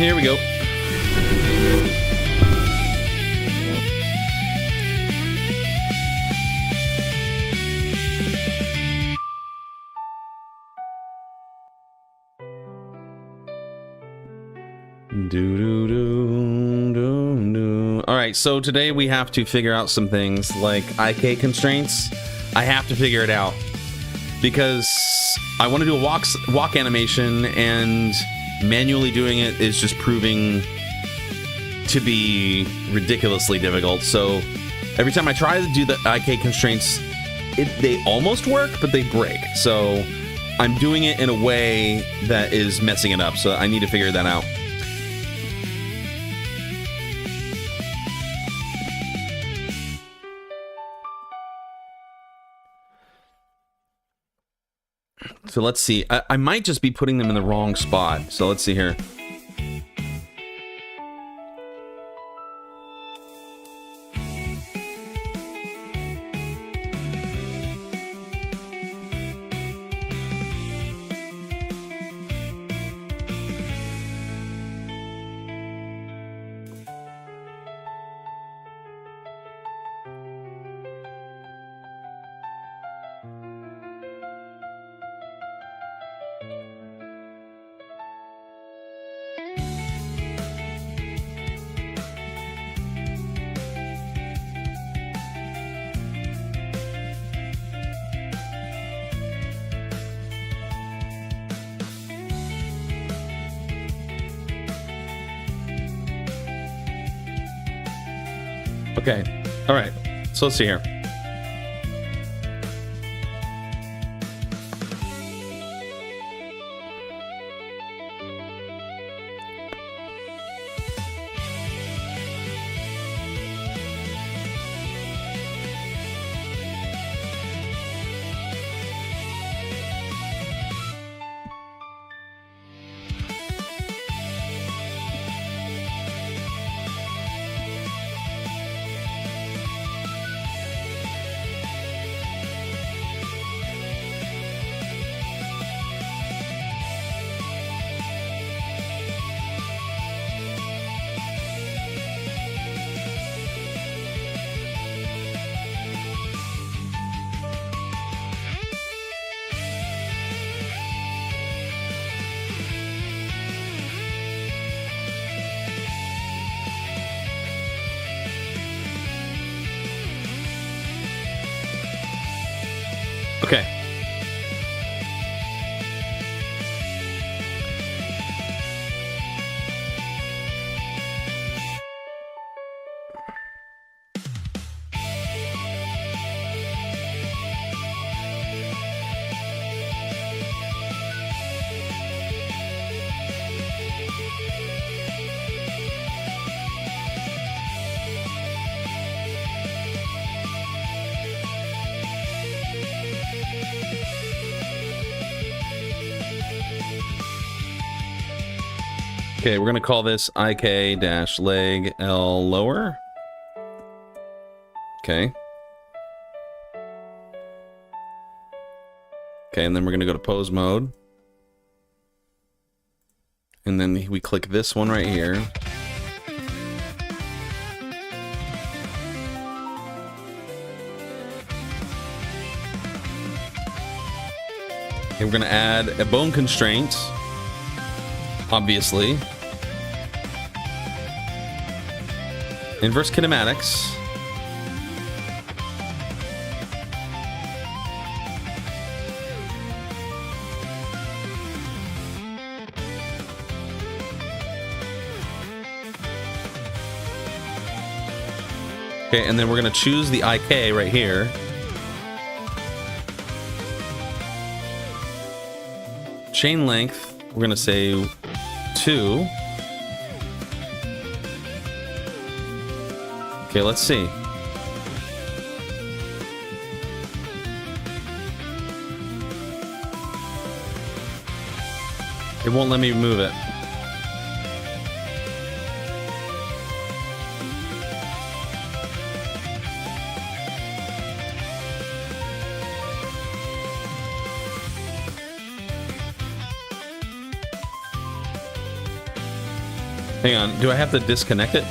Here we go. All right, so today we have to figure out some things like IK constraints. I have to figure it out because I want to do a walk animation, and manually doing it is just proving to be ridiculously difficult. So every time I try to do the IK constraints, they almost work, but they break. So I'm doing it in a way that is messing it up. So I need to figure that out. So let's see. I might just be putting them in the wrong spot. So let's see here. Okay. All right. So let's see here. Okay. Okay, we're going to call this IK-leg L lower. Okay. Okay, and then we're going to go to pose mode. And then we click this one right here. And we're going to add a bone constraint, obviously. Inverse kinematics. Okay, and then we're going to choose the IK right here. Chain length, we're going to say 2. Okay, let's see. It won't let me move it. Hang on, do I have to disconnect it?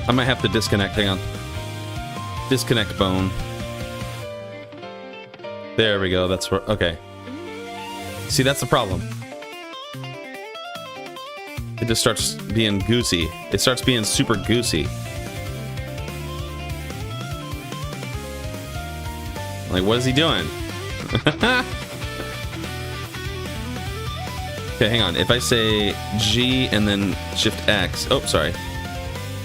I might have to disconnect, hang on. Disconnect bone. There we go, that's where, okay. See, that's the problem. It just starts being goosey. It starts being super goosey. Like, what is he doing? Okay, hang on. If I say G and then Shift X. Oh, sorry.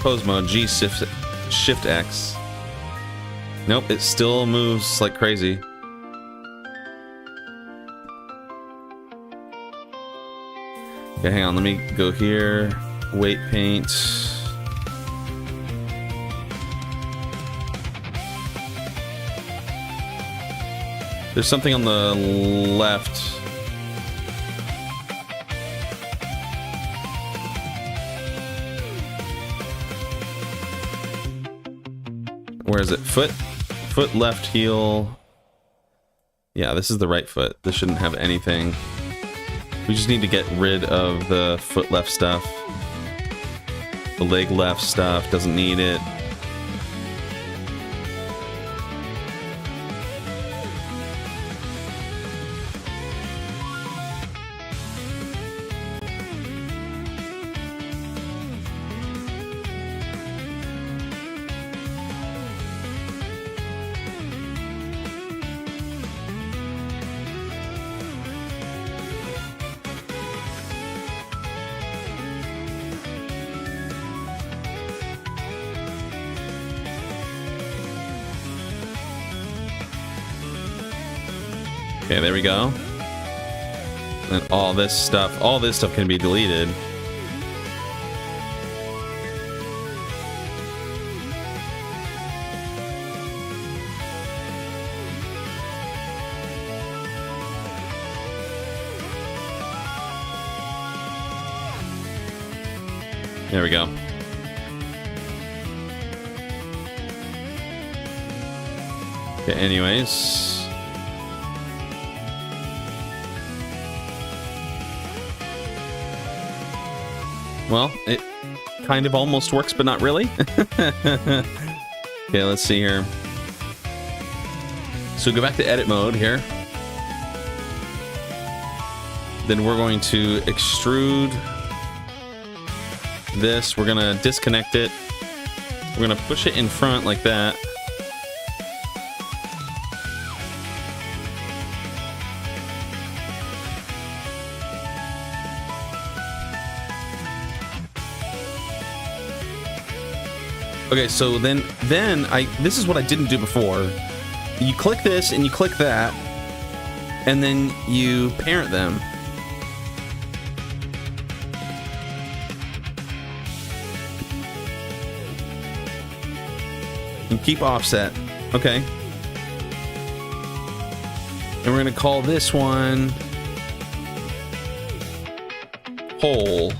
Pose mode, G, Shift X. Nope, it still moves like crazy. Okay, hang on. Let me go here. Weight paint. There's something on the left. Where is it? Foot left heel. Yeah, this is the right foot. This shouldn't have anything. We just need to get rid of the foot left stuff. The leg left stuff doesn't need it. Okay, there we go. And all this stuff can be deleted. There we go. Okay, anyways. Well, it kind of almost works, but not really. Okay, let's see here. So go back to edit mode here. Then we're going to extrude this. We're gonna disconnect it. We're gonna push it in front like that. Okay, so then this is what I didn't do before. You click this and you click that, and then you parent them. And keep offset. Okay. And we're gonna call this one whole.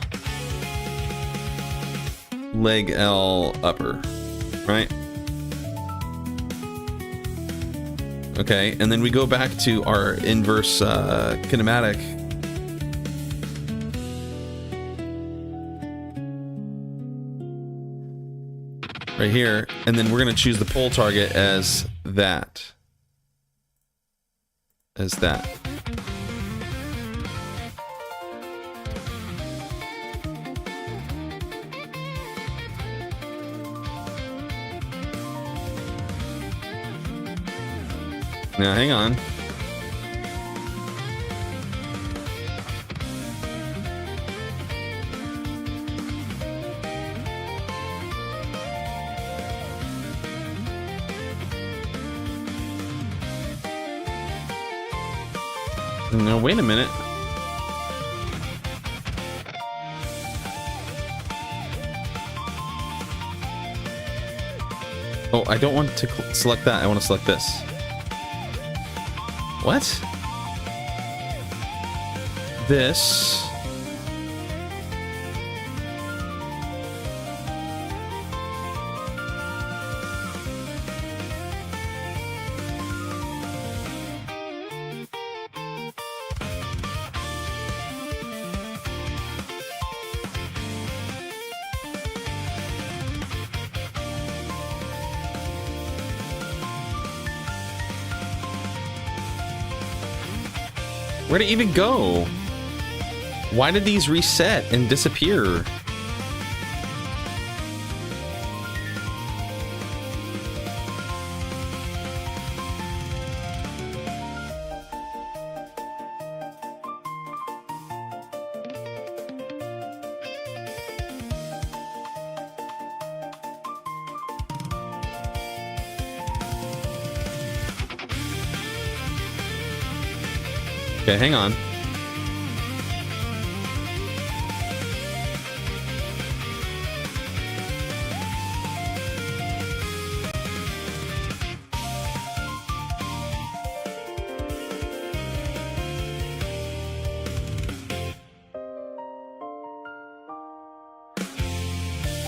Leg L upper, right? Okay, and then we go back to our inverse kinematic. Right here, and then we're gonna choose the pole target as that. As that. Now, hang on. No, wait a minute. Oh, I don't want to select that. I want to select this. What? This. Where'd it even go? Why did these reset and disappear? Okay, hang on.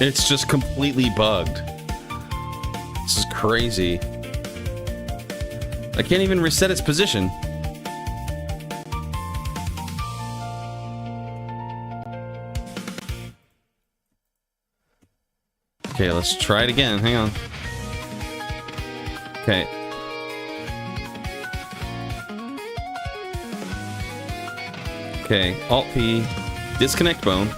It's just completely bugged. This is crazy. I can't even reset its position. Okay, let's try it again. Hang on. Okay. Okay, Alt-P, disconnect bone.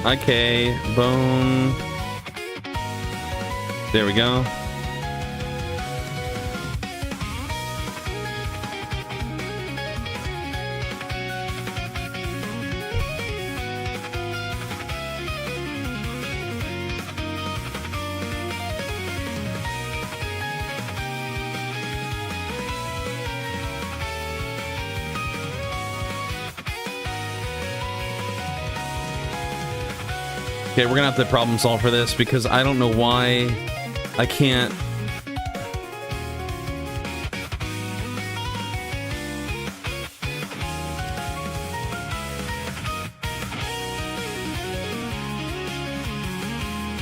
Okay, bone. There we go. Okay, we're gonna have to problem solve for this because I don't know why I can't.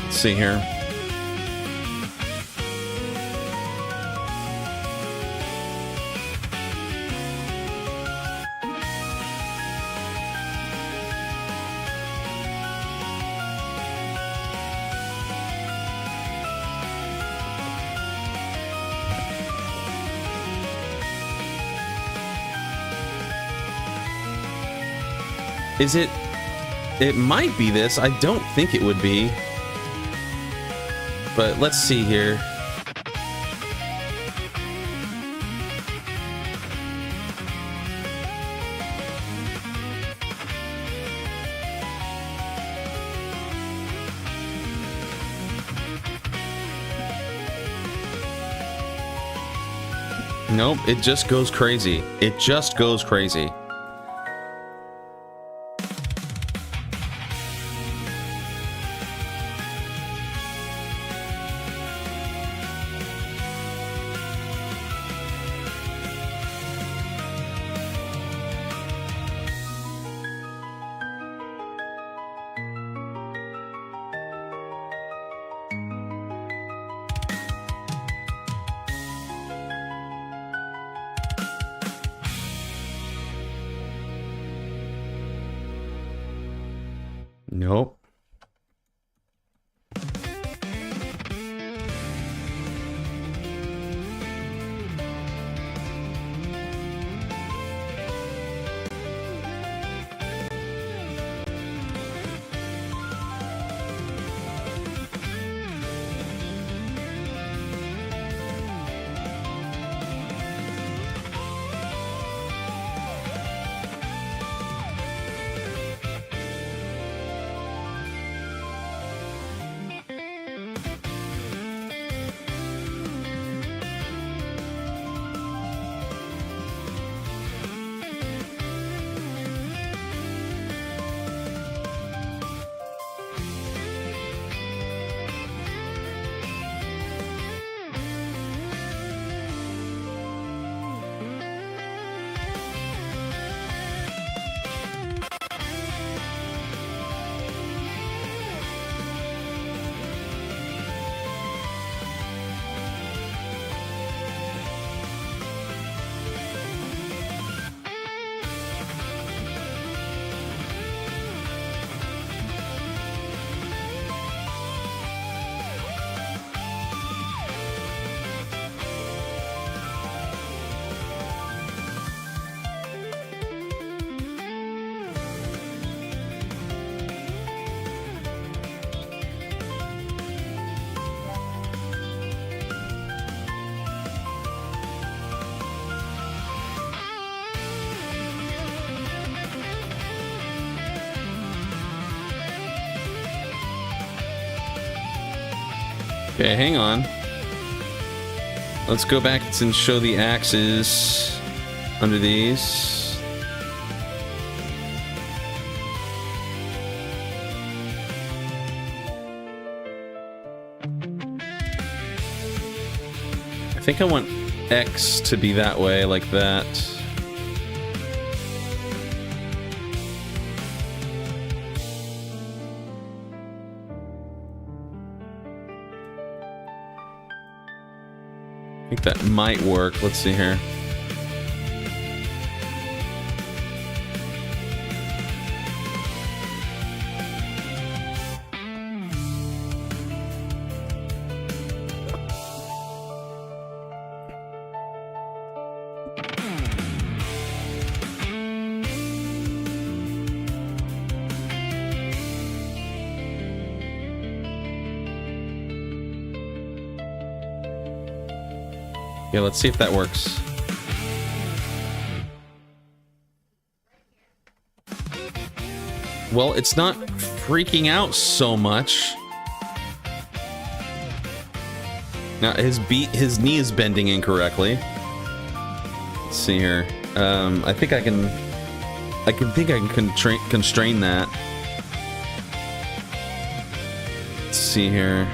Let's see here. Is it? It might be this. I don't think it would be. But let's see here. Nope, it just goes crazy. It just goes crazy. Nope. Okay, hang on. Let's go back and show the axes under these. I think I want X to be that way, like that. I think that might work. Let's see here. Yeah, let's see if that works. Well, it's not freaking out so much. Now his knee is bending incorrectly. Let's see here. I think I can constrain that. Let's see here.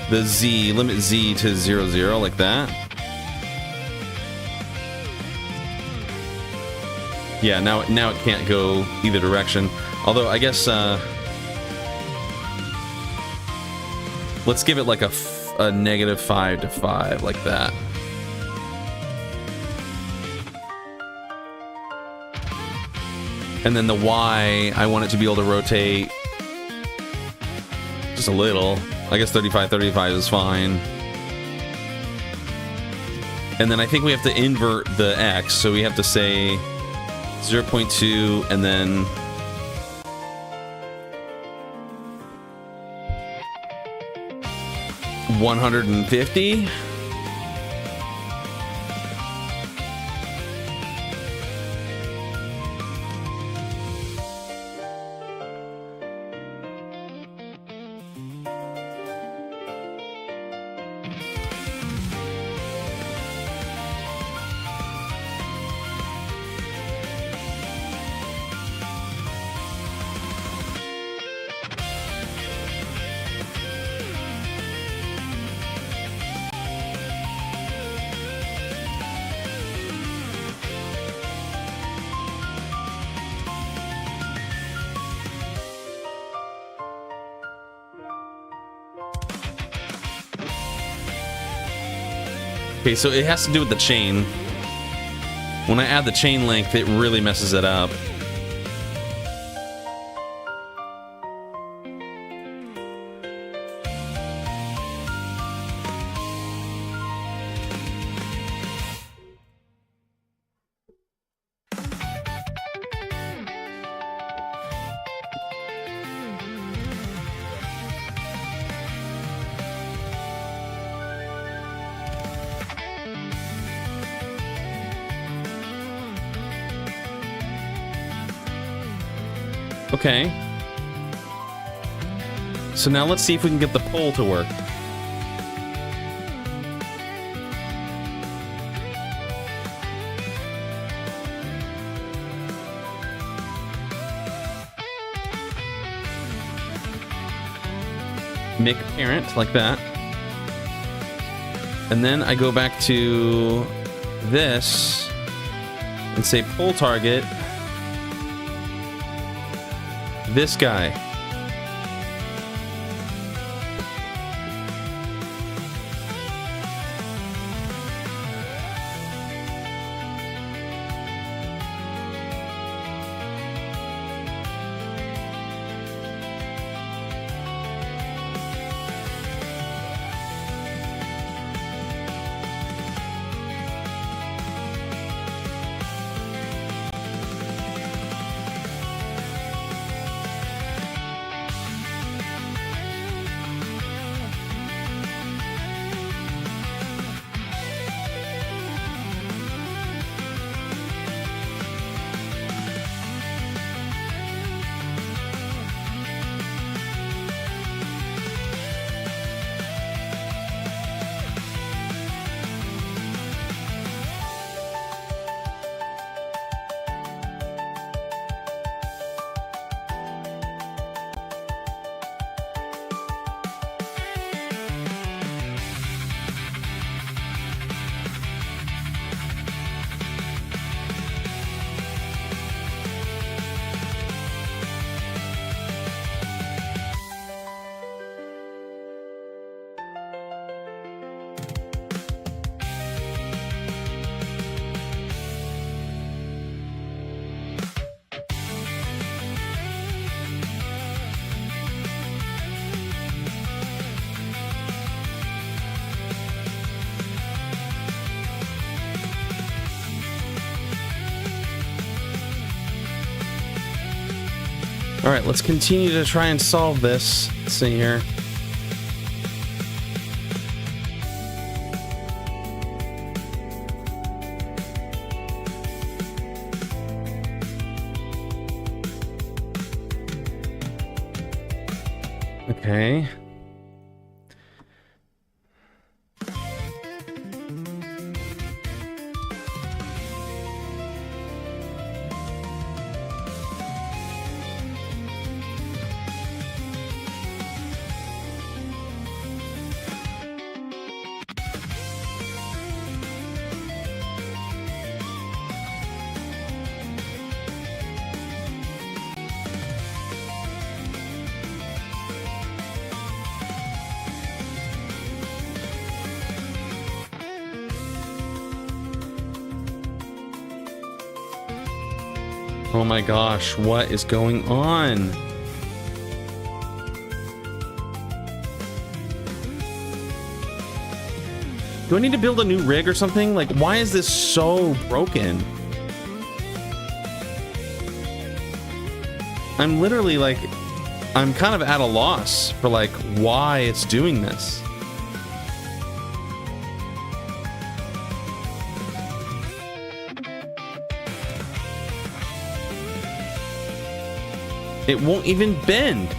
The Z, limit Z to 0, 0, like that. Yeah, now it can't go either direction. Although, I guess, let's give it like a -5 to 5, like that. And then the Y, I want it to be able to rotate just a little. I guess 35, 35 is fine. And then I think we have to invert the X, so we have to say 0.2 and then $150. Okay, so it has to do with the chain. When I add the chain length, it really messes it up. Okay. So now let's see if we can get the pole to work. Make a parent, like that. And then I go back to this and say pole target this guy. All right, let's continue to try and solve this. Let's see here. Okay. Oh my gosh, what is going on? Do I need to build a new rig or something? Like, why is this so broken? I'm literally like, I'm kind of at a loss for like why it's doing this. It won't even bend.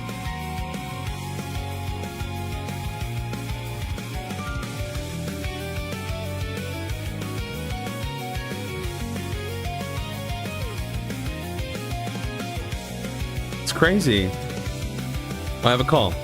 It's crazy. I have a call.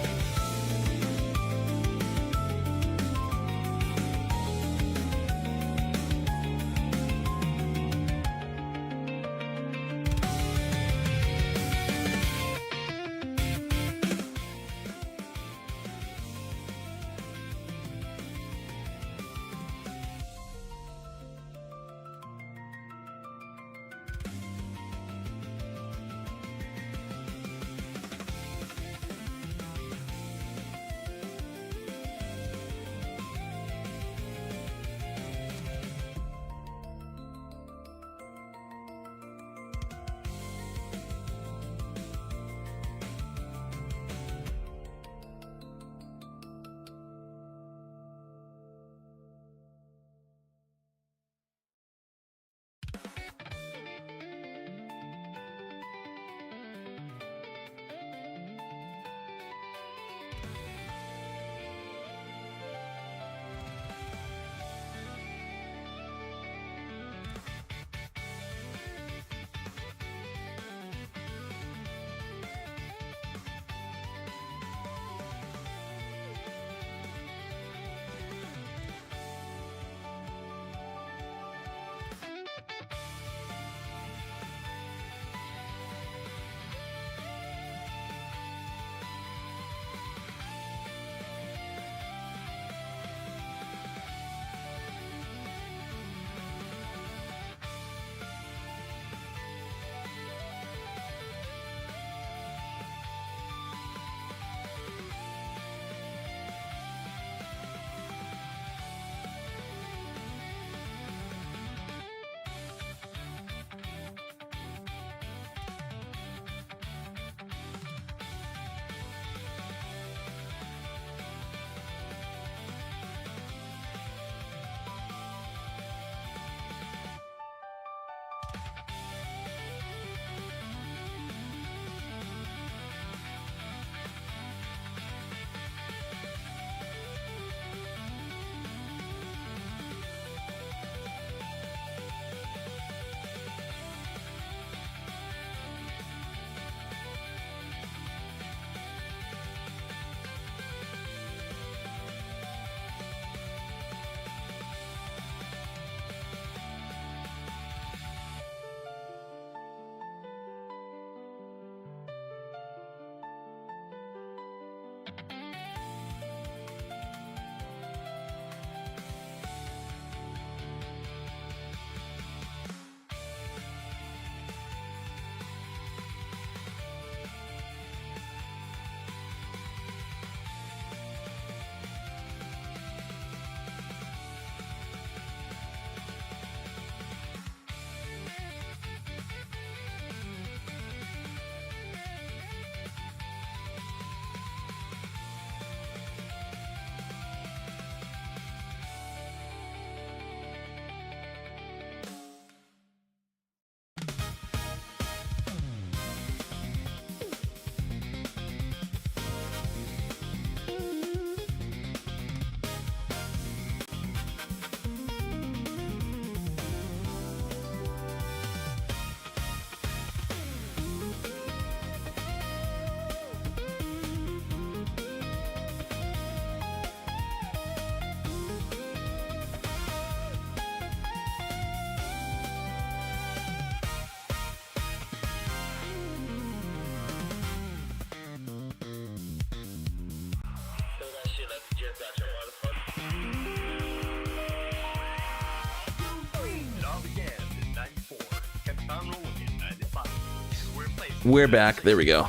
We're back. There we go.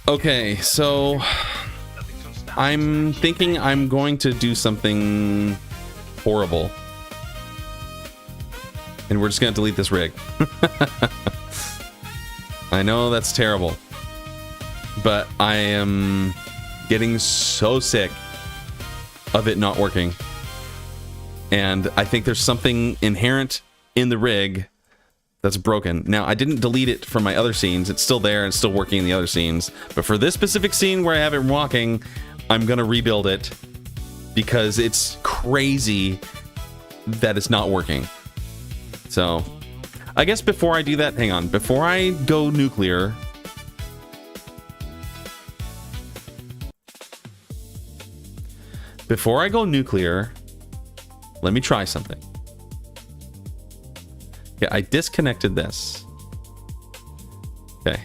Okay, so I'm thinking I'm going to do something horrible. And we're just going to delete this rig. I know that's terrible. But I am getting so sick of it not working. And I think there's something inherent in the rig that's broken. Now, I didn't delete it from my other scenes. It's still there and still working in the other scenes. But for this specific scene where I have it walking, I'm going to rebuild it because it's crazy that it's not working. So, I guess before I do that, hang on. Before I go nuclear... Before I go nuclear, let me try something. Yeah, I disconnected this. Okay.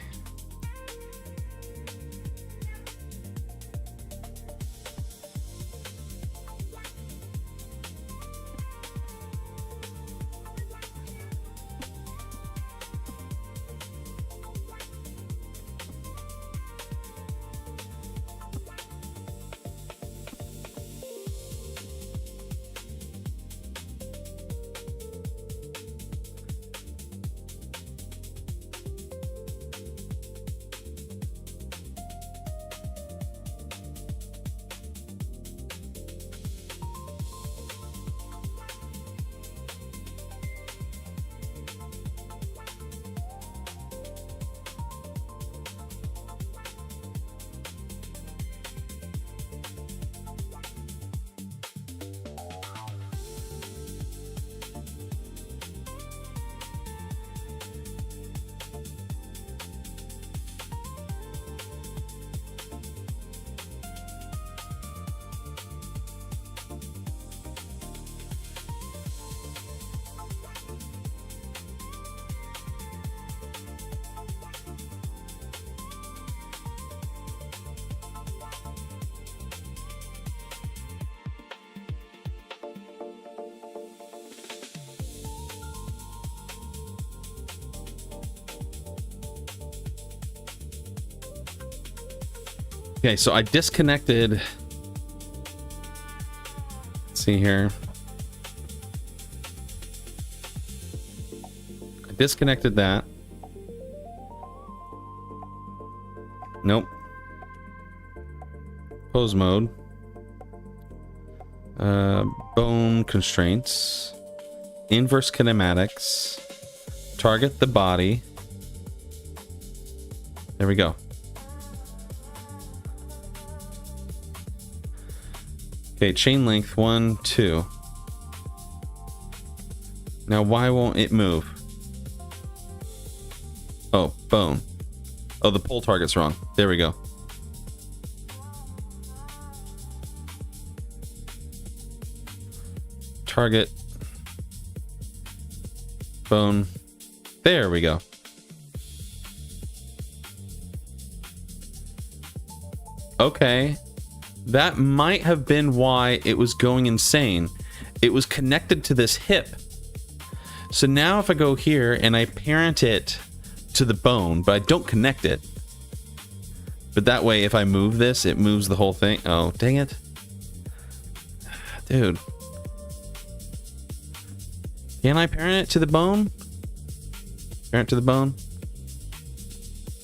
Okay, so I disconnected. Let's see here. I disconnected that. Nope. Pose mode. Bone constraints. Inverse kinematics. Target the body. There we go. Okay, chain length 1, 2. Now, why won't it move? Oh, bone. Oh, the pull target's wrong. There we go. Target. Bone. There we go. Okay. That might have been why it was going insane. It was connected to this hip. So now if I go here and I parent it to the bone, but I don't connect it. But that way, if I move this, it moves the whole thing. Oh, dang it. Dude. Can I parent it to the bone? Parent to the bone?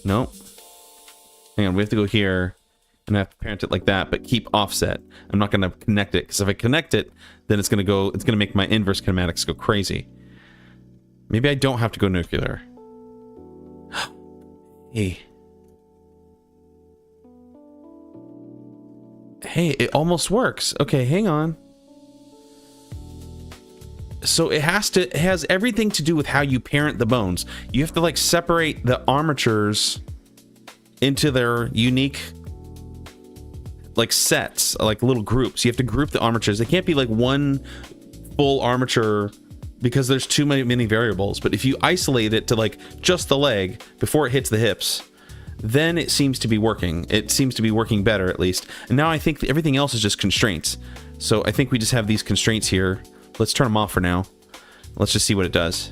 Nope. Hang on, we have to go here. And I have to parent it like that, but keep offset. I'm not going to connect it, because if I connect it, then it's going to make my inverse kinematics go crazy. Maybe I don't have to go nuclear. Hey. Hey, it almost works. Okay, hang on. So it has everything to do with how you parent the bones. You have to like separate the armatures into their unique like sets, like little groups. You have to group the armatures. They can't be like one full armature because there's too many variables. But if you isolate it to like just the leg before it hits the hips, then it seems to be working. It seems to be working better, at least. And now I think everything else is just constraints. So I think we just have these constraints here. Let's turn them off for now. Let's just see what it does.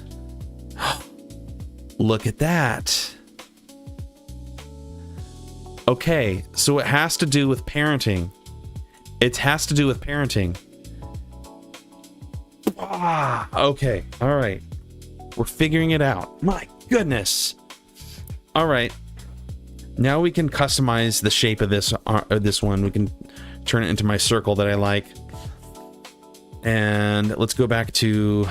Look at that. Okay, so it has to do with parenting. It has to do with parenting. Ah, okay, all right. We're figuring it out. My goodness. All right. Now we can customize the shape of this one. We can turn it into my circle that I like. And let's go back to...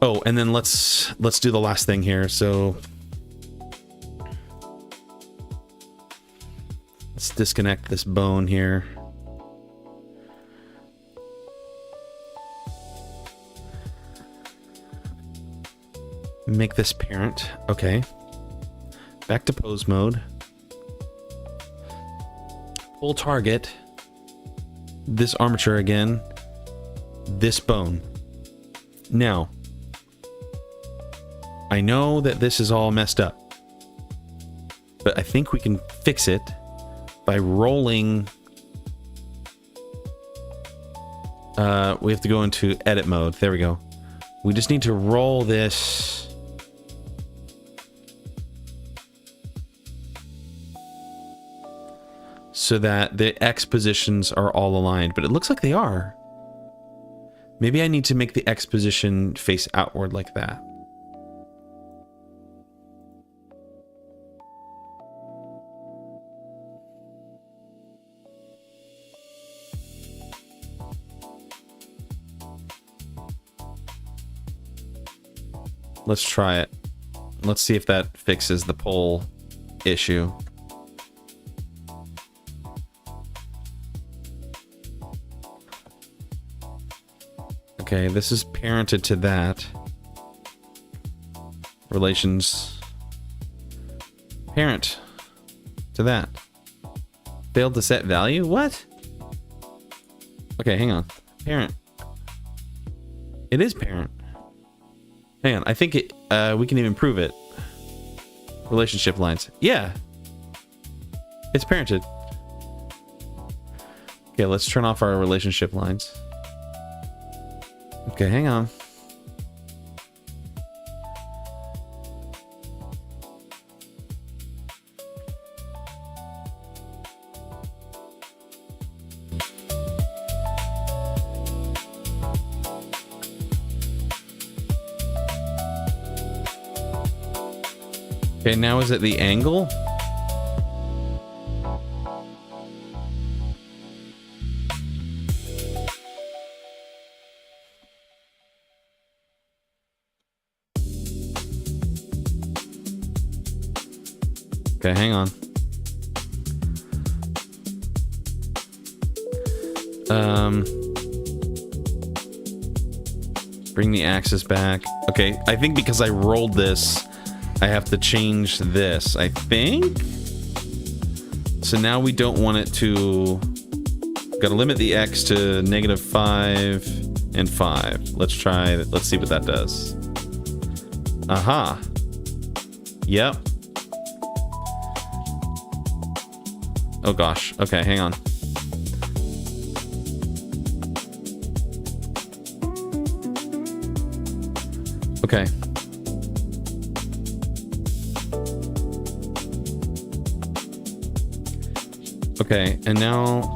Oh, and then let's do the last thing here. So let's disconnect this bone here. Make this parent. Okay. Back to pose mode. Pull target. This armature again. This bone. Now, I know that this is all messed up, but I think we can fix it by rolling. We have to go into edit mode. There we go. We just need to roll this. So that the X positions are all aligned, but it looks like they are. Maybe I need to make the X position face outward like that. Let's try it. Let's see if that fixes the pull issue. Okay, this is parented to that. Relations. Parent to that. Failed to set value? What? Okay, hang on. Parent. It is parent. Hang on, I think it, we can even prove it. Relationship lines. Yeah. It's parented. Okay, let's turn off our relationship lines. Okay, hang on. Okay, now is it the angle? Okay, hang on. Bring the axis back. Okay, I think because I rolled this, I have to change this, I think? So now we don't want it to... Gotta limit the X to -5 and 5. Let's try, let's see what that does. Aha. Yep. Oh gosh. Okay, hang on. Okay. Okay, and now...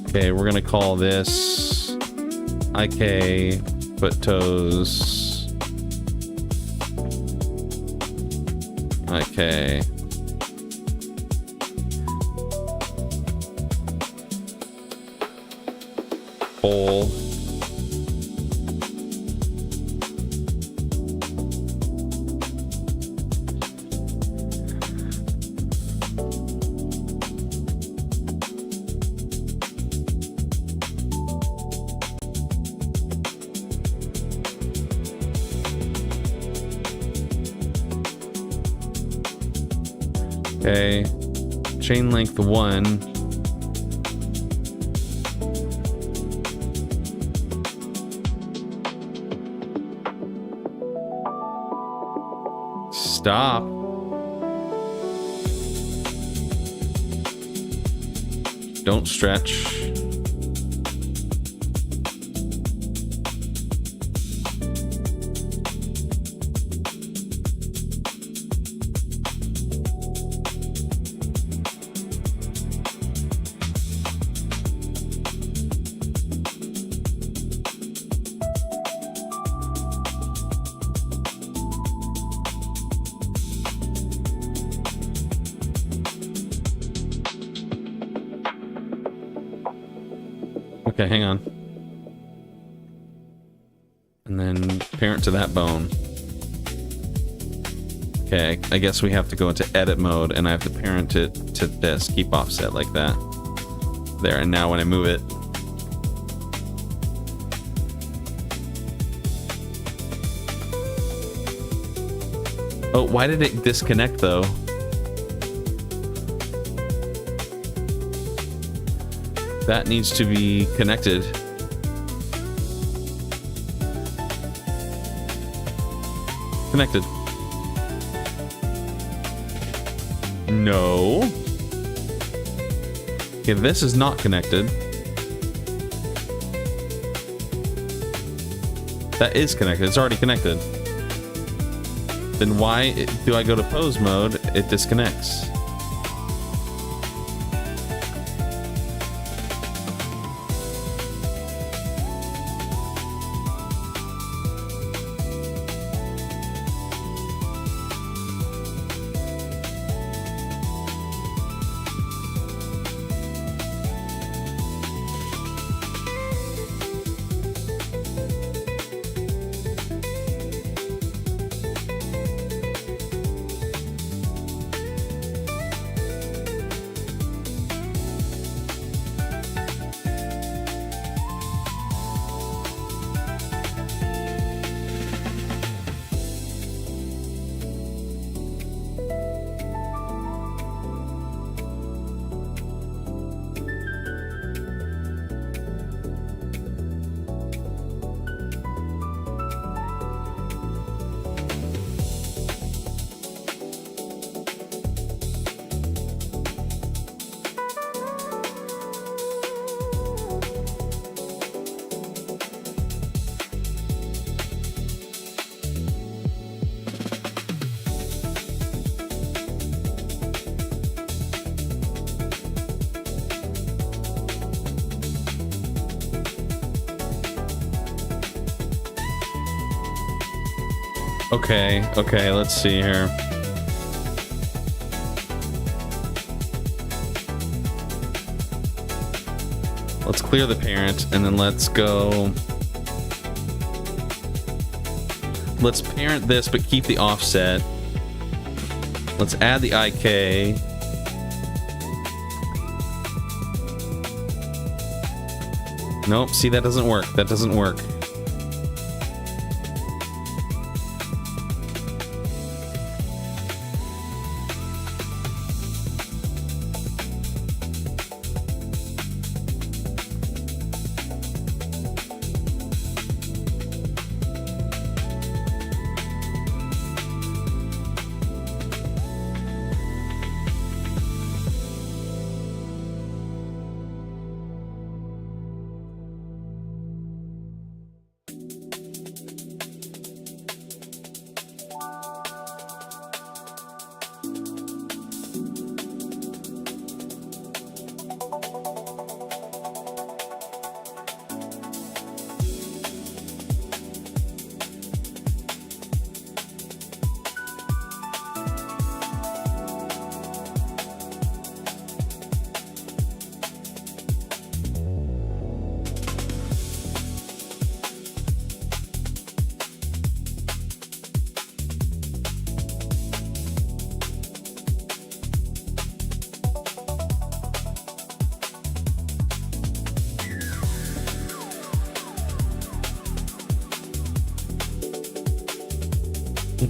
Okay, we're gonna call this IK foot toes. Okay. Pull. Okay, chain length 1. Stop. Don't stretch. Okay, hang on. And then parent to that bone. Okay, I guess we have to go into edit mode, and I have to parent it to this. Keep offset like that. There, and now when I move it... Oh, why did it disconnect, though? That needs to be connected. Connected. No. Okay, this is not connected. That is connected. It's already connected. Then why do I go to pose mode? It disconnects. Okay, let's see here. Let's clear the parent, and then let's go... Let's parent this, but keep the offset. Let's add the IK. Nope, see, that doesn't work. That doesn't work.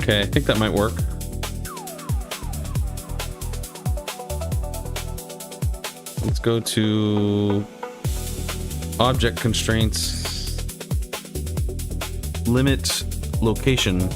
Okay, I think that might work. Let's go to object constraints, limit location.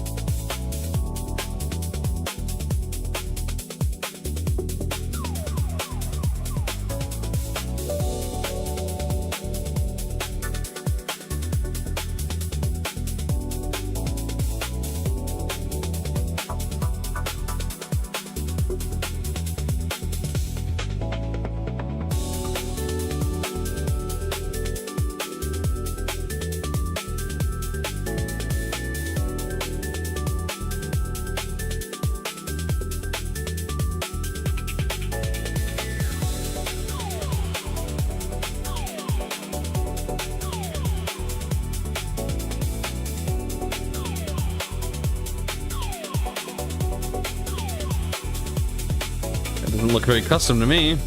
Doesn't look very custom to me.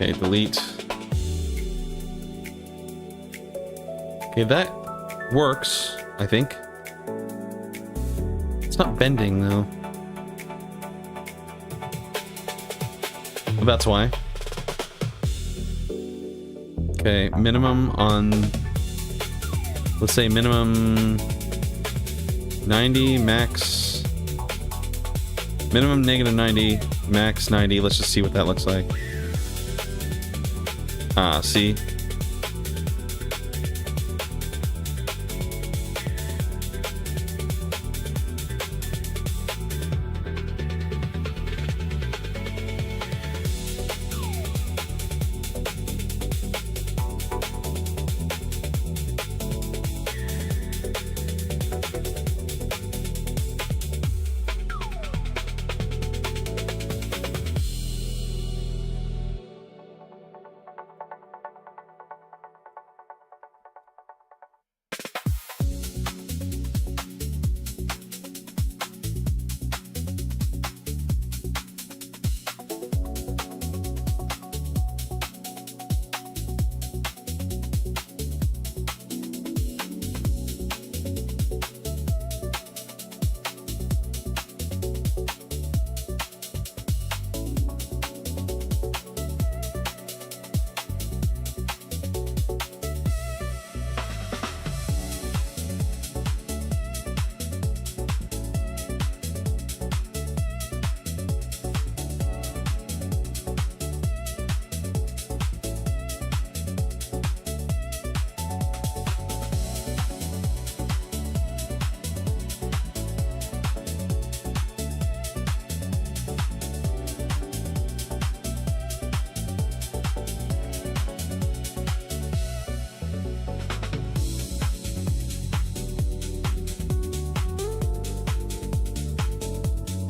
Okay, delete. Okay, that works, I think. It's not bending, though. Well, that's why. Okay, minimum on... Let's say minimum 90, max... Minimum negative 90, max 90. Let's just see what that looks like. Ah, see?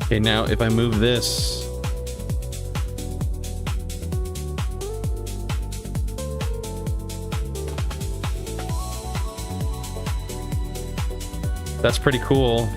Okay, now if I move this... That's pretty cool.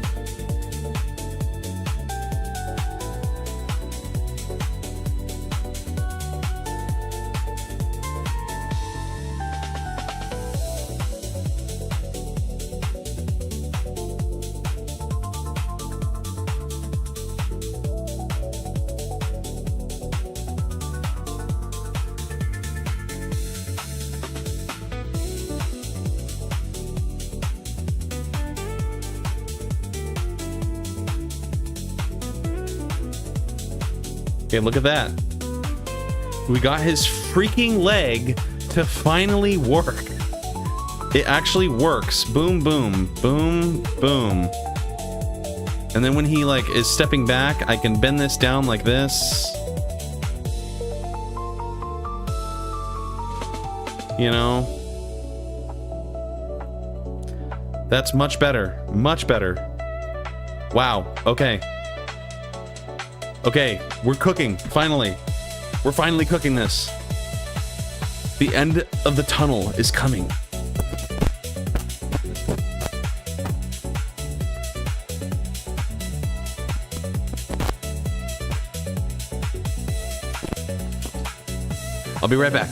Okay, look at that. We got his freaking leg to finally work. It actually works. Boom, boom, boom, boom. And then when he, like, is stepping back, I can bend this down like this. You know? That's much better. Much better. Wow. Okay. Okay, we're cooking, finally. We're finally cooking this. The end of the tunnel is coming. I'll be right back.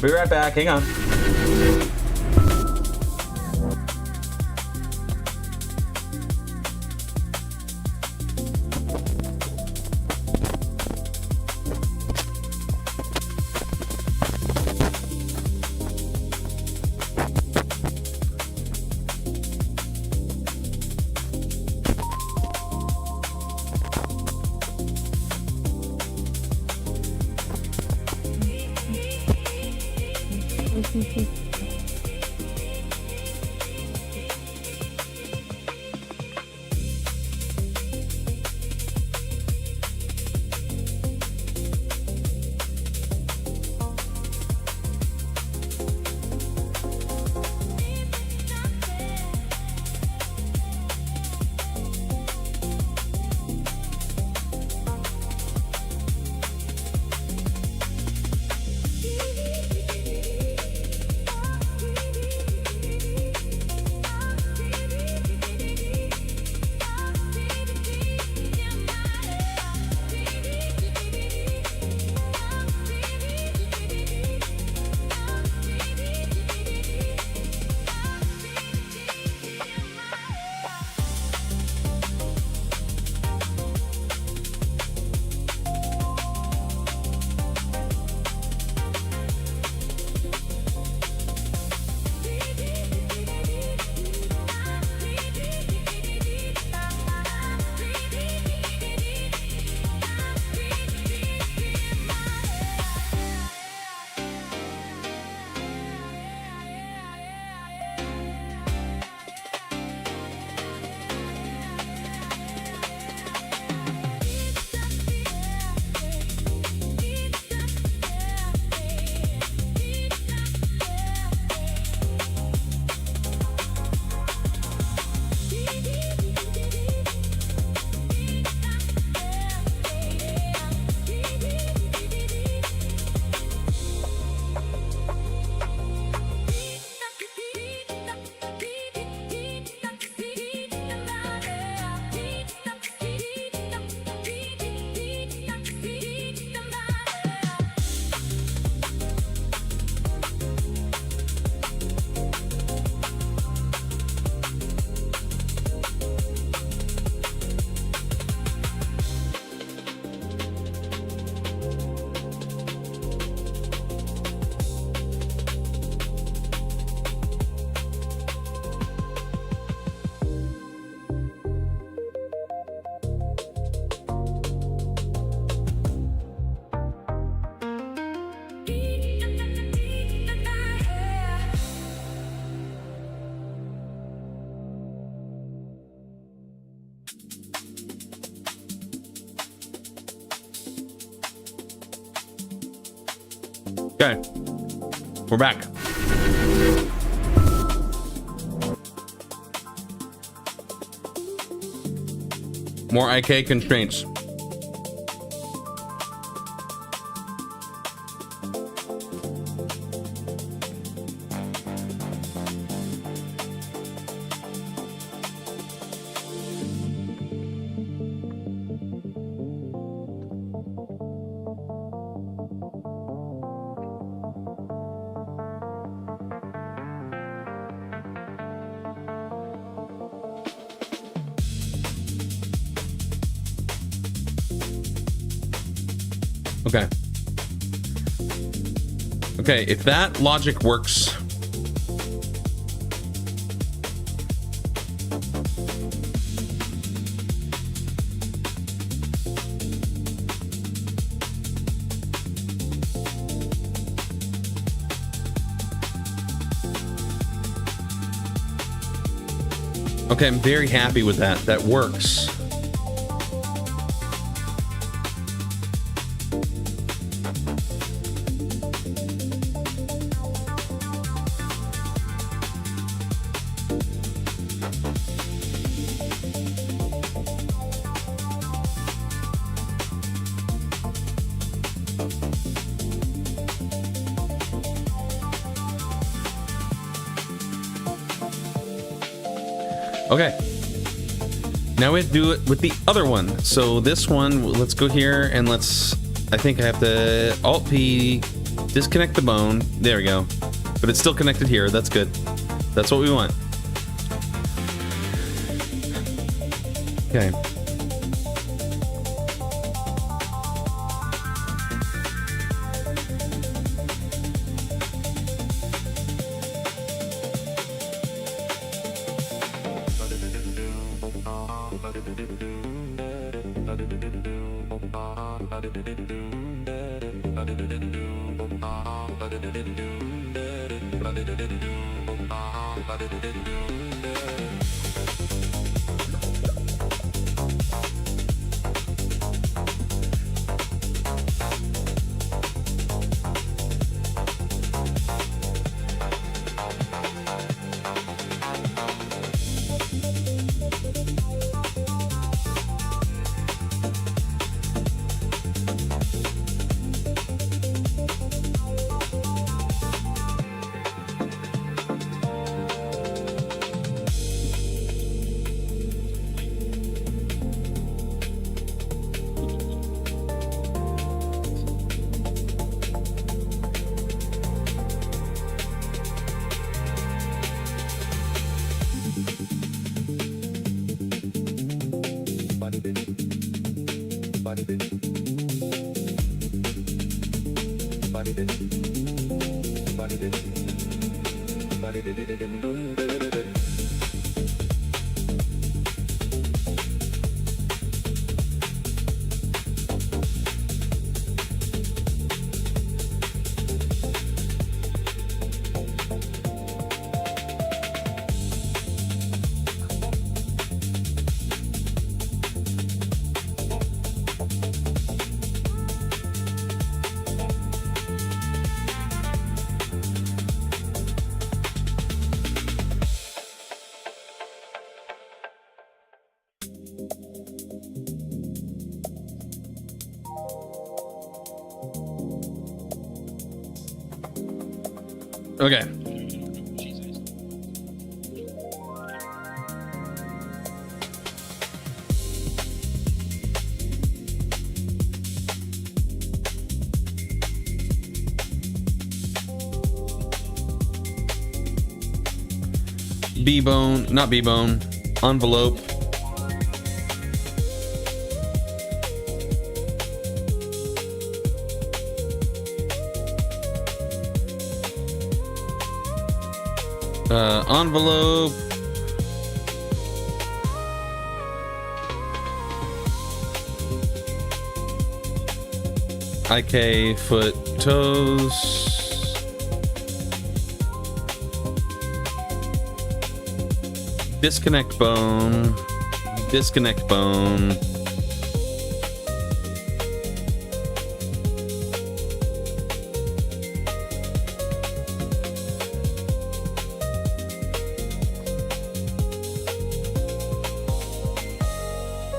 be right back. Hang on. Okay, we're back. More IK constraints. Okay. Okay, if that logic works, okay, I'm very happy with that. That works. Okay, now we have to do it with the other one. So this one, let's go here and let's, I think I have to Alt P Disconnect the bone. There we go. But it's still connected here. That's good. That's what we want. Okay. Okay. B-bone, not B-bone, envelope. Envelope. IK, foot, toes. Disconnect bone. Disconnect bone.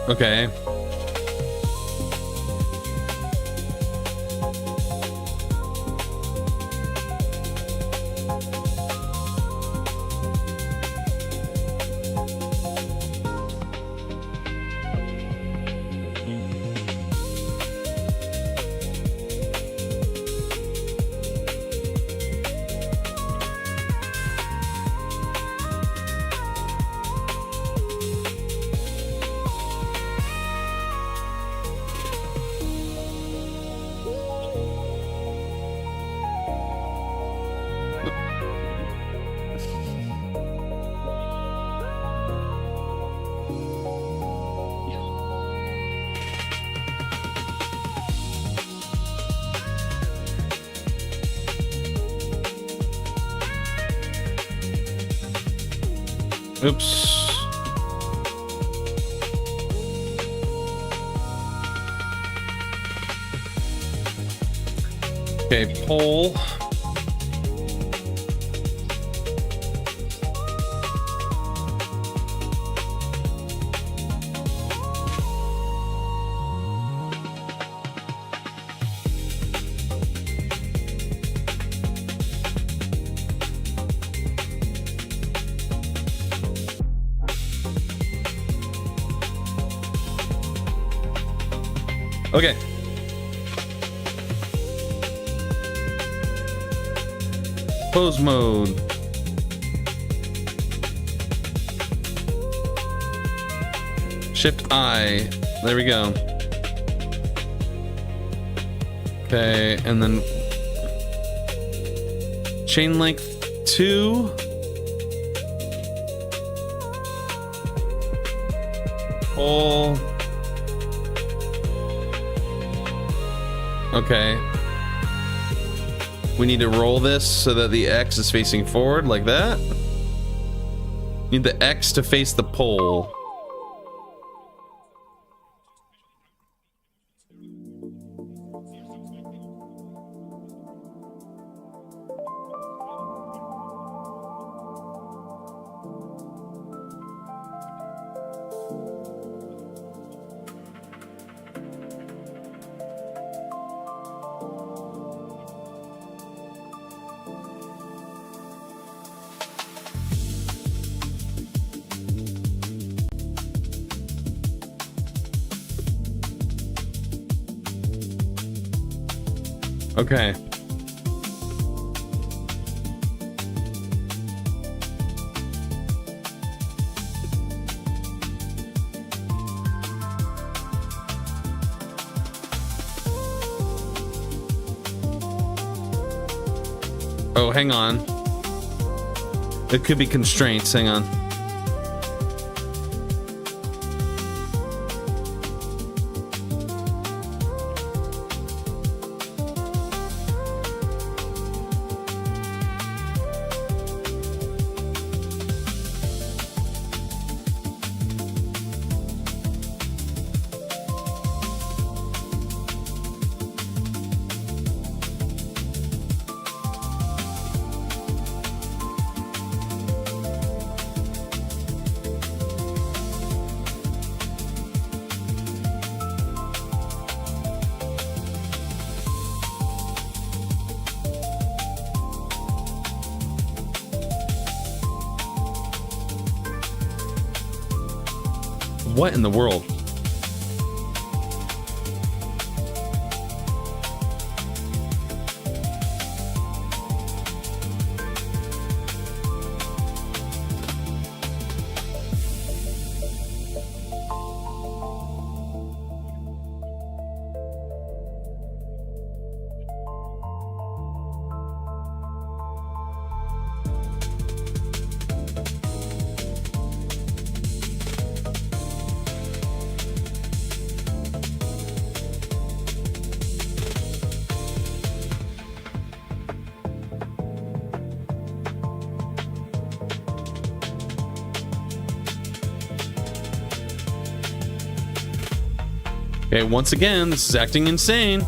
Okay. Oops. Okay, pole. Okay. Pose mode. Shift I. There we go. Okay, and then chain length 2. Pull. Okay. We need to roll this so that the X is facing forward like that. Need the X to face the pole. Okay. Oh, hang on. It could be constraints. Hang on. What in the world? Okay, once again, this is acting insane.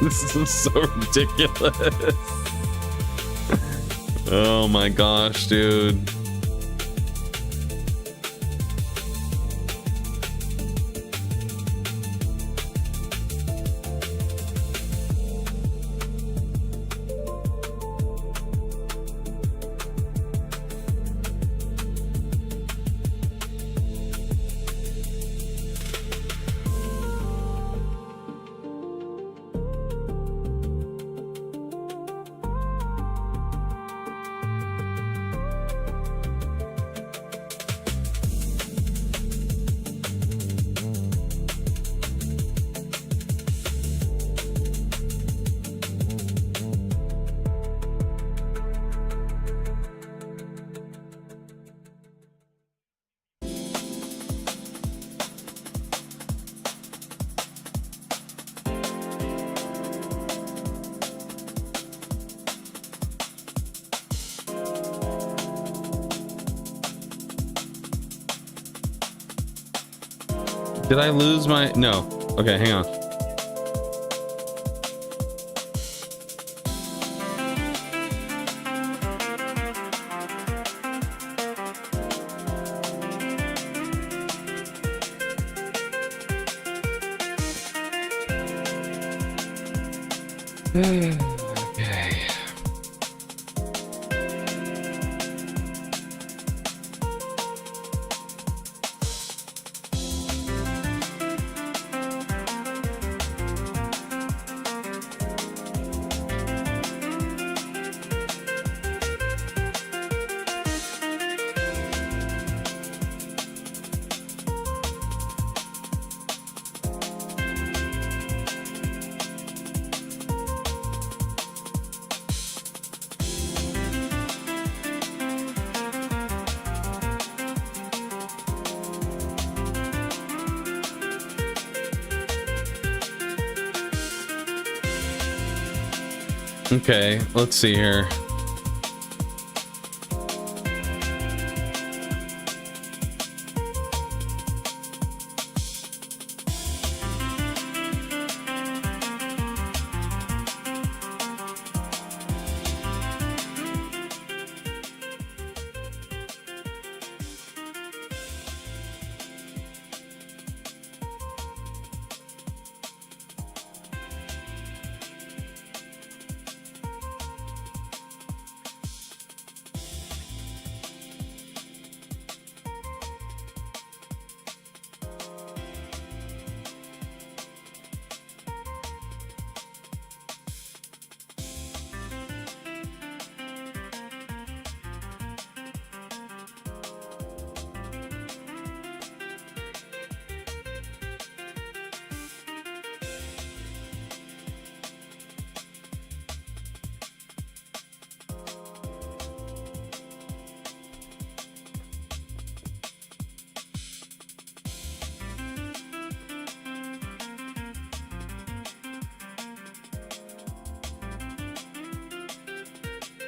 This is so ridiculous. Oh my gosh, dude. Did I lose my... No. Okay, hang on. Okay. Okay, let's see here.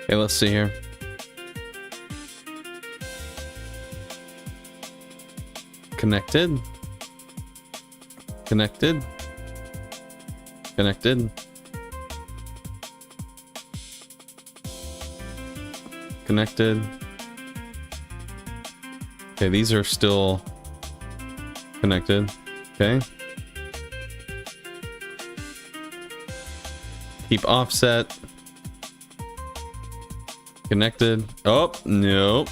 Okay, let's see here. Connected. Connected. Connected. Connected. Okay, these are still connected. Okay. Keep offset. Connected. Oh, nope.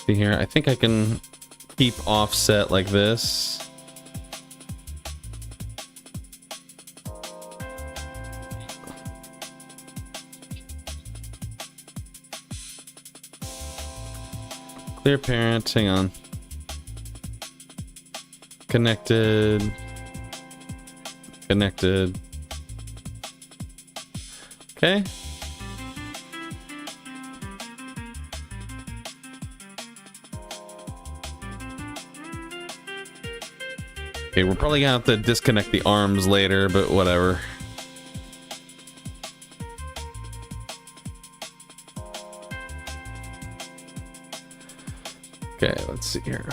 See here, I think I can keep offset like this. Clear parent, hang on. Connected. Connected. Okay. Okay, we're probably gonna have to disconnect the arms later, but whatever. Okay, let's see here.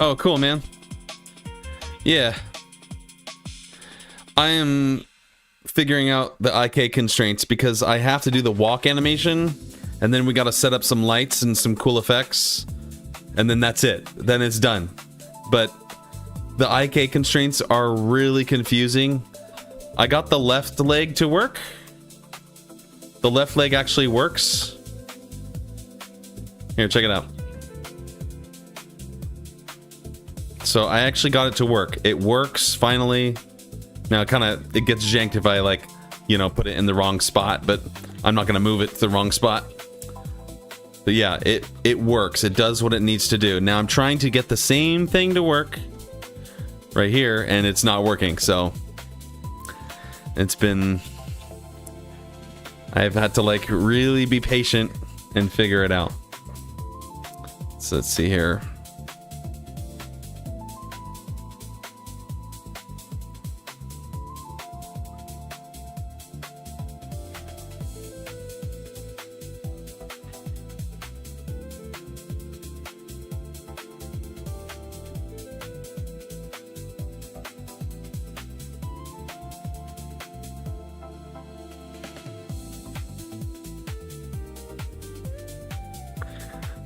Oh, cool, man. Yeah. I am figuring out the IK constraints because I have to do the walk animation, and then we got to set up some lights and some cool effects, and then that's it. Then it's done. But the IK constraints are really confusing. I got the left leg to work. The left leg actually works. Here, check it out. So I actually got it to work. It works finally. Now it gets janked if I like, you know, put it in the wrong spot, but I'm not gonna move it to the wrong spot. But yeah, it works. It does what it needs to do. Now I'm trying to get the same thing to work right here, and it's not working. So it's been, I've had to like really be patient and figure it out. So let's see here.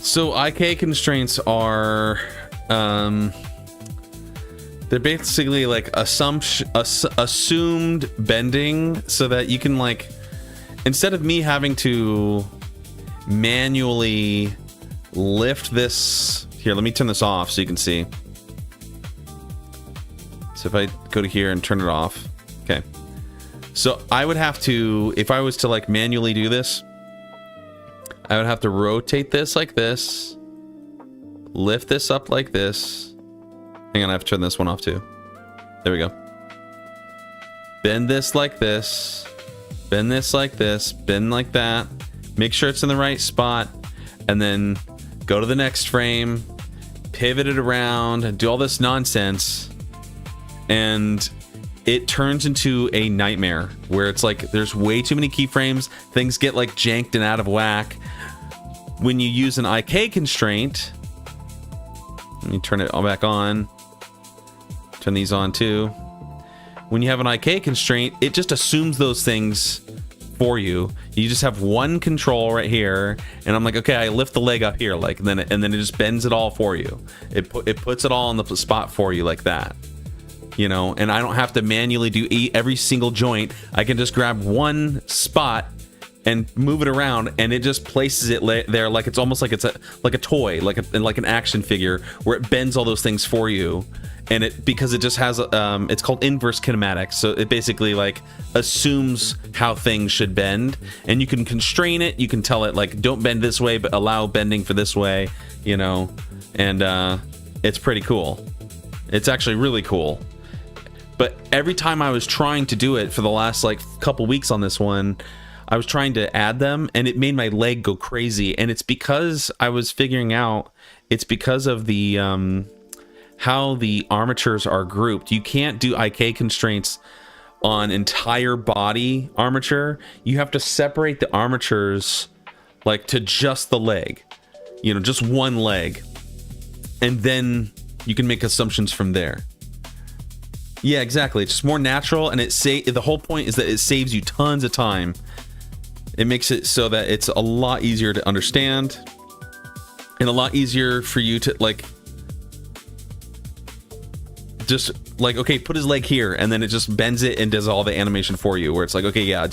So IK constraints are, they're basically like assumed bending, so that you can like, instead of me having to manually lift this, here, let me turn this off so you can see. So if I go to here and turn it off, okay. So I would have to, if I was to like manually do this, I would have to rotate this like this, lift this up like this. Hang on, I have to turn this one off too. There we go. Bend this like this, bend this like this, bend like that. Make sure it's in the right spot, and then go to the next frame, pivot it around, and do all this nonsense. And it turns into a nightmare where it's like there's way too many keyframes, things get like janked and out of whack. When you use an IK constraint, let me turn it all back on, turn these on too. When you have an IK constraint, it just assumes those things for you. You just have one control right here, and I'm like, okay, I lift the leg up here, like, and then it just bends it all for you. It puts it all in the spot for you like that. You know, and I don't have to manually do every single joint. I can just grab one spot and move it around, and it just places it there like it's almost like it's like a toy, like an action figure, where it bends all those things for you. And it, because it just has it's called inverse kinematics, so it basically like assumes how things should bend, and you can constrain it. You can tell it like, don't bend this way, but allow bending for this way, you know. And it's pretty cool. It's actually really cool. But every time I was trying to do it for the last like couple weeks on this one, I was trying to add them, and it made my leg go crazy. And it's because I was figuring out, it's because of the how the armatures are grouped. You can't do IK constraints on entire body armature. You have to separate the armatures like to just the leg, you know, just one leg, and then you can make assumptions from there. Yeah, exactly. It's just more natural, and the whole point is that it saves you tons of time. It makes it so that it's a lot easier to understand, and a lot easier for you to like just like, okay, put his leg here, and then it just bends it and does all the animation for you, where it's like, okay, yeah,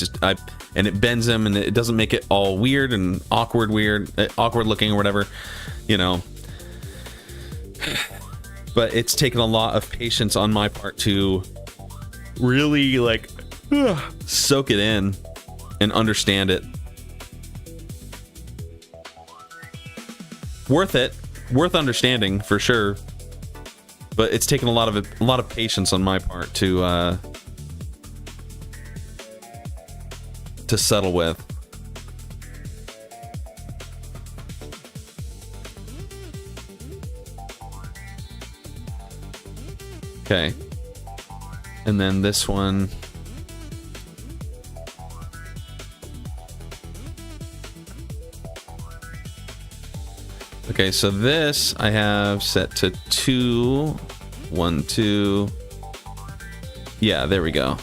and it bends him, and it doesn't make it all weird and awkward looking or whatever, you know. But it's taken a lot of patience on my part to really like soak it in and understand it. Worth understanding for sure. But it's taken a lot of patience on my part to settle with. Okay. And then this one. Okay, so this I have set to 2, 1, 2. Yeah, there we go.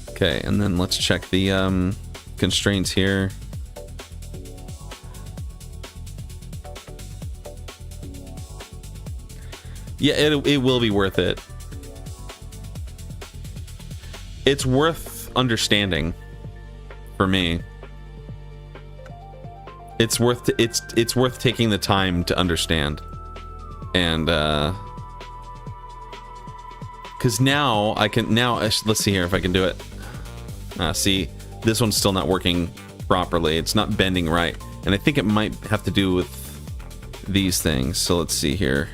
Okay, and then let's check the constraints here. Yeah, it will be worth it. It's worth understanding for me. It's worth taking the time to understand. And because now I can let's see here if I can do it. See, this one's still not working properly. It's not bending right, and I think it might have to do with these things. So let's see here.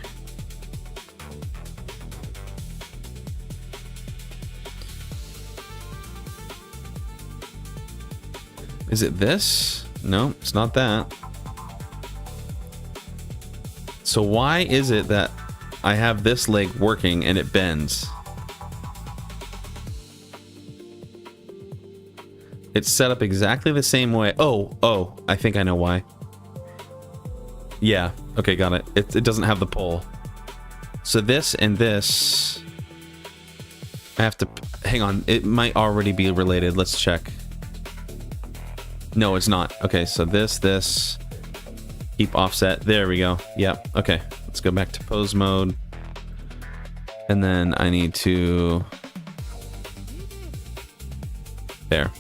Is it this? No, it's not that. So why is it that I have this leg working and it bends? It's set up exactly the same way. Oh, I think I know why. Yeah, okay, got it. It doesn't have the pull. So this and this, I have to, hang on, it might already be related. Let's check. No, it's not. Okay, so this, keep offset. There we go. Yep, okay. Let's go back to pose mode. And then I need to, there.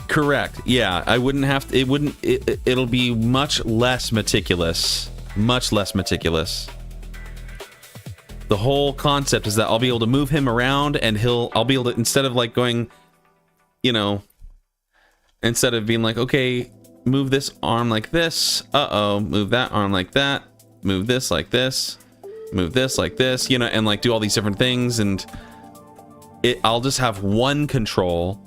Correct. Yeah, I wouldn't have to, it'll be much less meticulous. Much less meticulous. The whole concept is that I'll be able to move him around and I'll be able to, instead of like going, you know, instead of being like, okay, move this arm like this, move that arm like that, move this like this, move this like this, you know, and like do all these different things, and I'll just have one control,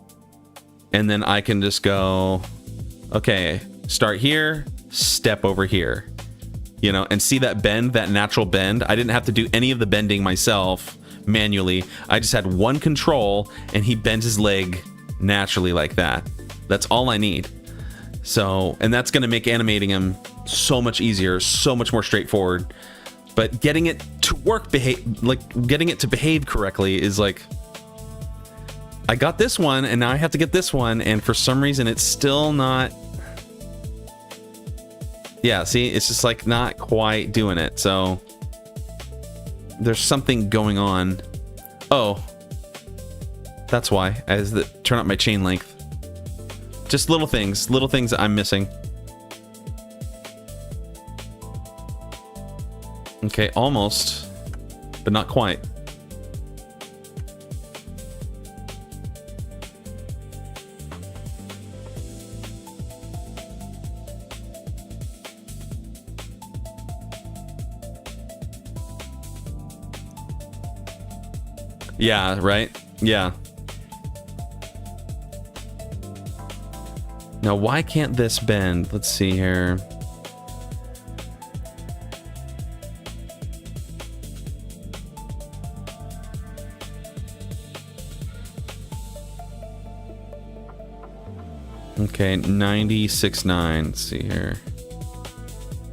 and then I can just go, okay, start here, step over here. You know, and see that bend, that natural bend. I didn't have to do any of the bending myself manually. I just had one control and he bends his leg naturally like that. That's all I need. So, and that's going to make animating him so much easier, so much more straightforward. But getting it to work, getting it to behave correctly is like, I got this one and now I have to get this one, and for some reason it's still not. Yeah, see, it's just like not quite doing it. So there's something going on. Oh, that's why. I have to turn up my chain length. Just little things that I'm missing. Okay, almost, but not quite. Yeah, right? Yeah. Now, why can't this bend? Let's see here. Okay, 96.9. Let's see here.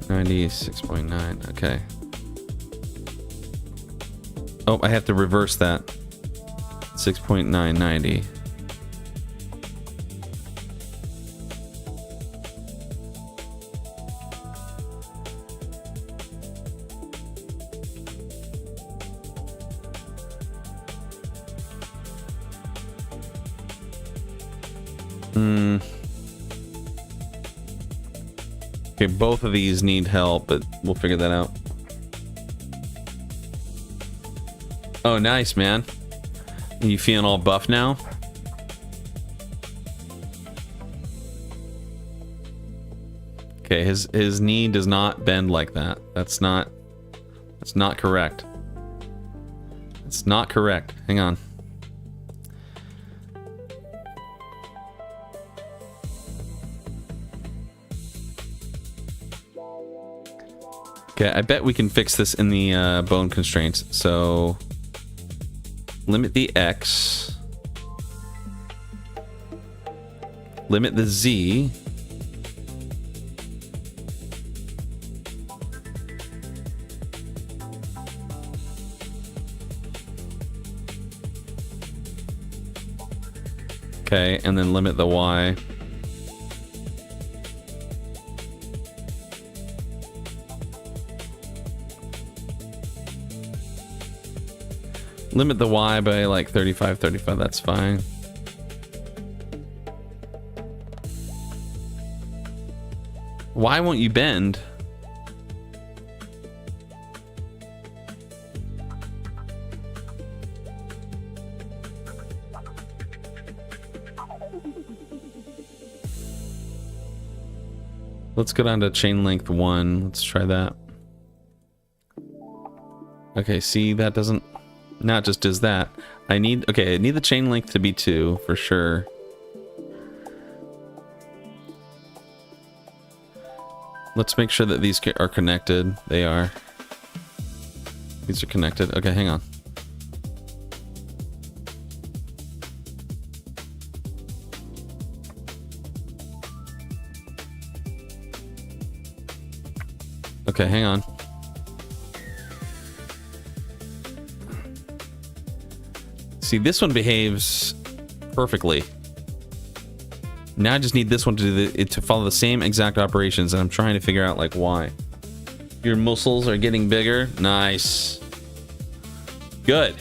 96.9. Okay. Oh, I have to reverse that. 6.990. Okay, both of these need help, but we'll figure that out. Oh, nice, man. You feeling all buff now? Okay, his knee does not bend like that. That's not correct. It's not correct. Hang on. Okay, I bet we can fix this in the bone constraints. So limit the X, limit the Z, okay, and then limit the Y. Limit the Y by like 35, 35. That's fine. Why won't you bend? Let's go down to chain length 1. Let's try that. Okay, see, that doesn't... Now it just does that. I need the chain length to be 2 for sure. Let's make sure that these are connected. They are. These are connected. Okay, hang on. Okay, hang on. See, this one behaves perfectly. Now I just need this one to do to follow the same exact operations, and I'm trying to figure out like why. Your muscles are getting bigger. Nice. Good.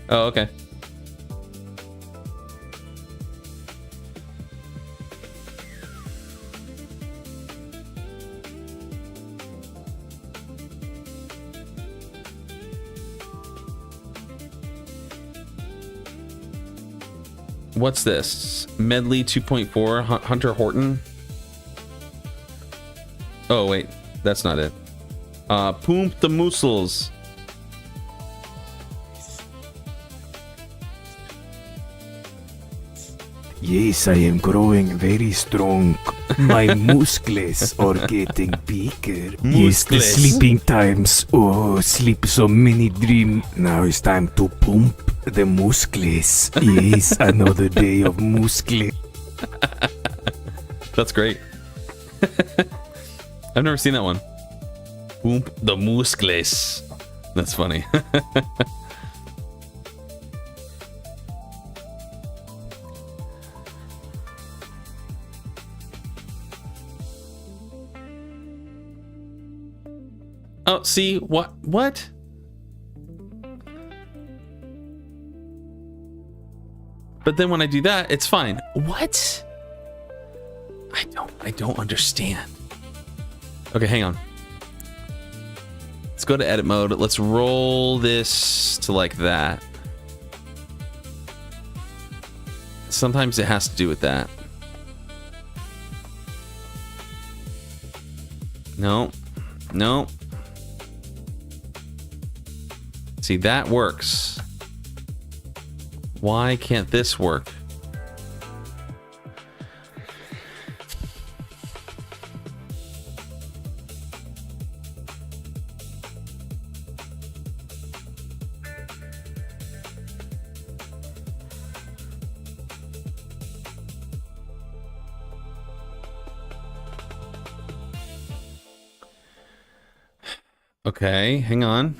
Oh, okay. What's this? Medley 2.4, Hunter Horton? Oh, wait. That's not it. Pump the muscles. Yes, I am growing very strong. My muscles are getting bigger. Yes, the sleeping times. Oh, sleep so many dream. Now it's time to pump the muscles. Yes, another day of muscles. That's great. I've never seen that one. Pump the muscles. That's funny. Oh, see, what? But then when I do that, it's fine. What? I don't understand. Okay, hang on. Let's go to edit mode. Let's roll this to like that. Sometimes it has to do with that. No. No. See, that works. Why can't this work? Okay, hang on.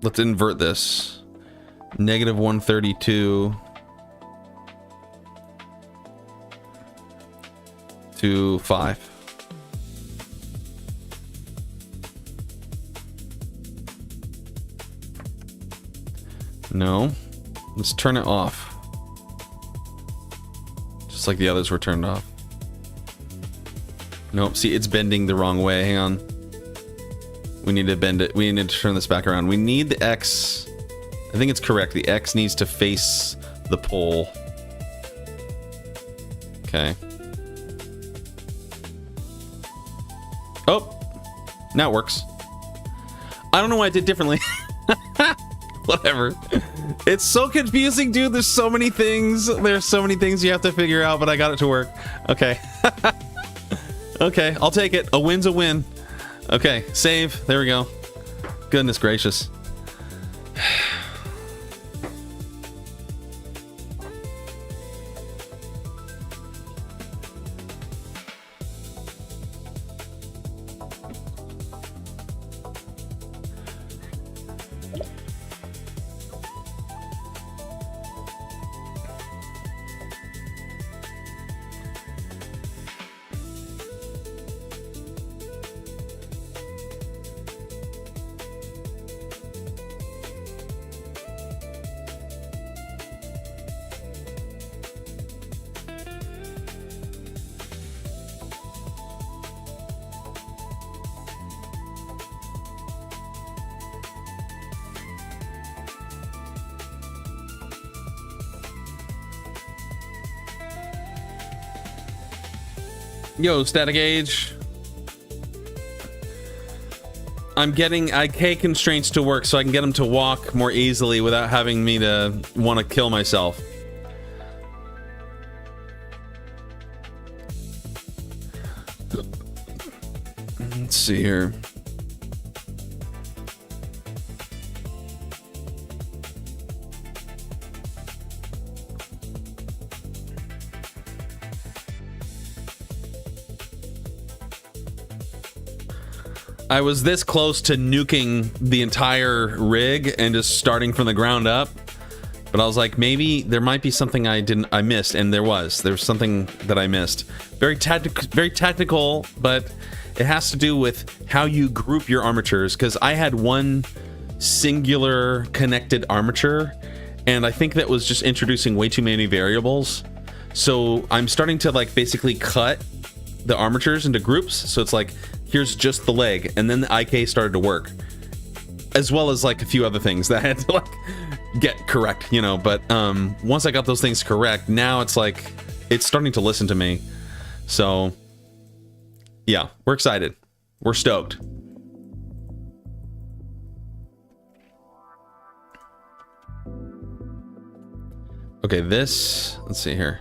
Let's invert this. Negative 132 to 5. No. Let's turn it off. Just like the others were turned off. Nope, see, it's bending the wrong way. Hang on. We need to bend it. We need to turn this back around. We need the X. I think it's correct. The X needs to face the pole. Okay. Oh, now it works. I don't know why I did differently. Whatever. It's so confusing, dude. There's so many things. There's so many things you have to figure out, but I got it to work. Okay. Okay, I'll take it. A win's a win. Okay, save. There we go. Goodness gracious. Yo, static age. I'm getting IK constraints to work so I can get him to walk more easily without having me to want to kill myself. Let's see here. I was this close to nuking the entire rig and just starting from the ground up, but I was like, maybe there might be something I missed, and there's something that I missed. Very technical, but it has to do with how you group your armatures, because I had one singular connected armature, and I think that was just introducing way too many variables. So I'm starting to like basically cut the armatures into groups, so it's like, here's just the leg, and then the IK started to work, as well as like a few other things that I had to like get correct, you know. But once I got those things correct, now it's like it's starting to listen to me. So yeah, we're excited, we're stoked. Okay, this, let's see here.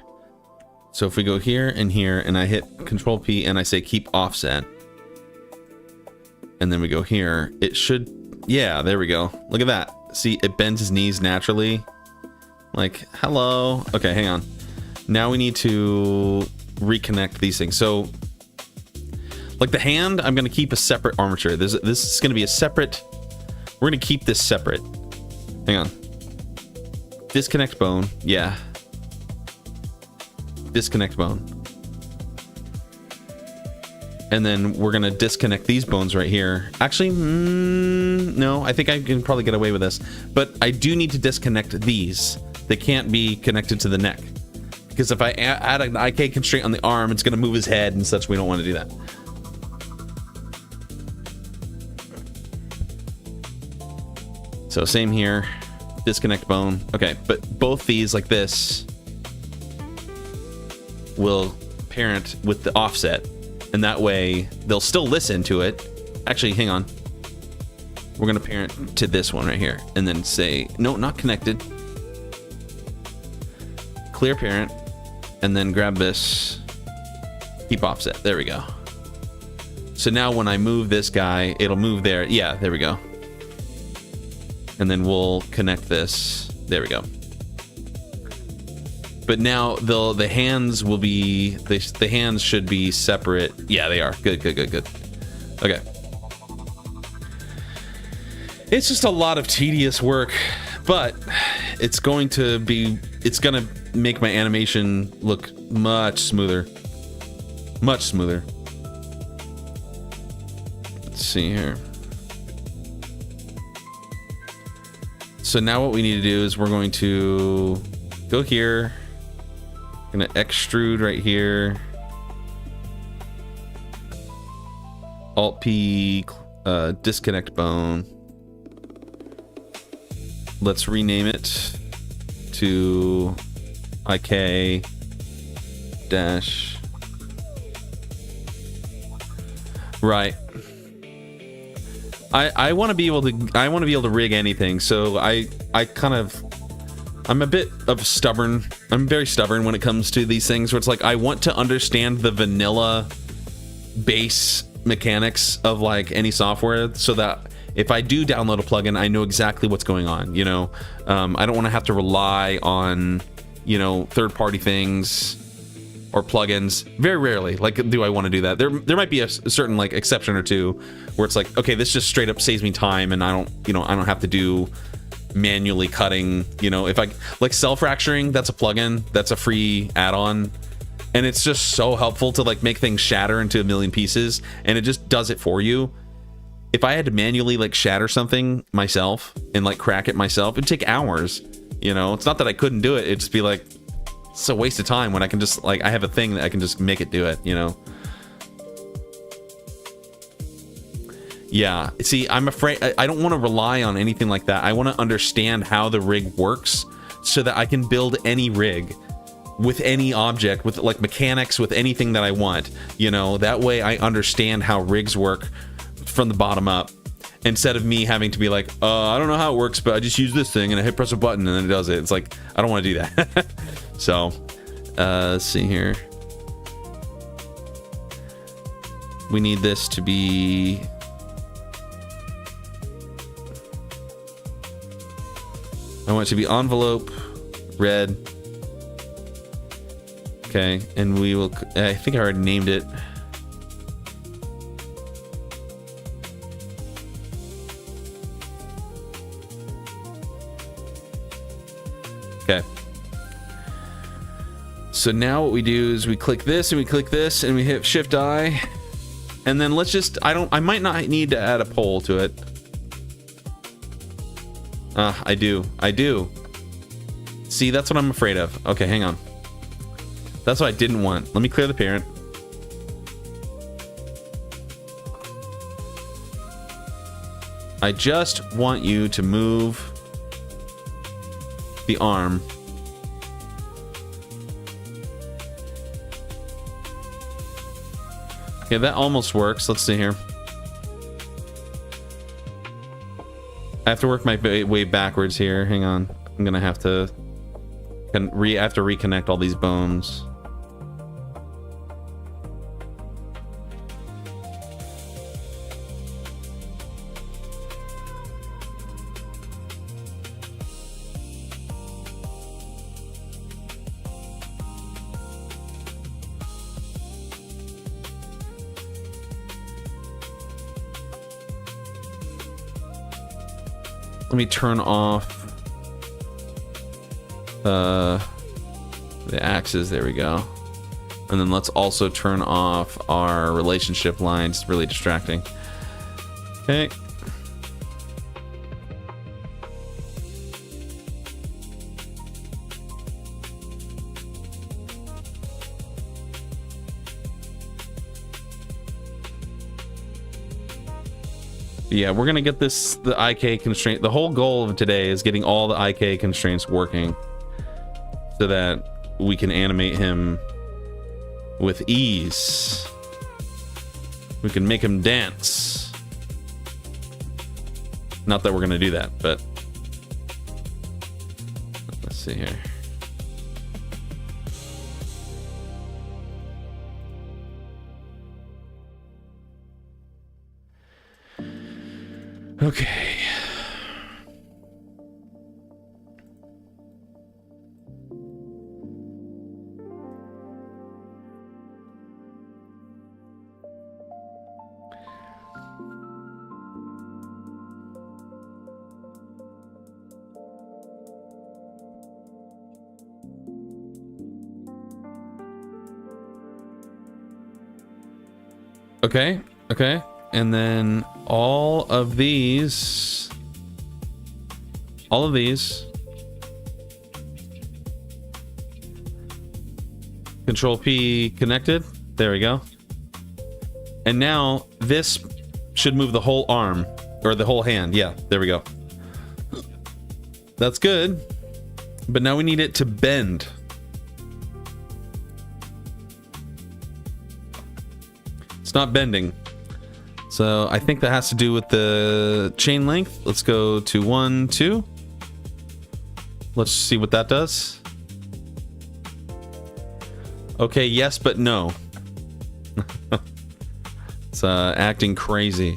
So if we go here and here, and I hit Control P and I say keep offset, and then we go here, it should, yeah, there we go. Look at that. See, it bends his knees naturally. Like, hello. Okay, hang on. Now we need to reconnect these things. So, like the hand, I'm going to keep a separate armature. This is going to be a separate, we're going to keep this separate. Hang on. Disconnect bone. Yeah. Disconnect bone. And then we're gonna disconnect these bones right here. Actually, no, I think I can probably get away with this. But I do need to disconnect these. They can't be connected to the neck, because if I add an IK constraint on the arm, it's gonna move his head and such. We don't want to do that. So same here, disconnect bone. Okay, but both these like this will parent with the offset. And that way, they'll still listen to it. Actually, hang on. We're going to parent to this one right here. And then say, no, not connected. Clear parent. And then grab this. Keep offset. There we go. So now when I move this guy, it'll move there. Yeah, there we go. And then we'll connect this. There we go. But now the hands will be, the hands should be separate. Yeah, they are. Good. Okay. It's just a lot of tedious work, but it's going to make my animation look much smoother. Much smoother. Let's see here. So now what we need to do is we're going to go here. Gonna extrude right here. Alt P, disconnect bone. Let's rename it to IK dash. Right. I want to be able to rig anything. So I'm a bit of stubborn. I'm very stubborn when it comes to these things where it's like I want to understand the vanilla base mechanics of like any software, so that if I do download a plugin, I know exactly what's going on, you know. I don't want to have to rely on, you know, third-party things or plugins. Very rarely, like, do I want to do that. There might be a certain like exception or two where it's like, okay, this just straight up saves me time and I don't have to do manually cutting, you know. If I like self-fracturing, that's a plugin, that's a free add-on, and it's just so helpful to like make things shatter into a million pieces, and it just does it for you. If I had to manually like shatter something myself and like crack it myself, it'd take hours, you know. It's not that I couldn't do it, it'd just be like, it's a waste of time when I can just like, I have a thing that I can just make it do it, you know. Yeah, see, I'm afraid I don't want to rely on anything like that. I want to understand how the rig works so that I can build any rig with any object, with like mechanics, with anything that I want. You know, that way I understand how rigs work from the bottom up, instead of me having to be like, I don't know how it works, but I just use this thing and I hit press a button and then it does it. It's like, I don't want to do that. So, let's see here. We need this to be... I want it to be envelope, red. Okay, and we will... I think I already named it. Okay. So now what we do is we click this and we click this and we hit Shift I. And then let's just... I might not need to add a pole to it. I do. See, that's what I'm afraid of. Okay, hang on. That's what I didn't want. Let me clear the parent. I just want you to move the arm. Okay, that almost works. Let's see here. I have to work my way backwards here. Hang on. I'm gonna have to reconnect all these bones. Let me turn off the axes. There we go. And then let's also turn off our relationship lines. It's really distracting. Okay. Yeah, we're gonna get the IK constraint. The whole goal of today is getting all the IK constraints working so that we can animate him with ease. We can make him dance. Not that we're gonna do that, but let's see here. Okay. Okay, okay. And then all of these Control P connected. There we go. And now this should move the whole arm or the whole hand. Yeah, there we go. That's good. But now we need it to bend. It's not bending. So I think that has to do with the chain length. Let's go to 1, 2. Let's see what that does. Okay, yes, but no. It's acting crazy.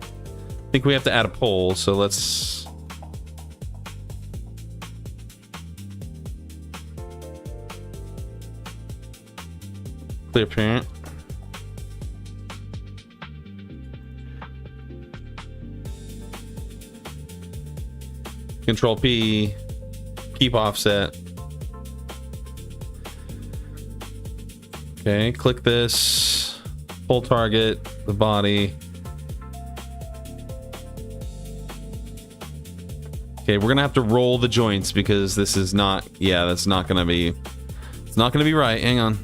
I think we have to add a pole, so let's... Clear parent. Control P, keep offset. Okay, click this, pull target, the body. Okay, we're gonna have to roll the joints because this is not, yeah, that's not gonna be, it's not gonna be right. Hang on.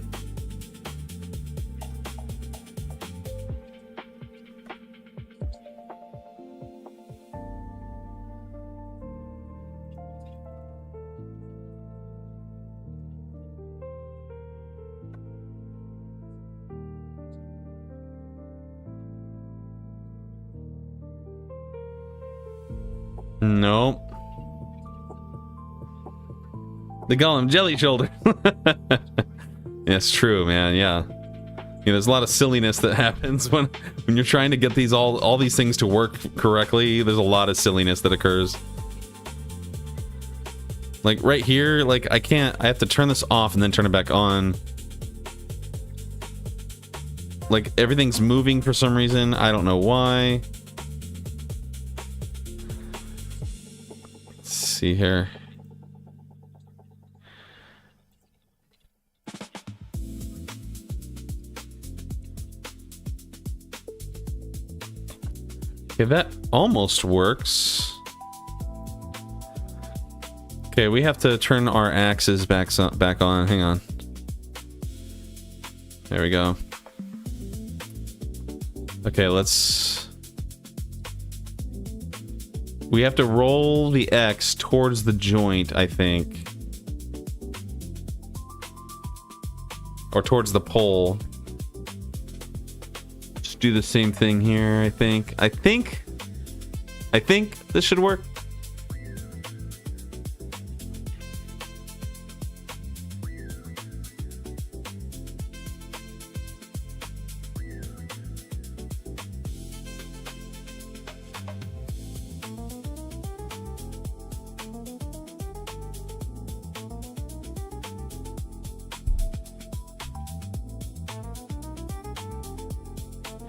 Nope. They call him Jelly Shoulder. Yeah, it's true, man. Yeah. There's a lot of silliness that happens when you're trying to get these all these things to work correctly. There's a lot of silliness that occurs. Like right here, like I have to turn this off and then turn it back on. Like everything's moving for some reason. I don't know why. Let's see here. Okay, that almost works. Okay, we have to turn our axes back on. Hang on. There we go. Okay, we have to roll the X towards the joint, I think. Or towards the pole. Just do the same thing here, I think. I think this should work.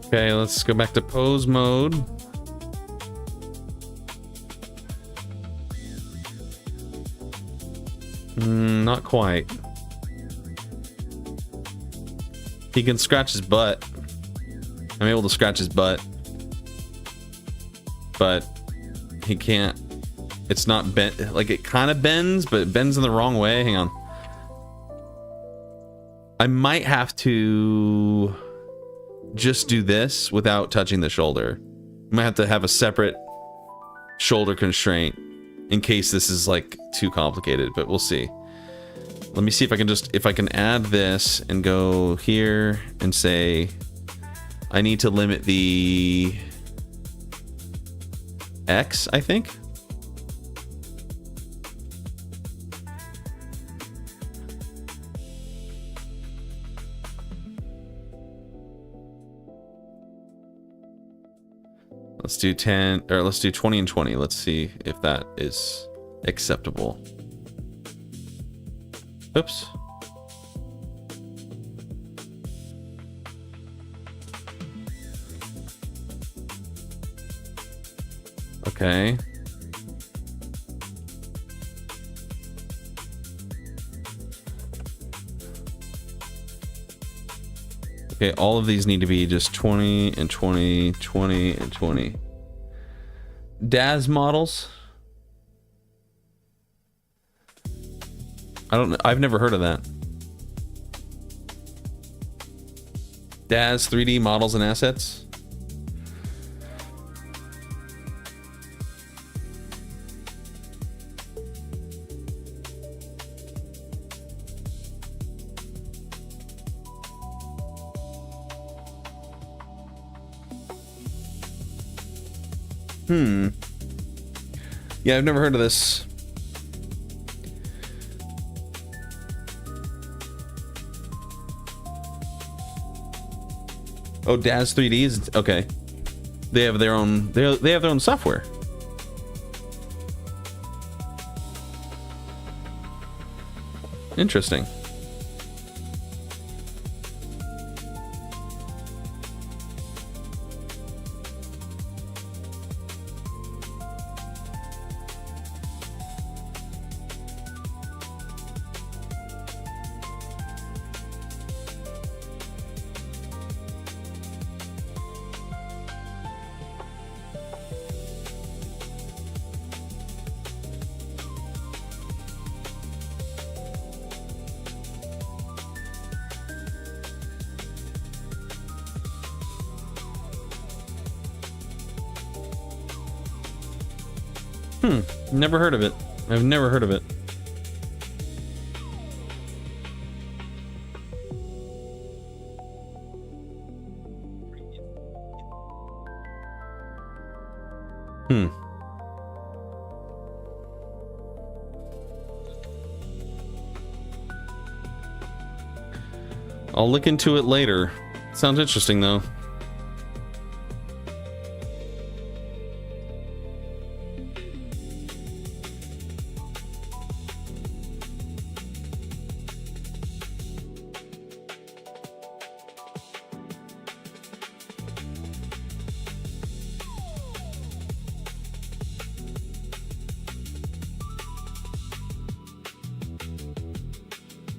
Okay, let's go back to pose mode. Not quite. He can scratch his butt. I'm able to scratch his butt. But he can't. It's not bent. Like it kind of bends, but it bends in the wrong way. Hang on. I might have to just do this without touching the shoulder. I might have to have a separate shoulder constraint in case this is like too complicated, but we'll see. Let me see if I can add this and go here and say I need to limit the X, I think. Let's do 10, or let's do 20 and 20. Let's see if that is acceptable. Oops. Okay. Okay, all of these need to be just 20 and 20, 20 and 20. DAS models? I don't know. I've never heard of that. DAS 3D models and assets? Yeah, I've never heard of this. Oh, DAS 3D is okay. They have their own. They have their own software. Interesting. Never heard of it. I've never heard of it. I'll look into it later. Sounds interesting though.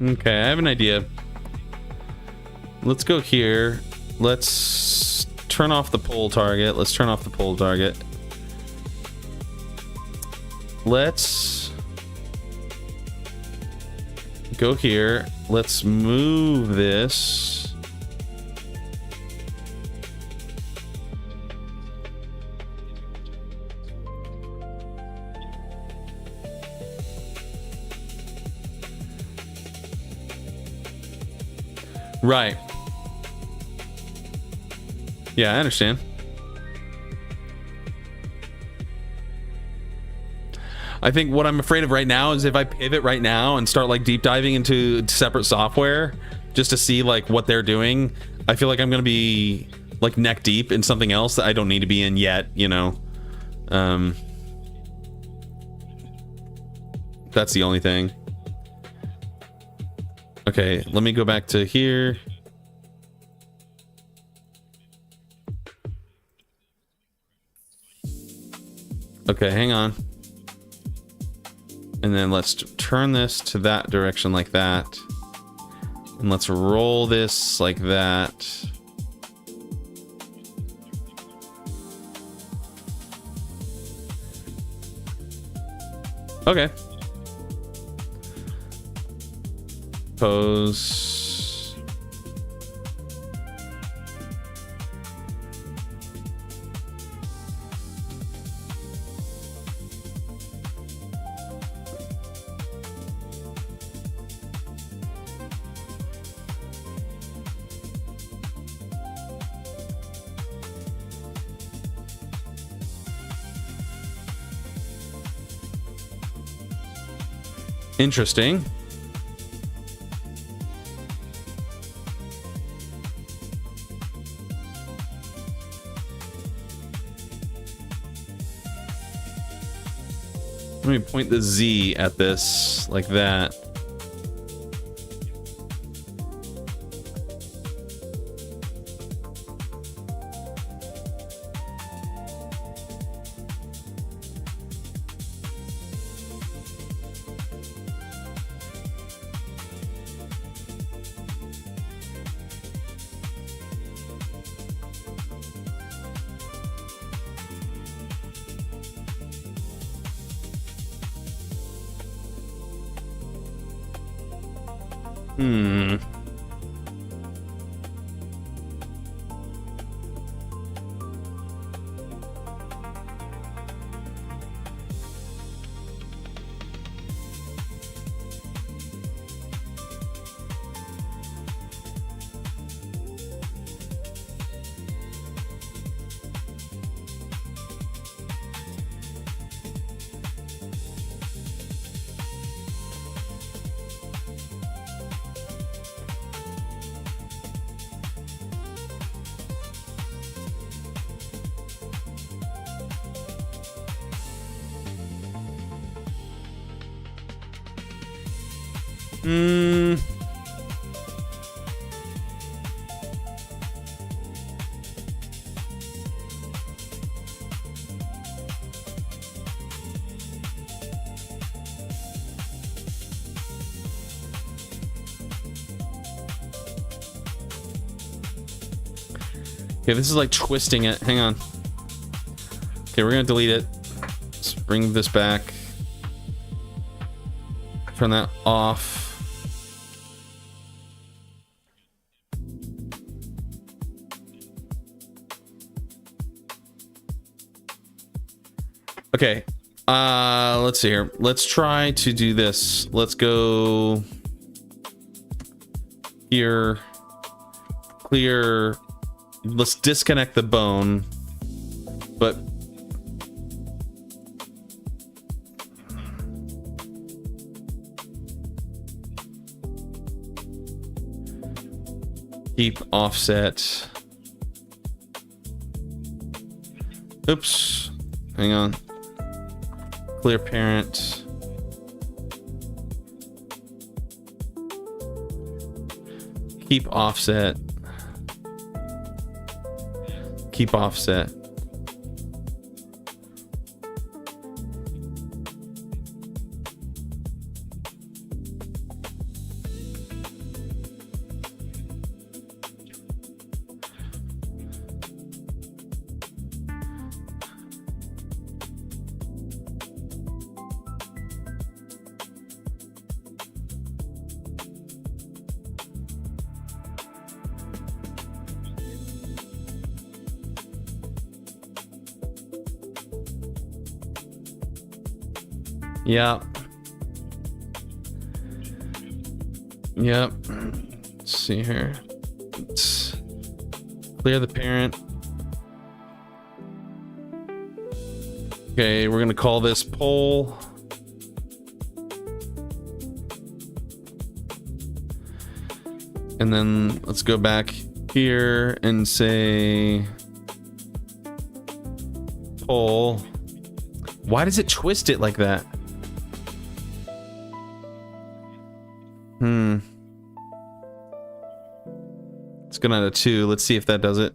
Okay, I have an idea. Let's go here. Let's turn off the pole target. Let's turn off the pole target. Let's go here. Let's move this. Right. Yeah, I understand. I think what I'm afraid of right now is if I pivot right now and start like deep diving into separate software just to see like what they're doing, I feel like I'm going to be like neck deep in something else that I don't need to be in yet, you know. That's the only thing. Okay, let me go back to here. Okay, hang on. And then let's turn this to that direction like that. And let's roll this like that. Okay. Pose. Interesting. Let me point the Z at this like that. Okay, this is like twisting it. Hang on. Okay, we're gonna delete it. Let's bring this back. Turn that off. Okay. Let's see here. Let's try to do this. Let's go here. Clear. Let's disconnect the bone. But Keep offset. Oops. Hang on. Clear parent. Keep offset. Keep offset. Yep. Yep. Let's see here. Let's clear the parent. Okay, we're gonna call this poll. And then let's go back here and say poll. Why does it twist it like that? It's going out of 2. Let's see if that does it.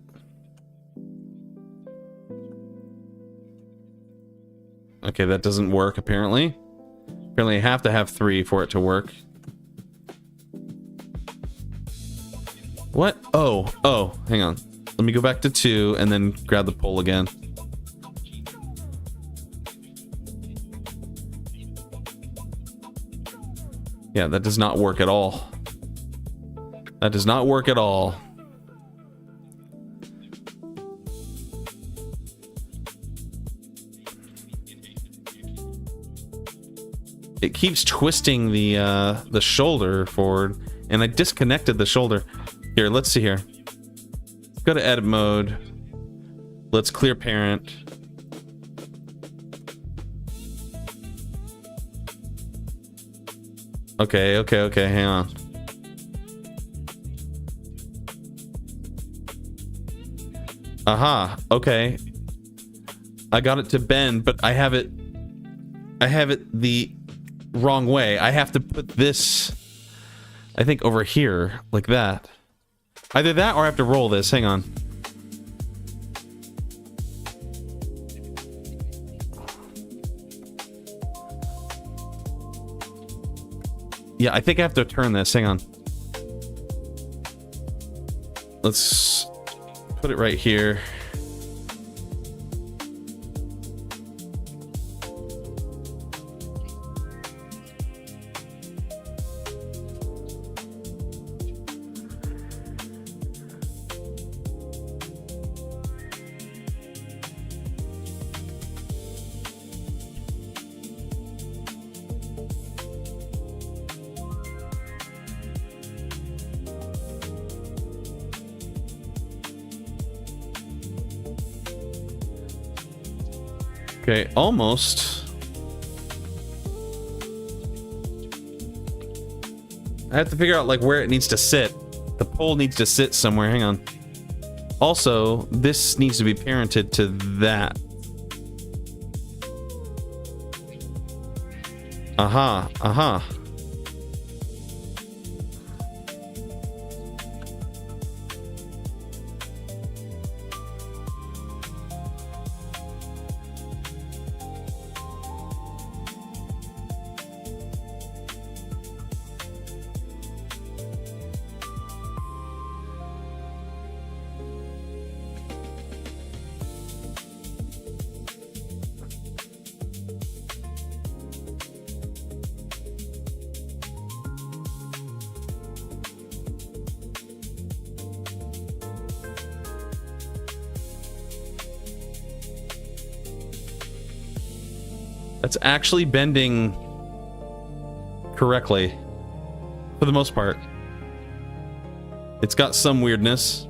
Okay, that doesn't work apparently. Apparently I have to have 3 for it to work. What? Oh, hang on. Let me go back to 2 and then grab the poll again. Yeah, that does not work at all. That does not work at all. It keeps twisting the shoulder forward, and I disconnected the shoulder. Here, let's see here. Let's go to edit mode. Let's clear parent. Okay, hang on. Aha, okay. I got it to bend, but I have it the wrong way. I have to put this, I think, over here, like that. Either that or I have to roll this. Hang on. Yeah, I think I have to turn this. Hang on. Let's put it right here. Okay, almost. I have to figure out like where it needs to sit. The pole needs to sit somewhere. Hang on. Also, this needs to be parented to that. Aha. That's actually bending correctly for the most part. It's got some weirdness,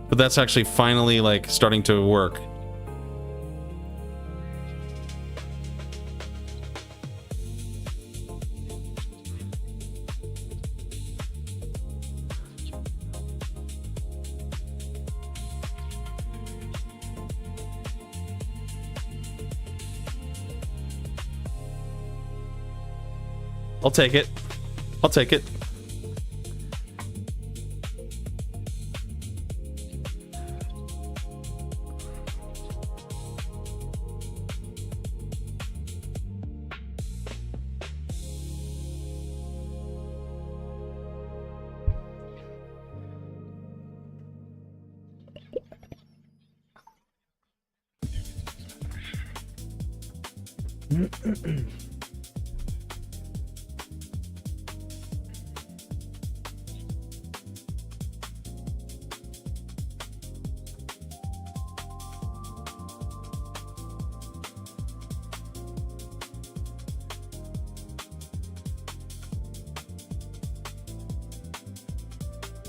but that's actually finally like starting to work. I'll take it. I'll take it.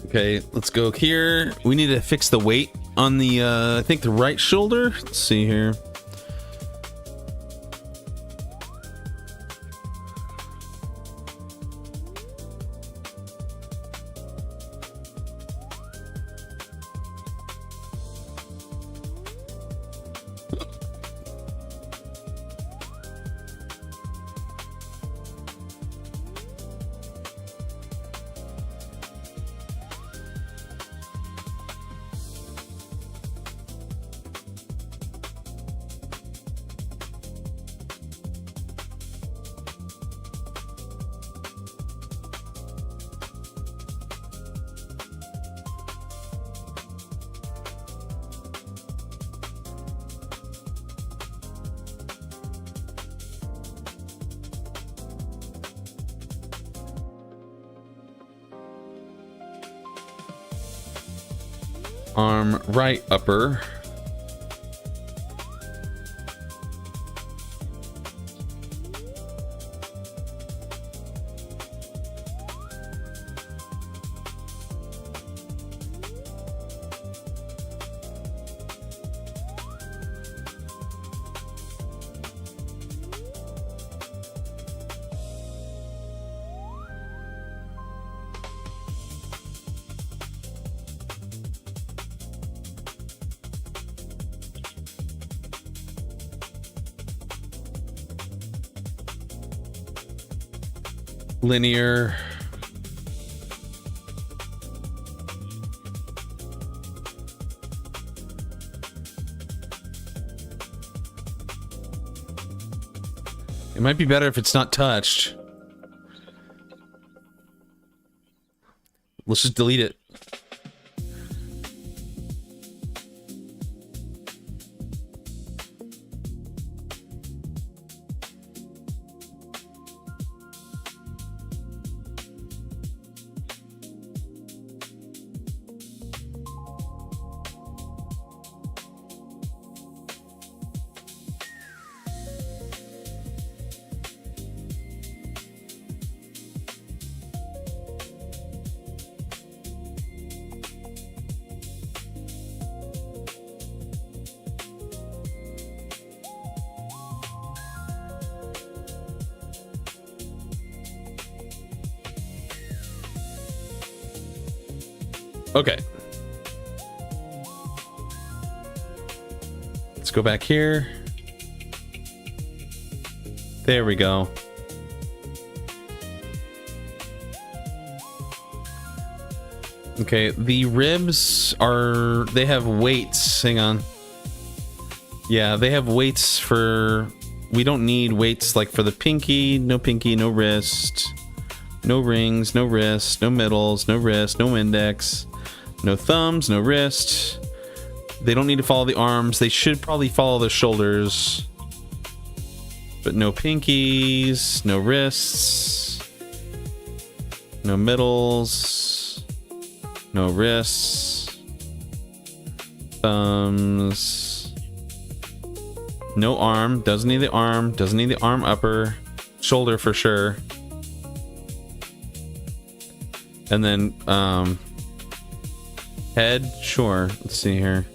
Okay, let's go here. We need to fix the weight on the, I think the right shoulder. Let's see here. Arm right upper. Linear. It might be better if it's not touched. Let's just delete it. Okay. Let's go back here. There we go. Okay, the ribs are... they have weights. Hang on. Yeah, they have weights for... we don't need weights like for the pinky, no wrist, no rings, no wrist, no middles, no wrist, no index. No thumbs, no wrist. They don't need to follow the arms. They should probably follow the shoulders. But no pinkies, no wrists, no middles, no wrists, thumbs, no arm. Doesn't need the arm. Doesn't need the arm upper. Shoulder for sure. And then, head, sure. Let's see here.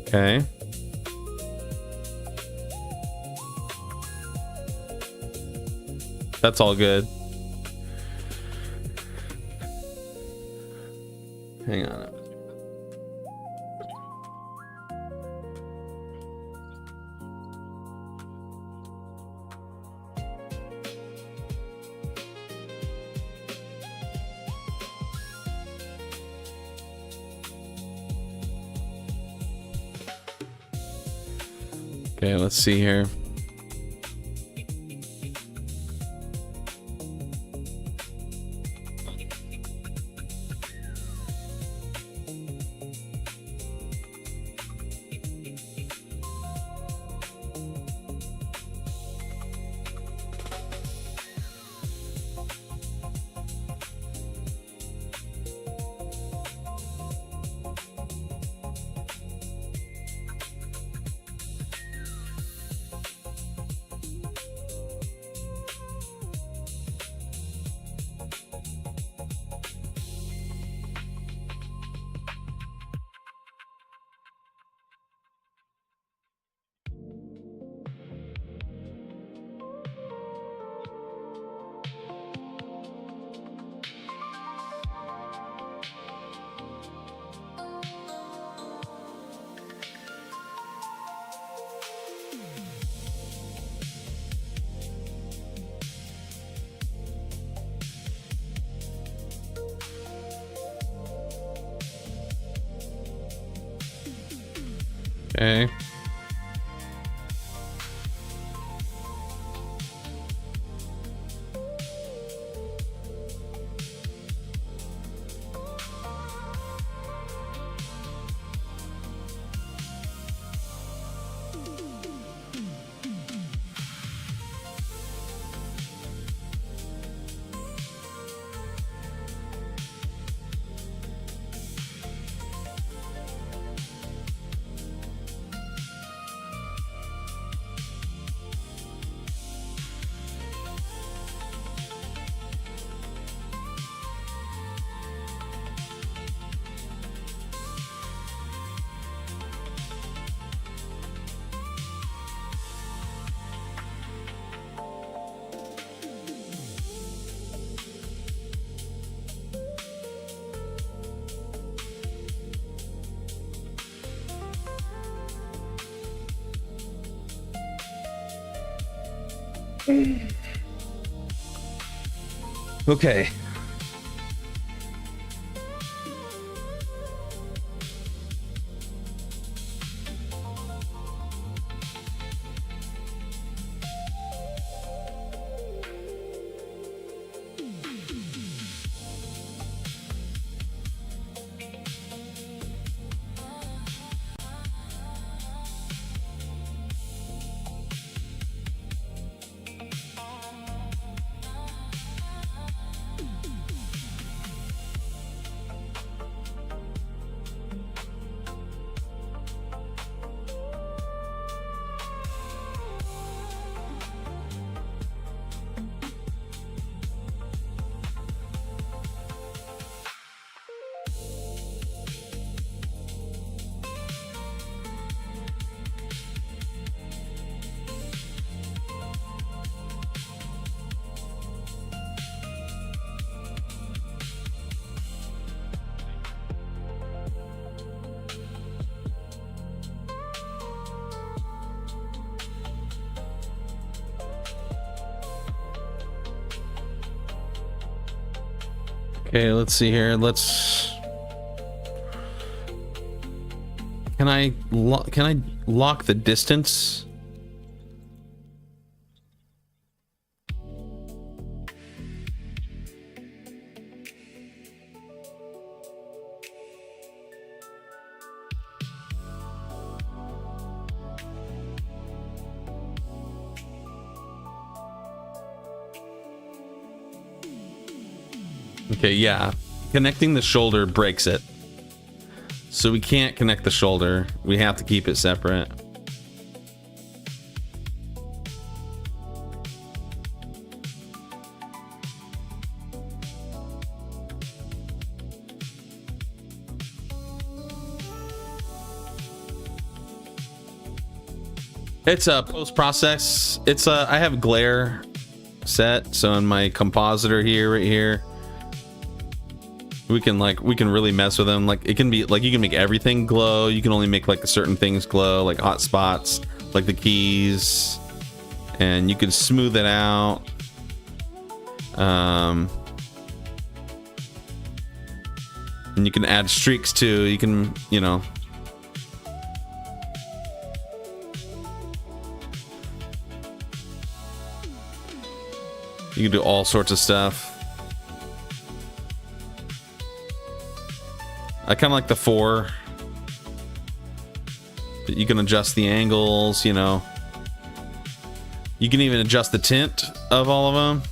Okay. That's all good. Hang on. Okay, let's see here. Okay. Okay. Okay, let's see here. Let's. Can I lock the distance? Okay, yeah. Connecting the shoulder breaks it. So we can't connect the shoulder. We have to keep it separate. It's a post-process. It's a, I have glare set. So in my compositor here, right here, we can really mess with them. Like it can be like, you can make everything glow. You can only make like certain things glow, like hot spots, like the keys, and you can smooth it out. And you can add streaks too. You can, you know. You can do all sorts of stuff. I kind of like the 4. You can adjust the angles, you know. You can even adjust the tint of all of them.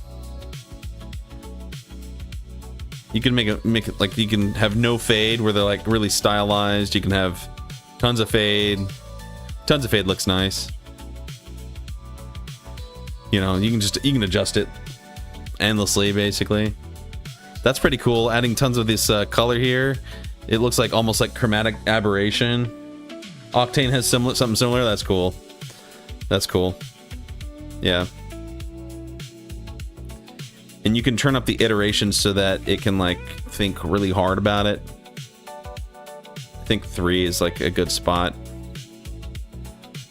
You can make it like you can have no fade where they're like really stylized. You can have tons of fade. Tons of fade looks nice. You know, you can adjust it endlessly basically. That's pretty cool. Adding tons of this color here. It looks like almost like chromatic aberration. Octane has something similar. That's cool. That's cool. Yeah. And you can turn up the iterations so that it can like think really hard about it. I think 3 is like a good spot.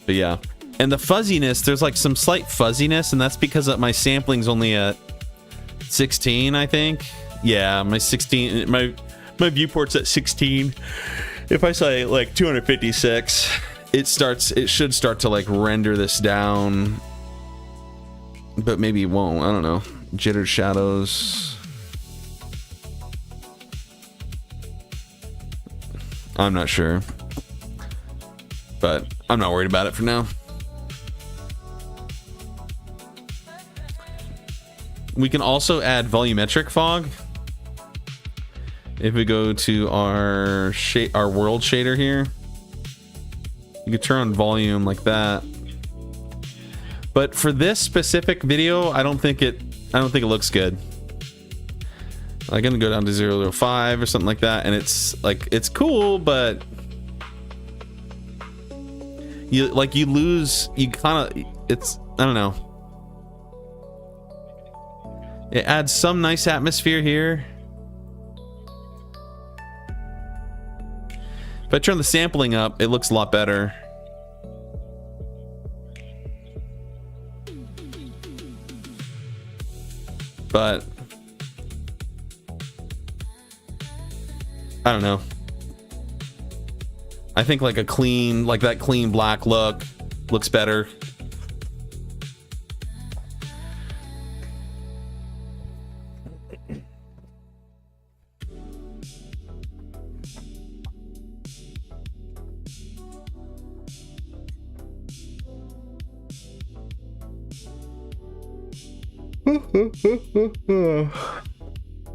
But yeah. And the fuzziness, there's like some slight fuzziness, and that's because my sampling's only at 16, I think. Yeah, my 16, my viewport's at 16. If I say like 256, it should start to like render this down. But maybe it won't, I don't know. Jitter shadows. I'm not sure. But I'm not worried about it for now. We can also add volumetric fog. If we go to our world shader here, you can turn on volume like that. But for this specific video, I don't think it looks good. I'm gonna go down to 0.05 or something like that, and it's cool, but you lose. I don't know. It adds some nice atmosphere here. If I turn the sampling up, it looks a lot better. But I don't know. I think like that clean black look looks better.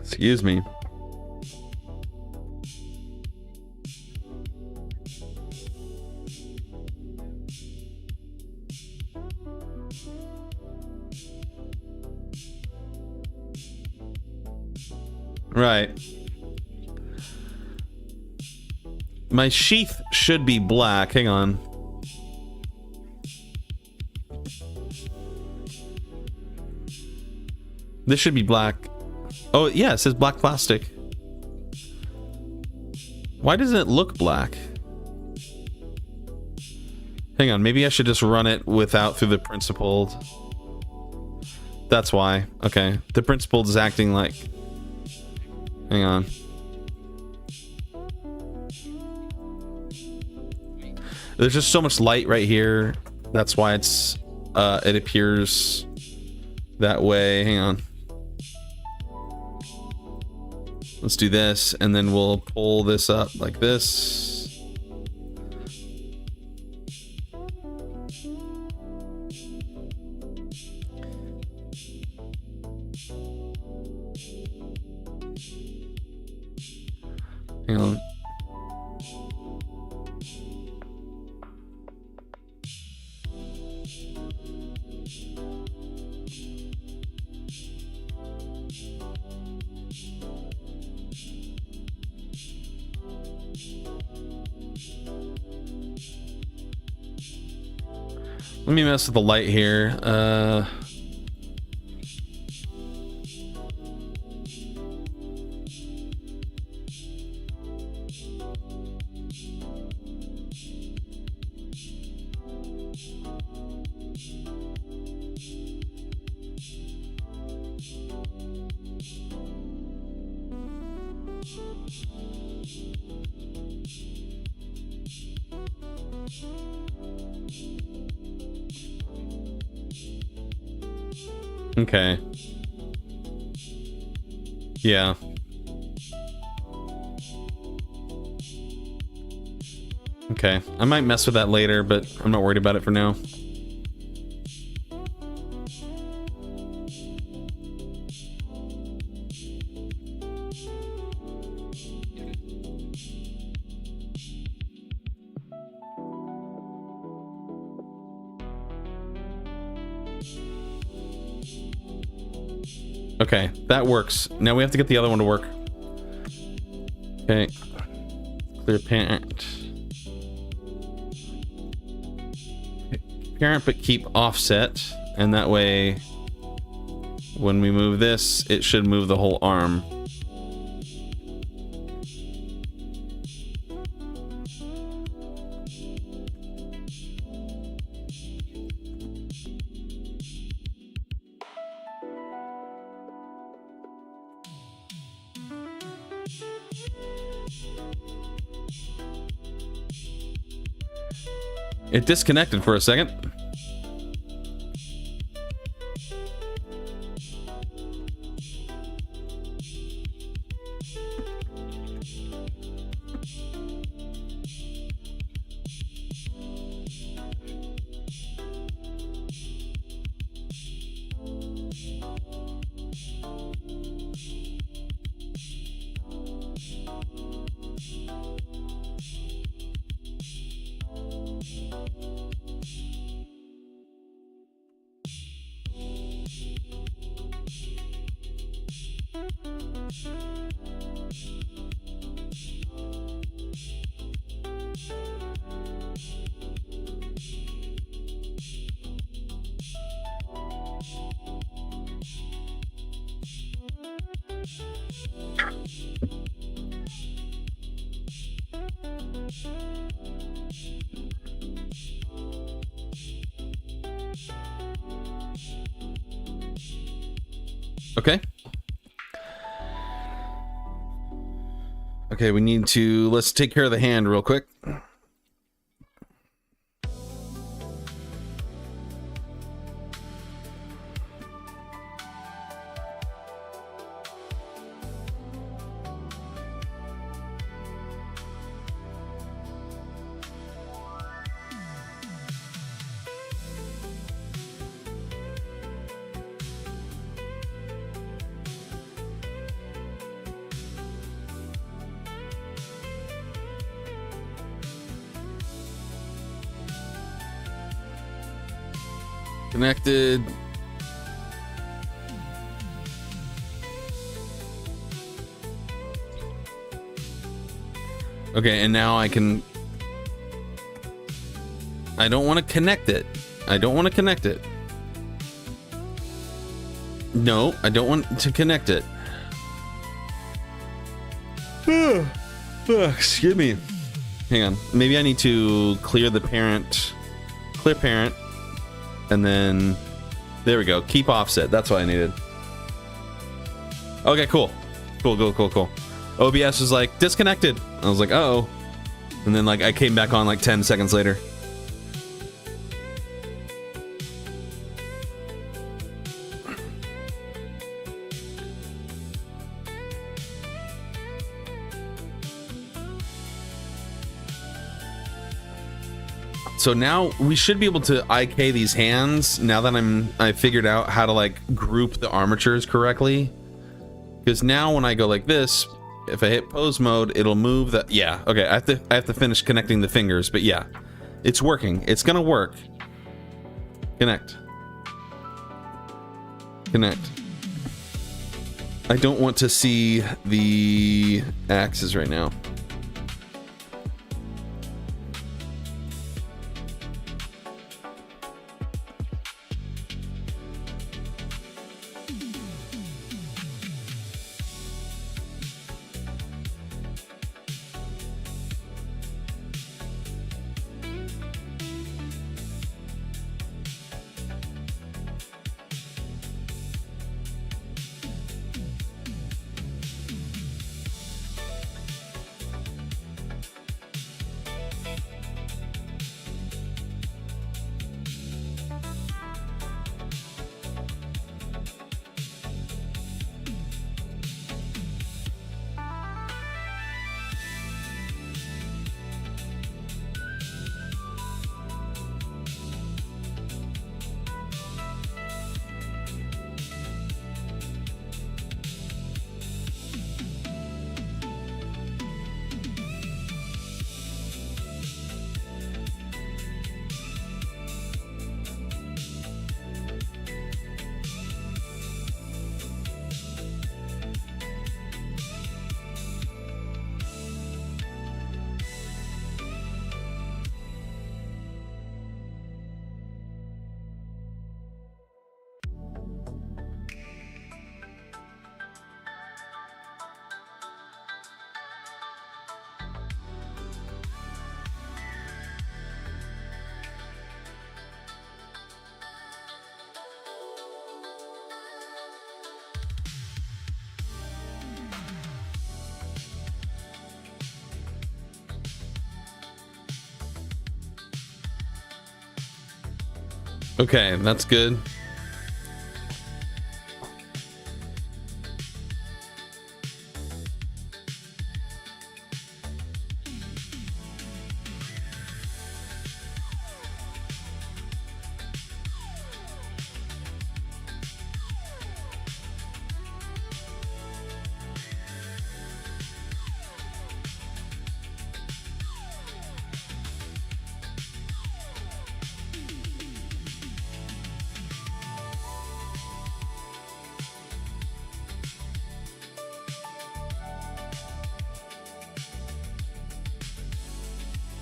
Excuse me. Right. My sheath should be black. Hang on. This should be black. Oh, yeah, it says black plastic. Why doesn't it look black? Hang on, maybe I should just run it through the principled. That's why. Okay, the principled is acting like... Hang on. There's just so much light right here. That's why it appears that way. Hang on. Let's do this, and then we'll pull this up like this. Hang on. Let me mess with the light here. Okay. Yeah. Okay, I might mess with that later, but I'm not worried about it for now. Okay, that works. Now we have to get the other one to work. Okay. Clear parent. Parent, but keep offset. And that way, when we move this, it should move the whole arm. It disconnected for a second. Okay. Okay, we need to, let's take care of the hand real quick. Connected. Okay, and now I can... I don't want to connect it. I don't want to connect it. No, I don't want to connect it. Excuse me. Hang on. Maybe I need to clear the parent. Clear parent. And then, there we go. Keep offset. That's what I needed. Okay, cool. Cool. OBS was like, disconnected. I was like, uh-oh. And then, like, I came back on like 10 seconds later. So now we should be able to IK these hands now that I figured out how to like group the armatures correctly. Because now when I go like this, if I hit pose mode, it'll move the, yeah, okay, I have to finish connecting the fingers, but yeah, it's working. It's gonna work. Connect. I don't want to see the axes right now. Okay, that's good.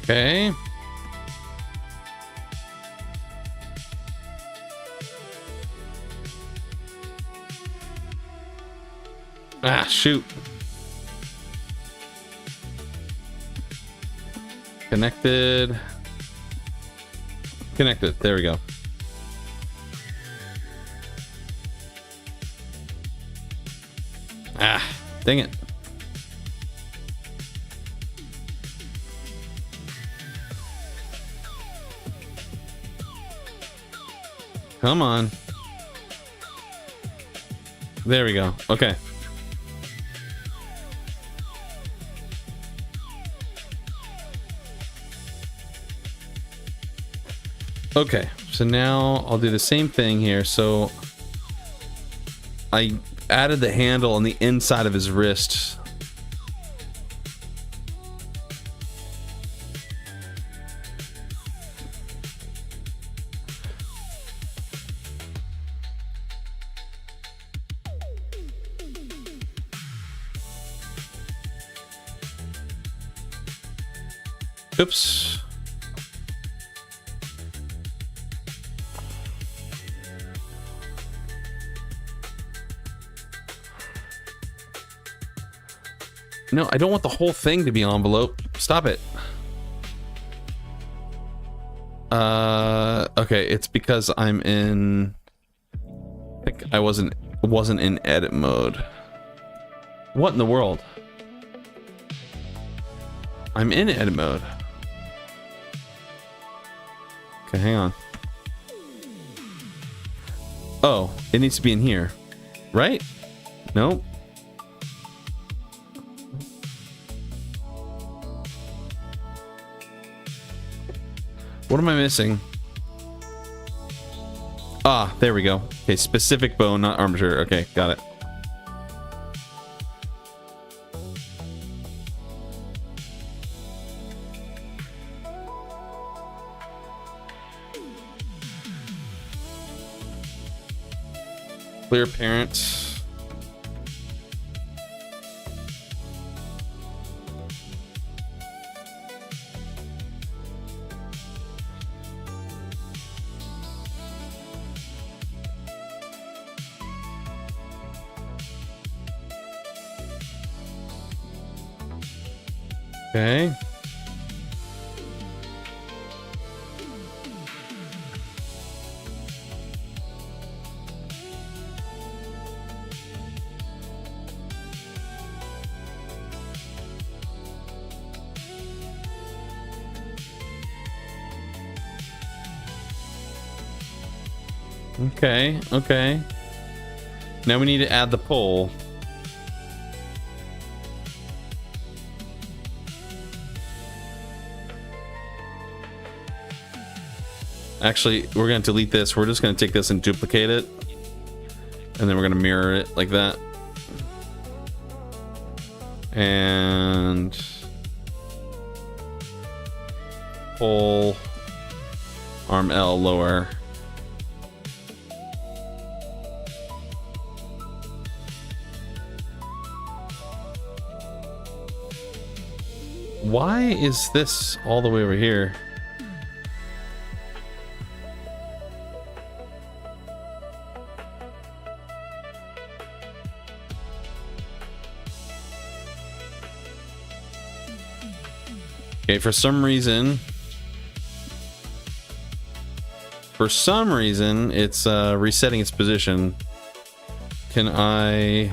Okay. Ah, shoot. Connected. Connected. There we go. Ah, dang it. Come on. There we go. Okay. Okay, so now I'll do the same thing here. So I added the handle on the inside of his wrist. Oops. No, I don't want the whole thing to be envelope. Stop it. Okay, it's because I'm in... I think I wasn't in edit mode. What in the world? I'm in edit mode. Okay, hang on. Oh, it needs to be in here. Right? Nope. What am I missing? Ah, there we go. Okay, specific bone, not armature. Okay, got it. Clear parent. Okay. Okay, okay. Now we need to add the pole. Actually, we're going to delete this. We're just going to take this and duplicate it. And then we're going to mirror it like that. And... pole. Arm L lower. Why is this all the way over here? Okay, for some reason it's resetting its position. Can I...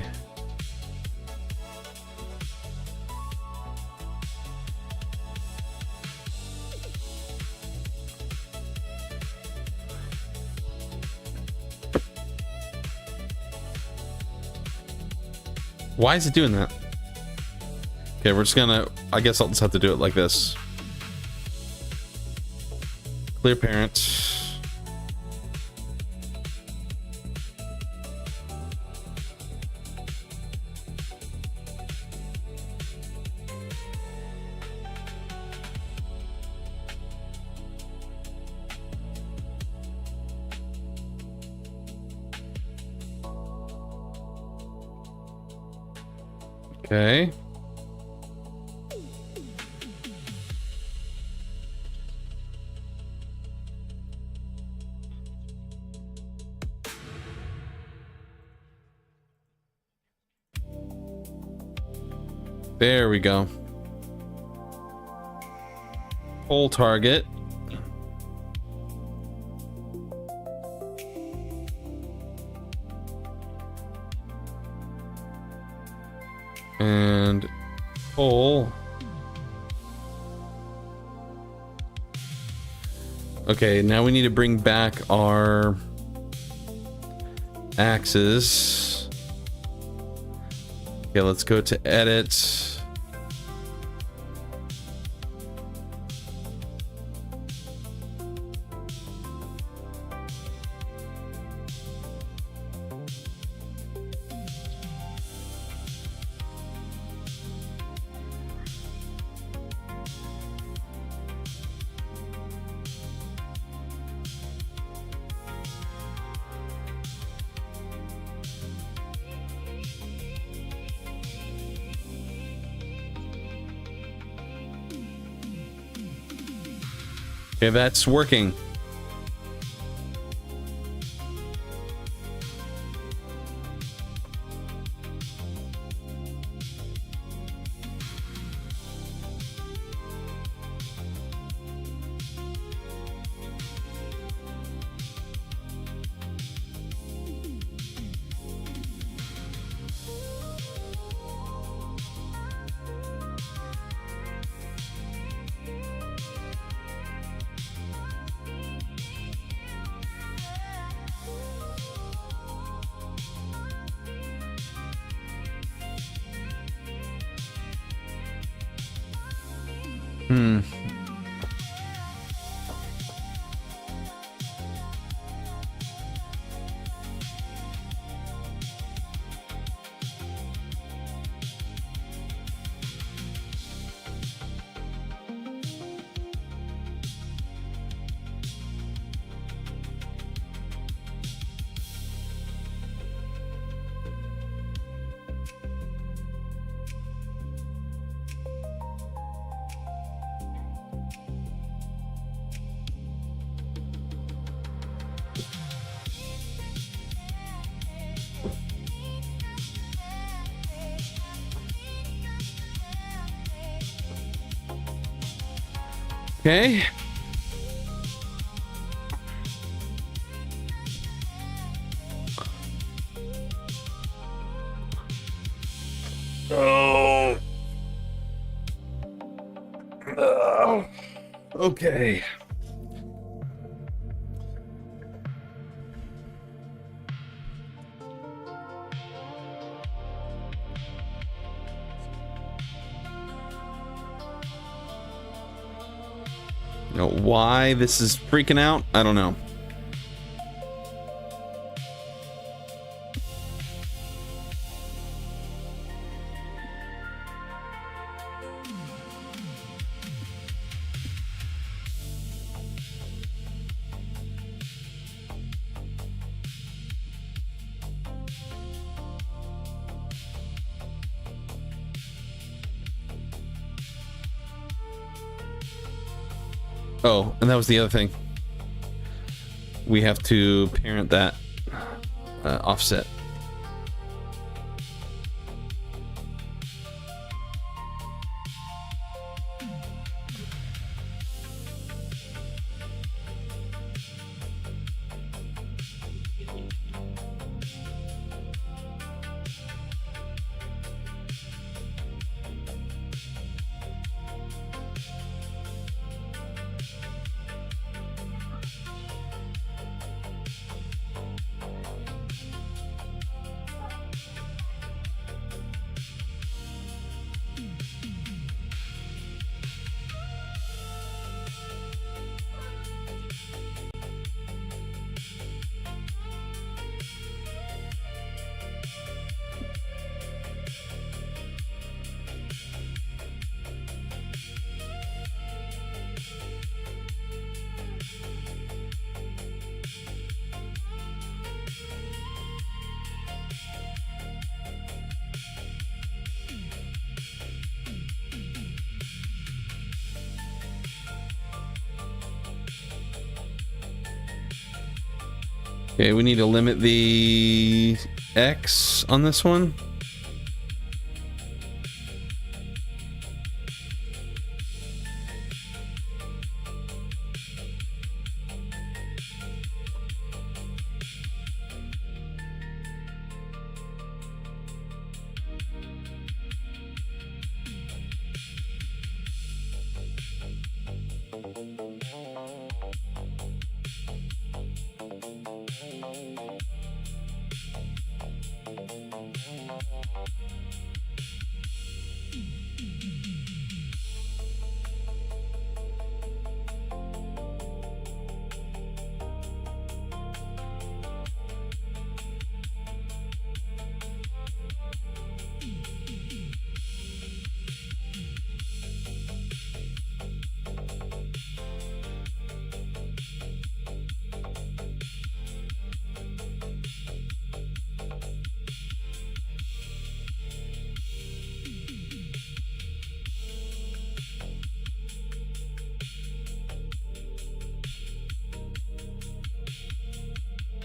Why is it doing that? Okay, we're just gonna... I guess I'll just have to do it like this. Clear parent. Okay. There we go. Pull target. And pull. Okay, now we need to bring back our axes. Okay, let's go to edit. Okay, that's working. Okay. Oh. Okay. You know, why this is freaking out, I don't know. Oh, and that was the other thing. We have to parent that offset. Okay, we need to limit the X on this one.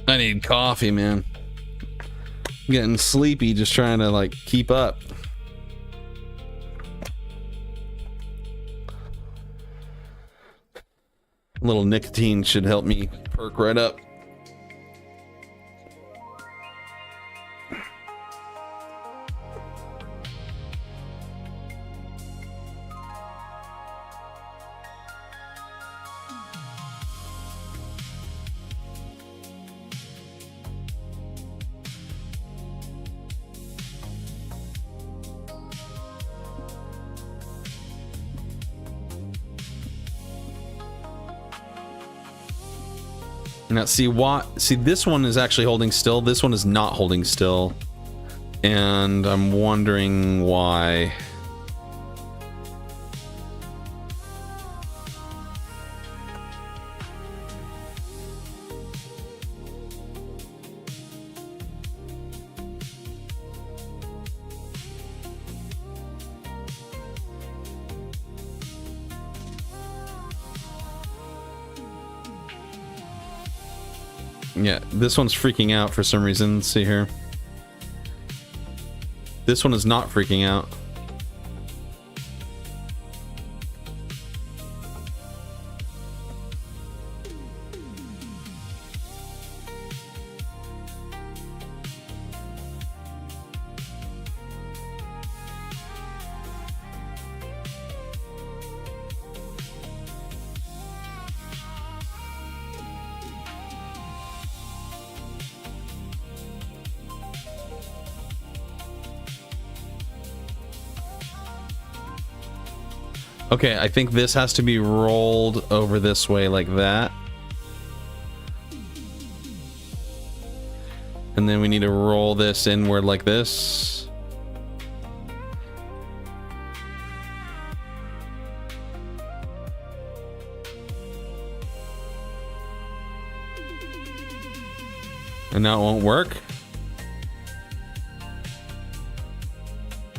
I need coffee, man. I'm getting sleepy just trying to like keep up. A little nicotine should help me perk right up. Now, see, this one is actually holding still. This one is not holding still. And I'm wondering why. Yeah, this one's freaking out for some reason. Let's see here. This one is not freaking out. Okay, I think this has to be rolled over this way like that. And then we need to roll this inward like this. And now it won't work.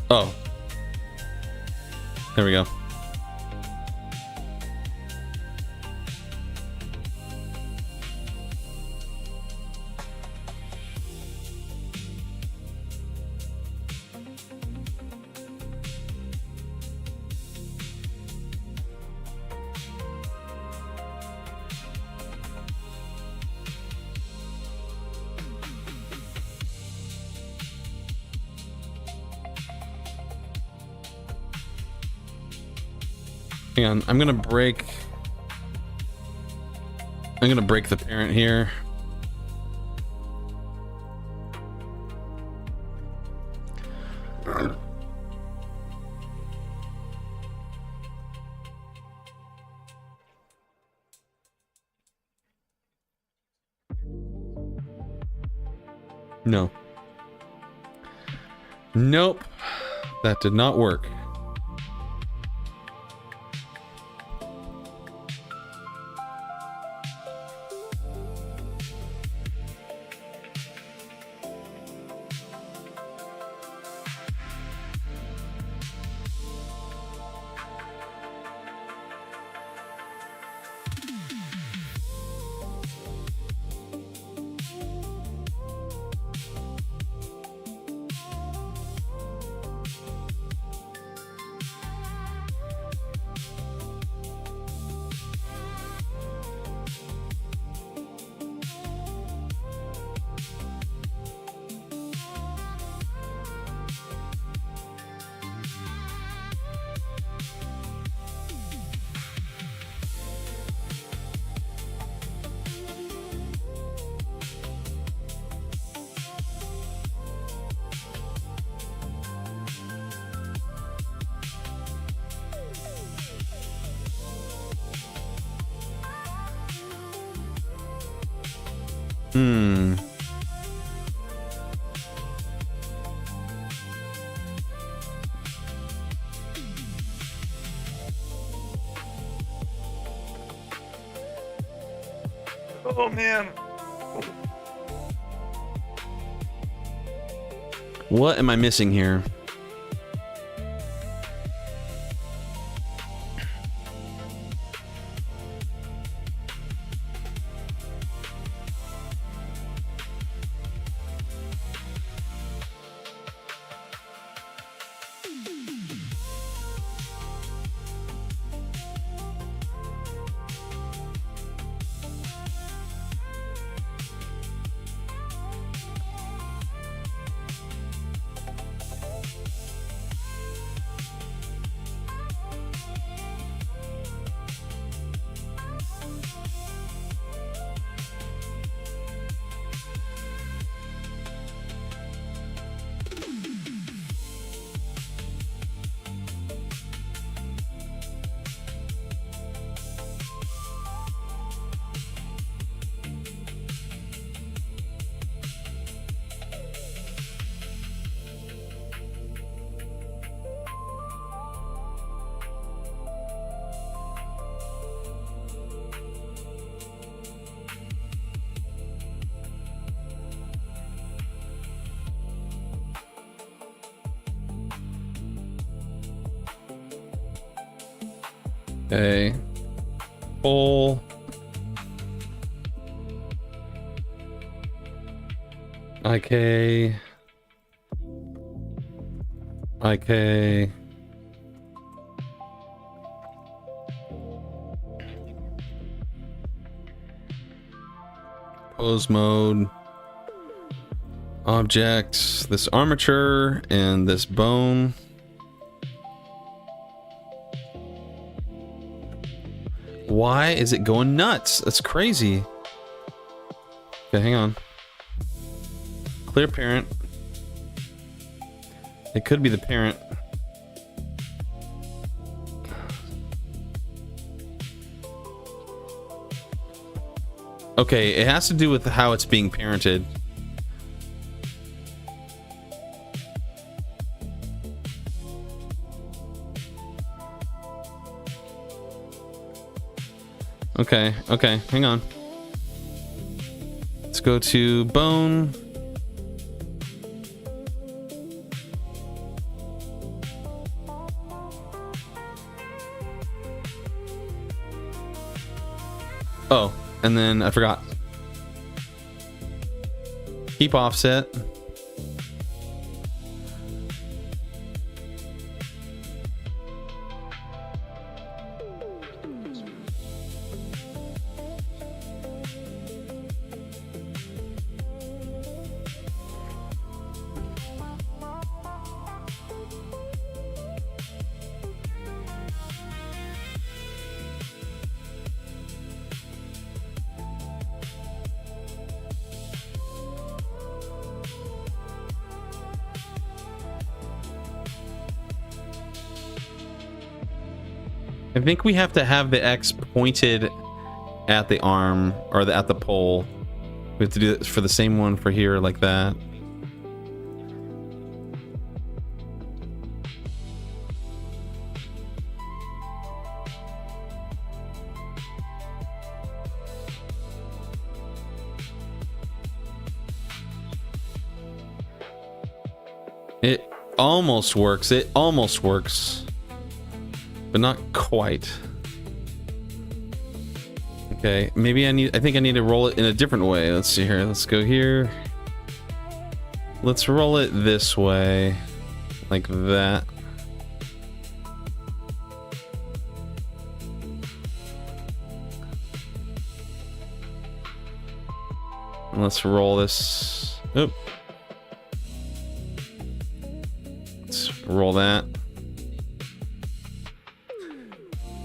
Oh. There we go. Hang on, I'm gonna break the parent here. No. Nope. That did not work. Hmm. Oh man. What am I missing here? Okay. Pull. IK. IK. Pose mode. Object. This armature and this bone. Why is it going nuts? That's crazy. Okay, hang on. Clear parent. It could be the parent. Okay, it has to do with how it's being parented. Okay, okay, hang on. Let's go to bone. Oh, and then I forgot. Keep offset. I think we have to have the X pointed at the arm or at the pole. We have to do it for the same one for here, like that. It almost works. It almost works. But not quite. Okay, maybe I think I need to roll it in a different way. Let's see here. Let's go here. Let's roll it this way. Like that. And let's roll this. Oop. Let's roll that.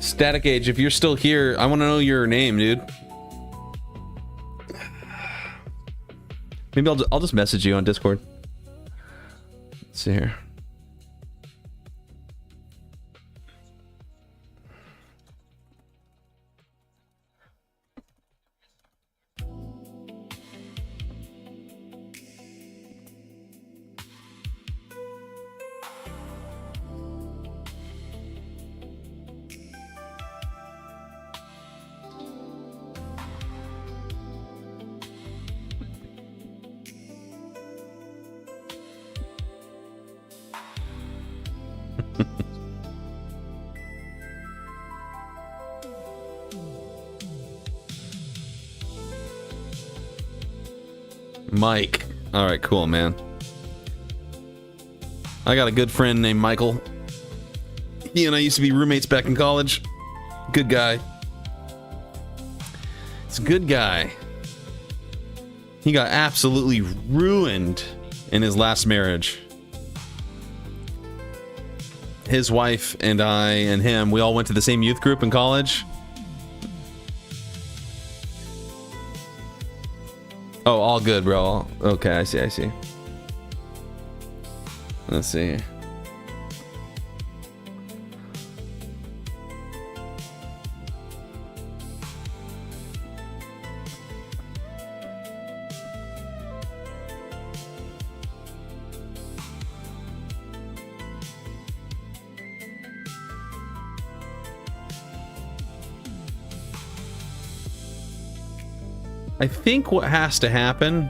Static Age, if you're still here, I want to know your name, dude. Maybe I'll just message you on Discord. Let's see here. Mike. All right, cool, man. I got a good friend named Michael. He and I used to be roommates back in college. Good guy. It's a good guy. He got absolutely ruined in his last marriage. His wife and I and him, we all went to the same youth group in college. Oh, all good, bro. Okay, I see. Let's see. I think what has to happen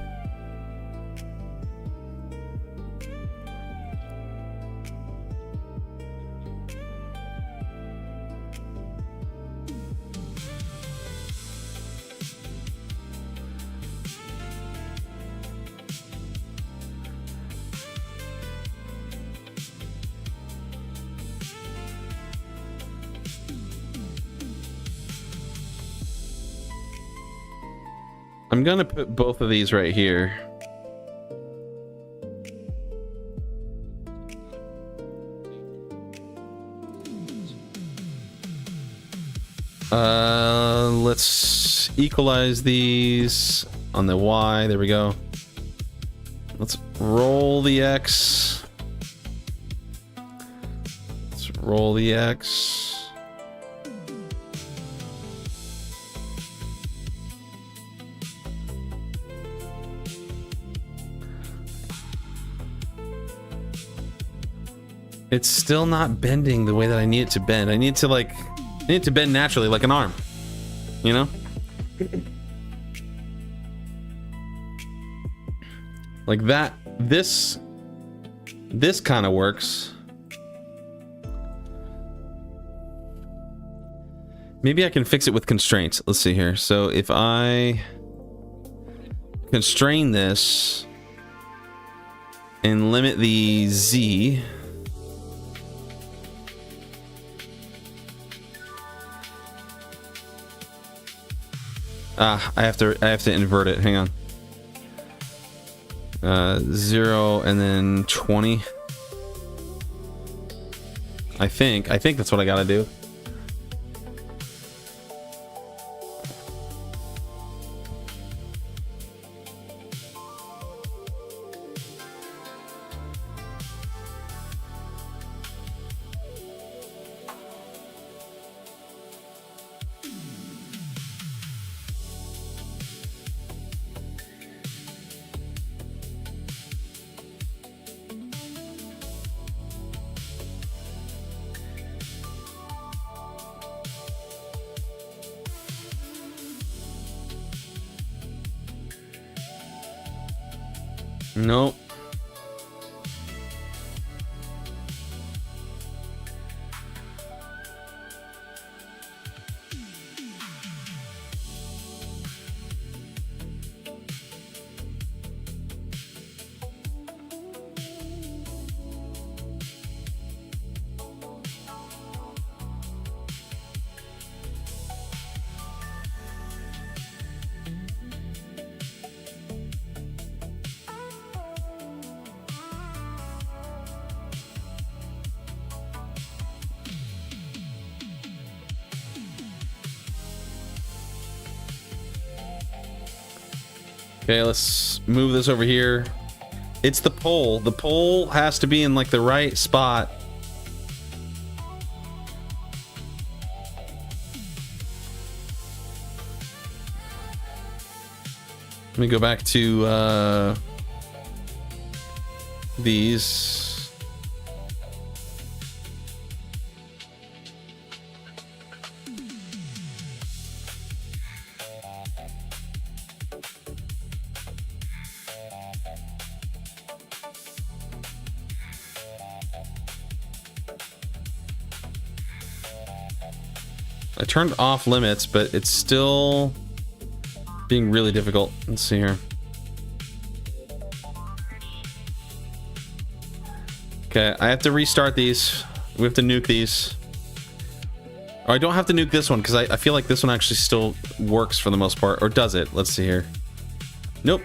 I'm gonna put both of these right here. Let's equalize these on the Y. There we go. Let's roll the X. Let's roll the X. It's still not bending the way that I need it to bend. I need it to bend naturally, like an arm. You know? Like that. This kind of works. Maybe I can fix it with constraints. Let's see here. So if I constrain this and limit the Z. I have to invert it. Hang on. 0 and then 20. I think that's what I gotta do. Nope. Okay, let's move this over here. It's the pole. The pole has to be in like the right spot. Let me go back to these. I turned off limits, but it's still being really difficult. Let's see here. Okay, I have to restart these. We have to nuke these. Or I don't have to nuke this one because I feel like this one actually still works for the most part. Or does it? Let's see here. Nope.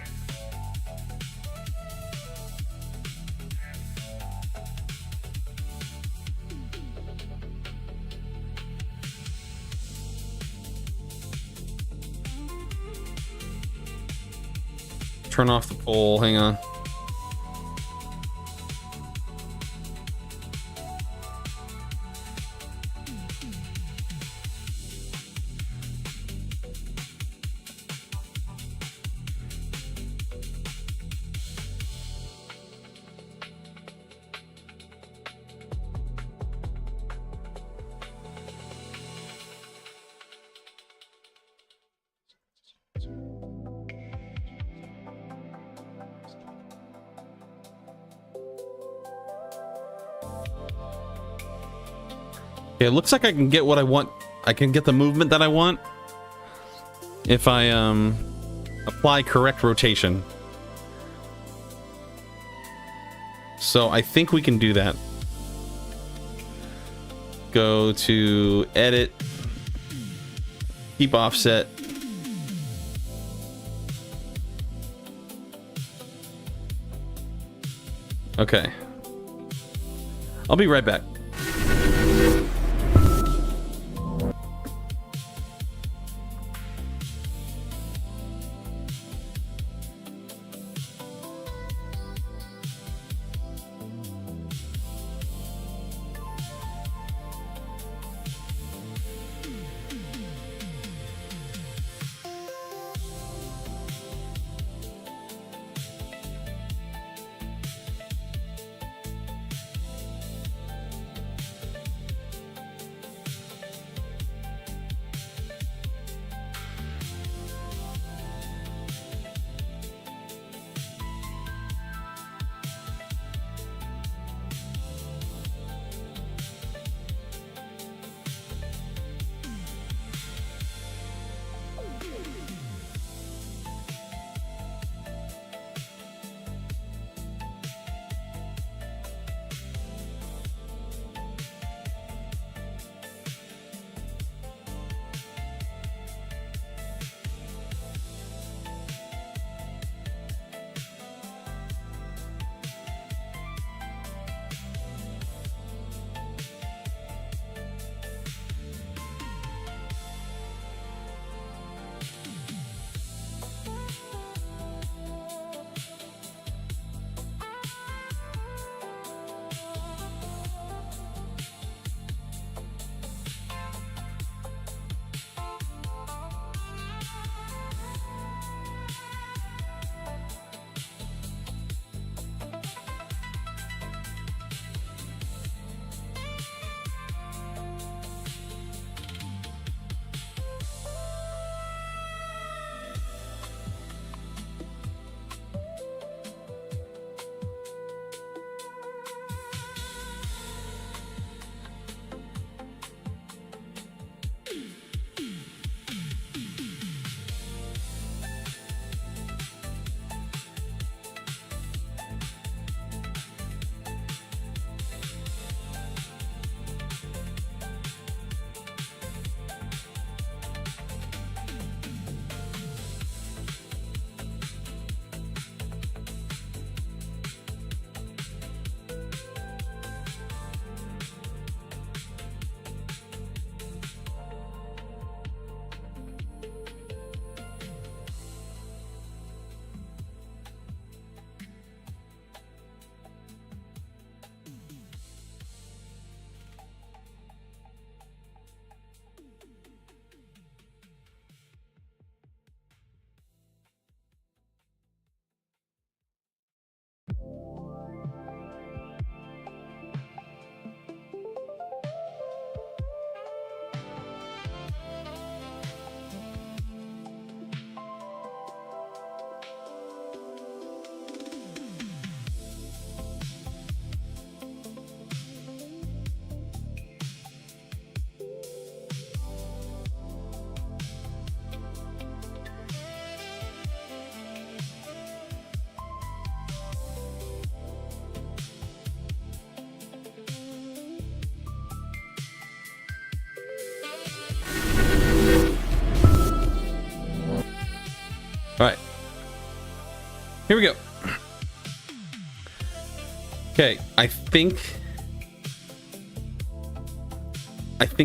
Turn off the pole. Hang on. Okay, it looks like I can get what I want. I can get the movement that I want if I apply correct rotation. So I think we can do that. Go to edit, keep offset. Okay. I'll be right back. Here we go. Okay, I think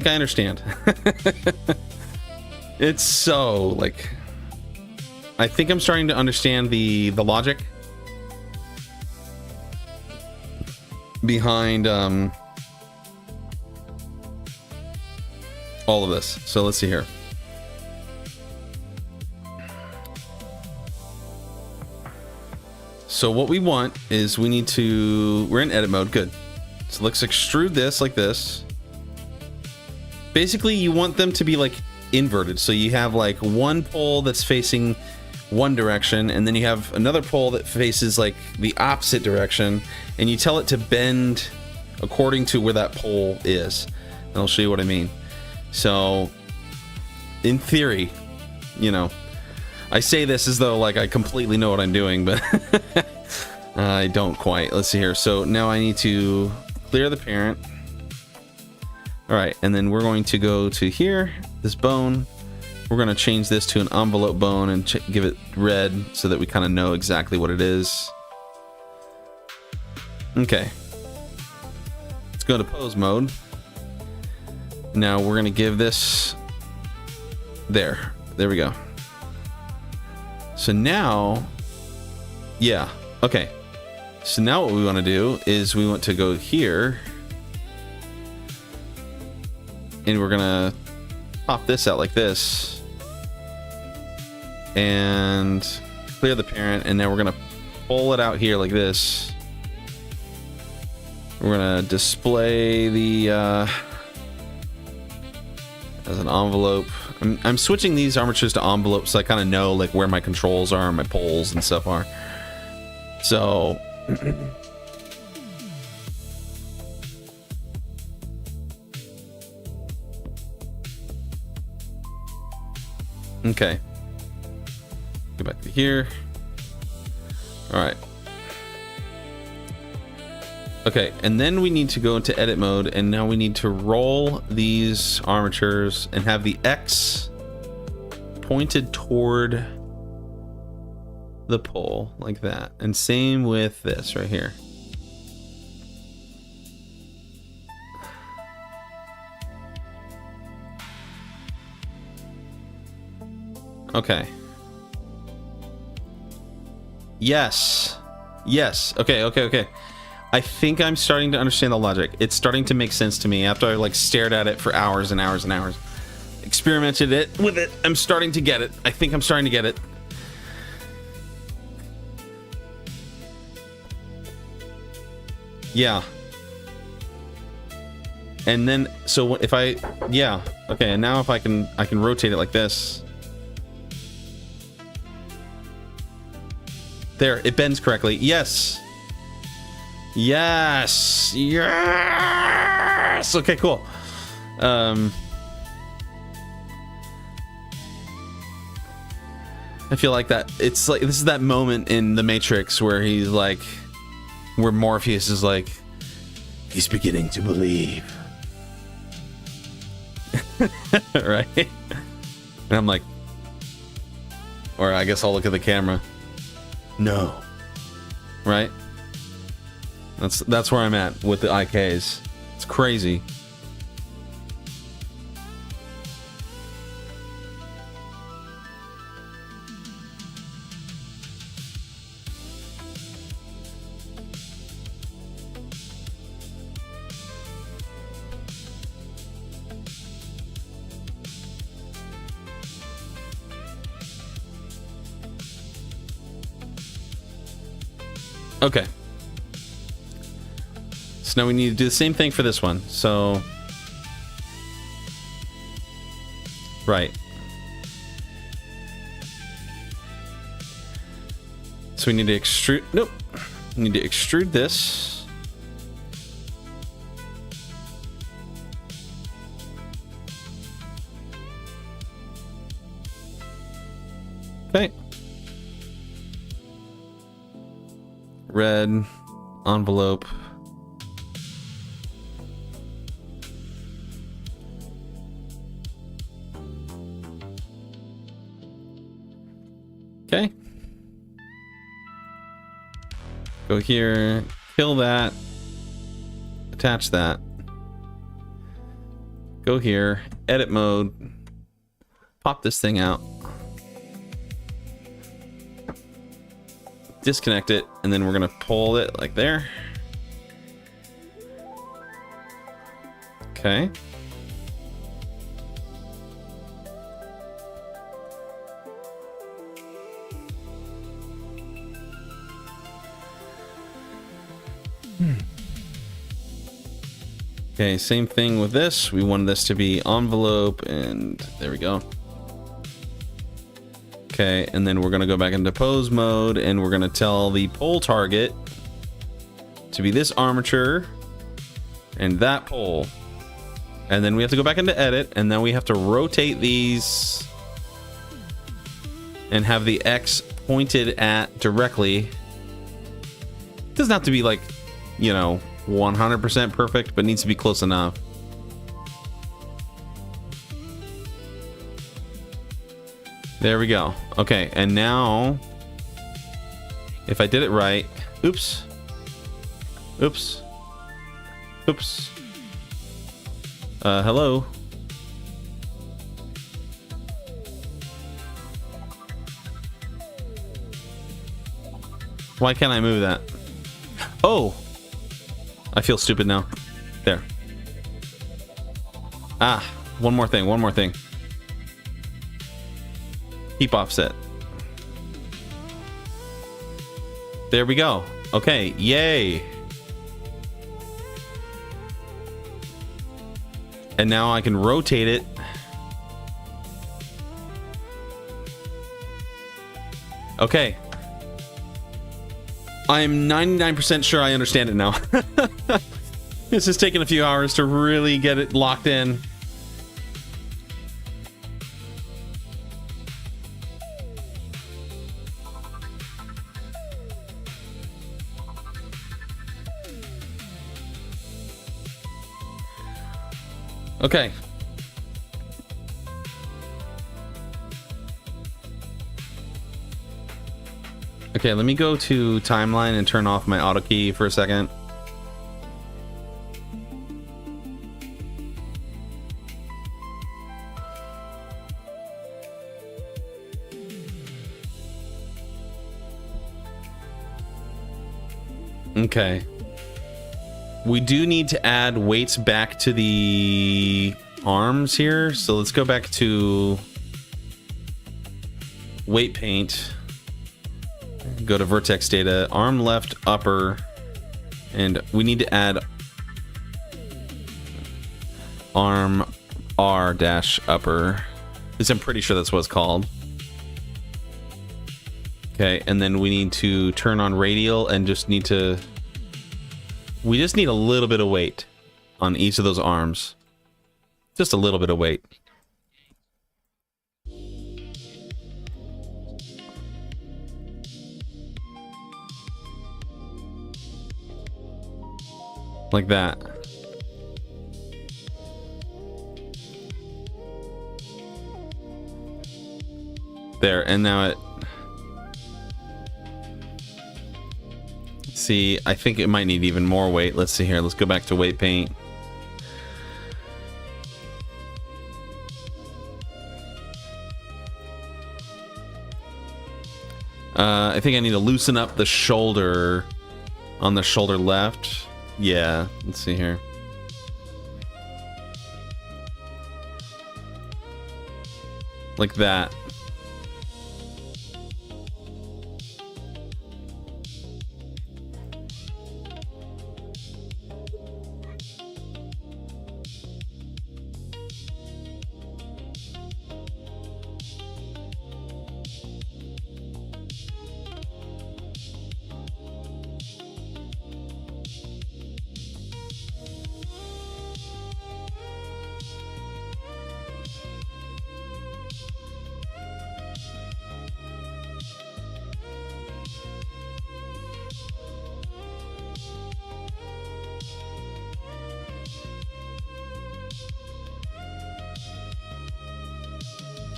I understand. It's so, like, I think I'm starting to understand the logic behind all of this. So let's see here. So what we want is we're in edit mode. Good. So let's extrude this like this. Basically, you want them to be like inverted. So you have like one pole that's facing one direction, and then you have another pole that faces like the opposite direction, and you tell it to bend according to where that pole is. And I'll show you what I mean. So in theory, you know, I say this as though like I completely know what I'm doing, but I don't quite. Let's see here. So now I need to clear the parent. All right, and then we're going to go to here, this bone. We're going to change this to an envelope bone and give it red so that we kind of know exactly what it is. Okay. Let's go to pose mode. Now we're going to give this there. There we go. So now, yeah, okay. So now what we want to do is we want to go here, and we're gonna pop this out like this, and clear the parent, and now we're gonna pull it out here like this. We're gonna display the as an envelope. I'm switching these armatures to envelopes so I kind of know like where my controls are and my poles and stuff are. So okay, go back to here. All right. Okay, and then we need to go into edit mode, and now we need to roll these armatures and have the X pointed toward the pole like that. And same with this right here. Okay. Yes. Yes. Okay. I think I'm starting to understand the logic. It's starting to make sense to me after I like stared at it for hours and hours and hours. Experimented with it. I'm starting to get it. I think I'm starting to get it. Yeah. And then so if I yeah, okay, and now if I can rotate it like this. There, it bends correctly. Yes. Yes. Yes. Okay, cool. I feel like that. It's like this is that moment in The Matrix where he's like, where Morpheus is like, he's beginning to believe. Right? And I'm like, or I guess I'll look at the camera. No. Right? That's where I'm at with the IKs. It's crazy. Okay. So now we need to do the same thing for this one. So, right. So we need to extrude. Nope. We need to extrude this. Okay. Red envelope. Okay. Go here, kill that, attach that. Go here, edit mode, pop this thing out, disconnect it, and then we're gonna pull it like there. Okay. Okay, same thing with this. We want this to be envelope, and there we go. Okay, and then we're gonna go back into pose mode, and we're gonna tell the pole target to be this armature and that pole. And then we have to go back into edit, and then we have to rotate these and have the X pointed at directly. It doesn't have to be like, you know, 100% perfect, but needs to be close enough. There we go. Okay, and now if I did it right, oops, hello. Why can't I move that? Oh, I feel stupid now. There. Ah, one more thing. Keep offset. There we go. Okay, yay. And now I can rotate it. Okay. I'm 99% sure I understand it now. This has taken a few hours to really get it locked in. Okay. Okay, let me go to timeline and turn off my auto key for a second. Okay. We do need to add weights back to the arms here. So let's go back to weight paint. Go to vertex data, arm left upper, and we need to add arm R dash upper. Because I'm pretty sure that's what it's called. Okay, and then we need to turn on radial and we just need a little bit of weight on each of those arms. Just a little bit of weight. Like that. There, and now it... See, I think it might need even more weight. Let's see here. Let's go back to weight paint. I think I need to loosen up the shoulder on the shoulder left. Yeah, let's see here. Like that.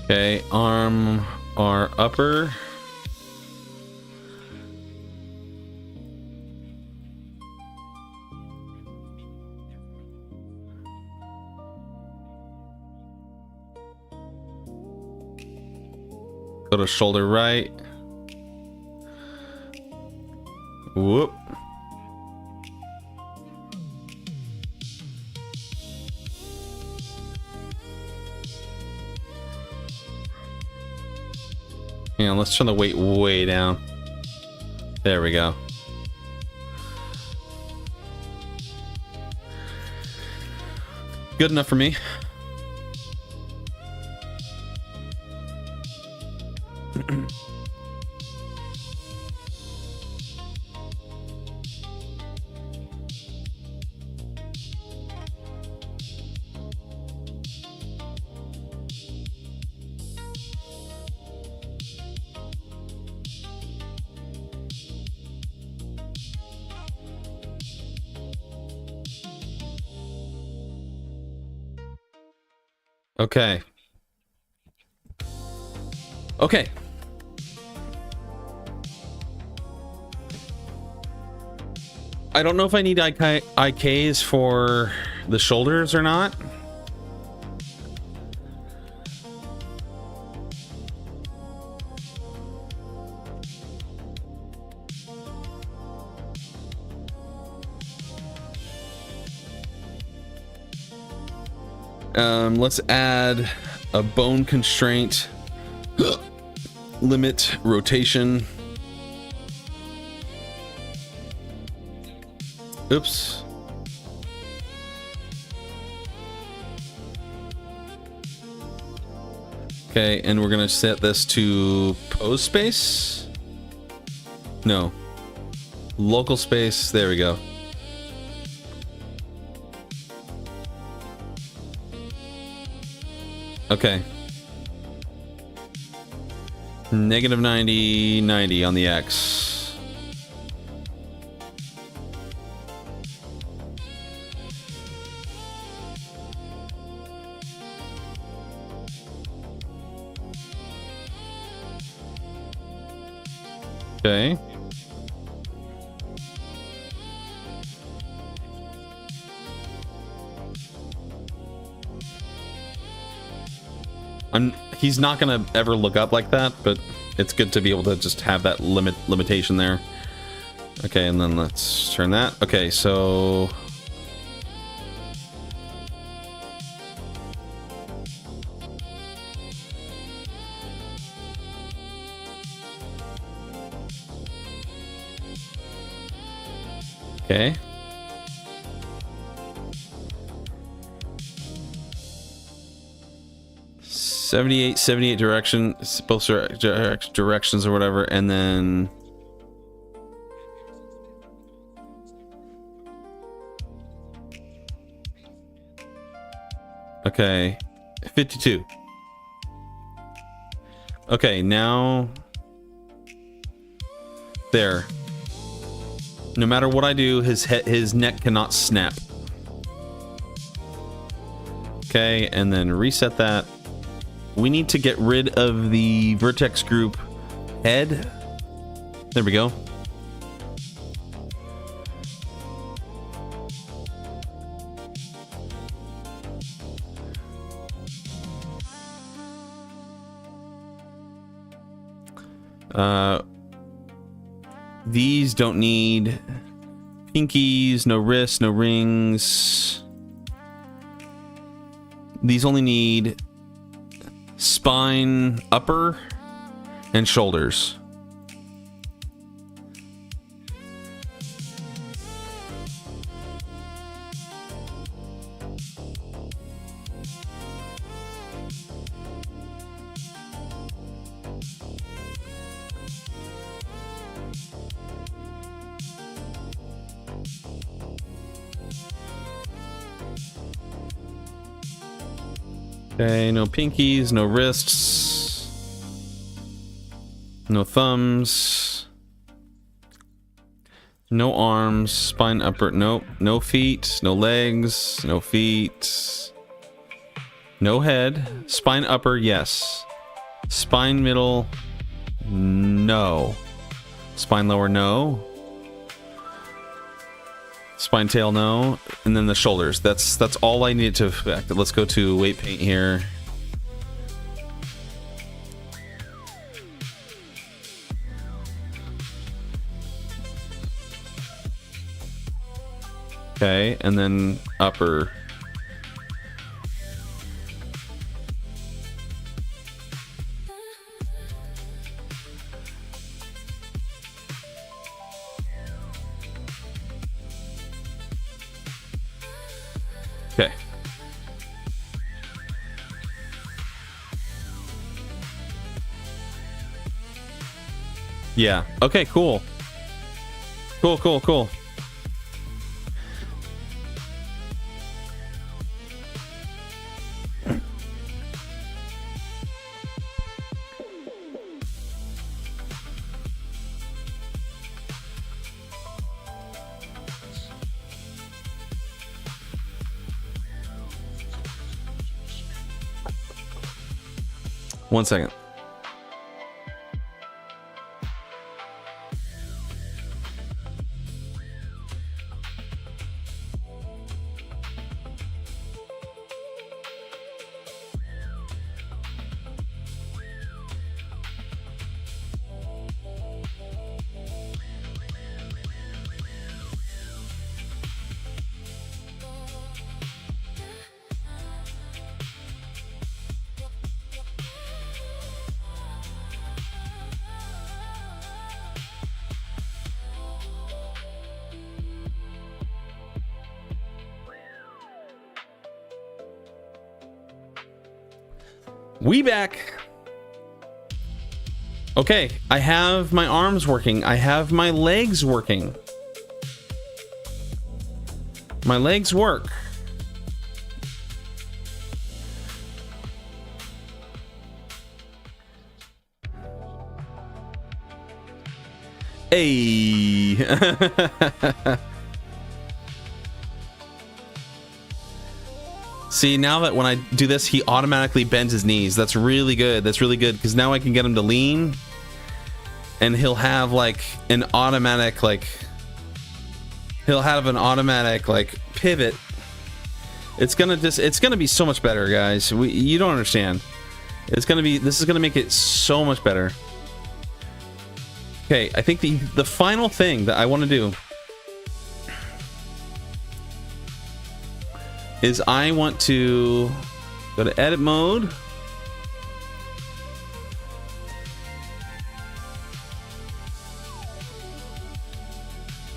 Okay, arm R upper. Go to shoulder right. Whoop. Yeah, let's turn the weight way down. There we go. Good enough for me. Okay. Okay. I don't know if I need IKs for the shoulders or not. Let's add a bone constraint limit rotation. Oops. Okay, and we're gonna set this to pose space. No. Local space. There we go. Okay. Negative 90, 90 on the X. Okay. He's not gonna ever look up like that, but it's good to be able to just have that limitation there. Okay, and then let's turn that. Okay, so okay. Seventy-eight direction, both directions or whatever, and then okay, 52. Okay, now there. No matter what I do, his neck cannot snap. Okay, and then reset that. We need to get rid of the vertex group head. There we go. These don't need pinkies, no wrists, no rings. These only need spine, upper, and shoulders. Okay, no pinkies, no wrists, no thumbs, no arms, spine upper, nope, no feet, no legs, no feet, no head, spine upper, yes, spine middle, no, spine lower, no, spine tail, no, and then the shoulders. That's all I needed to affect. Let's go to weight paint here. Okay, and then upper. Okay. Yeah. Okay, cool. Cool, cool, cool. One second. We back. Okay, I have my arms working. I have my legs working. My legs work. Hey. See, now that when I do this, he automatically bends his knees. That's really good. That's really good because now I can get him to lean and he'll have like an automatic pivot. It's gonna be so much better, guys. You don't understand. This is gonna make it so much better. Okay, I think the final thing that I want to do is I want to go to edit mode.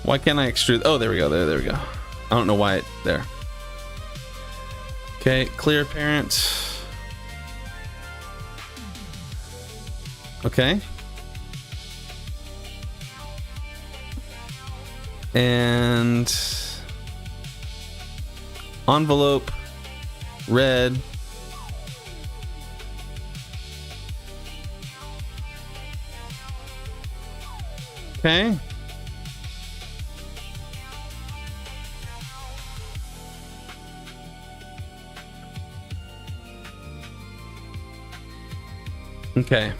Why can't I extrude? Oh, there we go. There we go. I don't know why there. Okay, clear apparent. Okay. And envelope, red. Okay. Okay.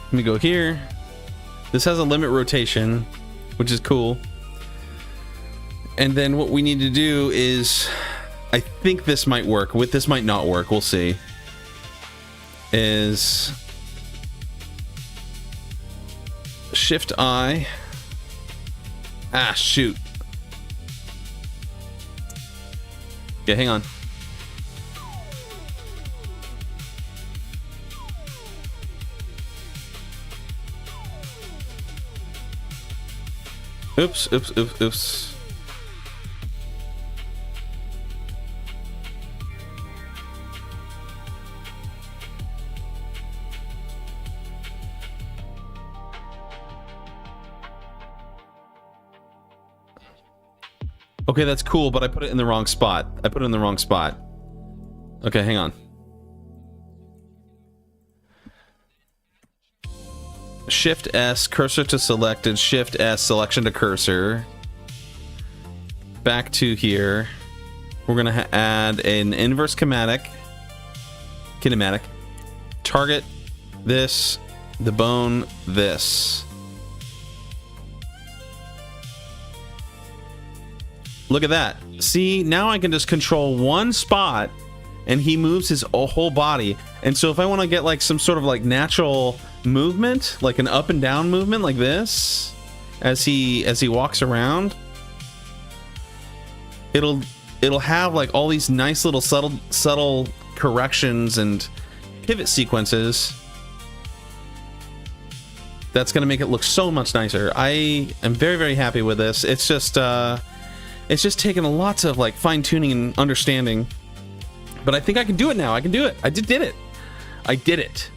Let me go here. This has a limit rotation, which is cool. And then what we need to do is, I think this might work. This might not work. We'll see. Is Shift I. Ah, shoot. Okay, hang on. Oops, oops, oops, oops. Okay, that's cool, but I put it in the wrong spot. Okay, hang on. Shift S, cursor to selected, Shift S, selection to cursor. Back to here. We're gonna add an inverse kinematic. Target this, the bone this. Look at that. See, now I can just control one spot and he moves his whole body. And so if I want to get like some sort of like natural movement, like an up and down movement like this, as he walks around, it'll have like all these nice little subtle corrections and pivot sequences. That's going to make it look so much nicer. I am very, very happy with this. It's just taken lots of like fine tuning and understanding, but I think I can do it now. I can do it. I did it. I did it.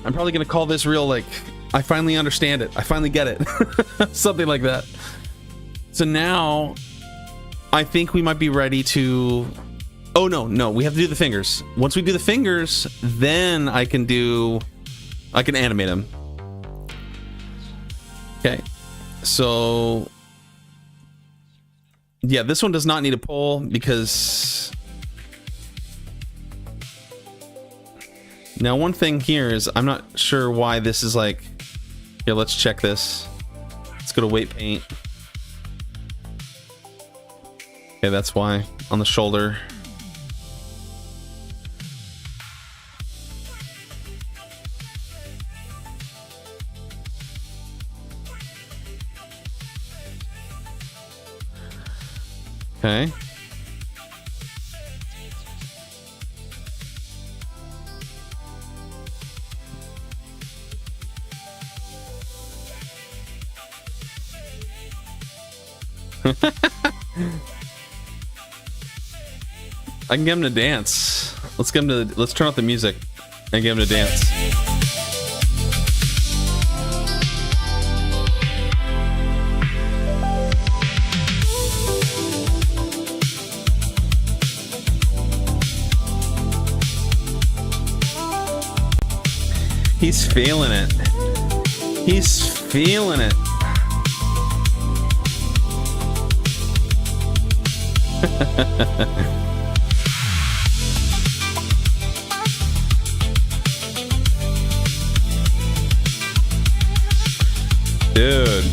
I'm probably going to call this real, like, I finally understand it. I finally get it. Something like that. So now I think we might be ready to... Oh, no. We have to do the fingers. Once we do the fingers, then I can animate them. Okay. So... Yeah, this one does not need a poll because... Now, one thing here is I'm not sure why this is like... Here, let's check this. Let's go to weight paint. Okay, that's why. On the shoulder. Okay. I can get him to dance. Let's turn off the music and get him to dance. He's feeling it. He's feeling it. Dude.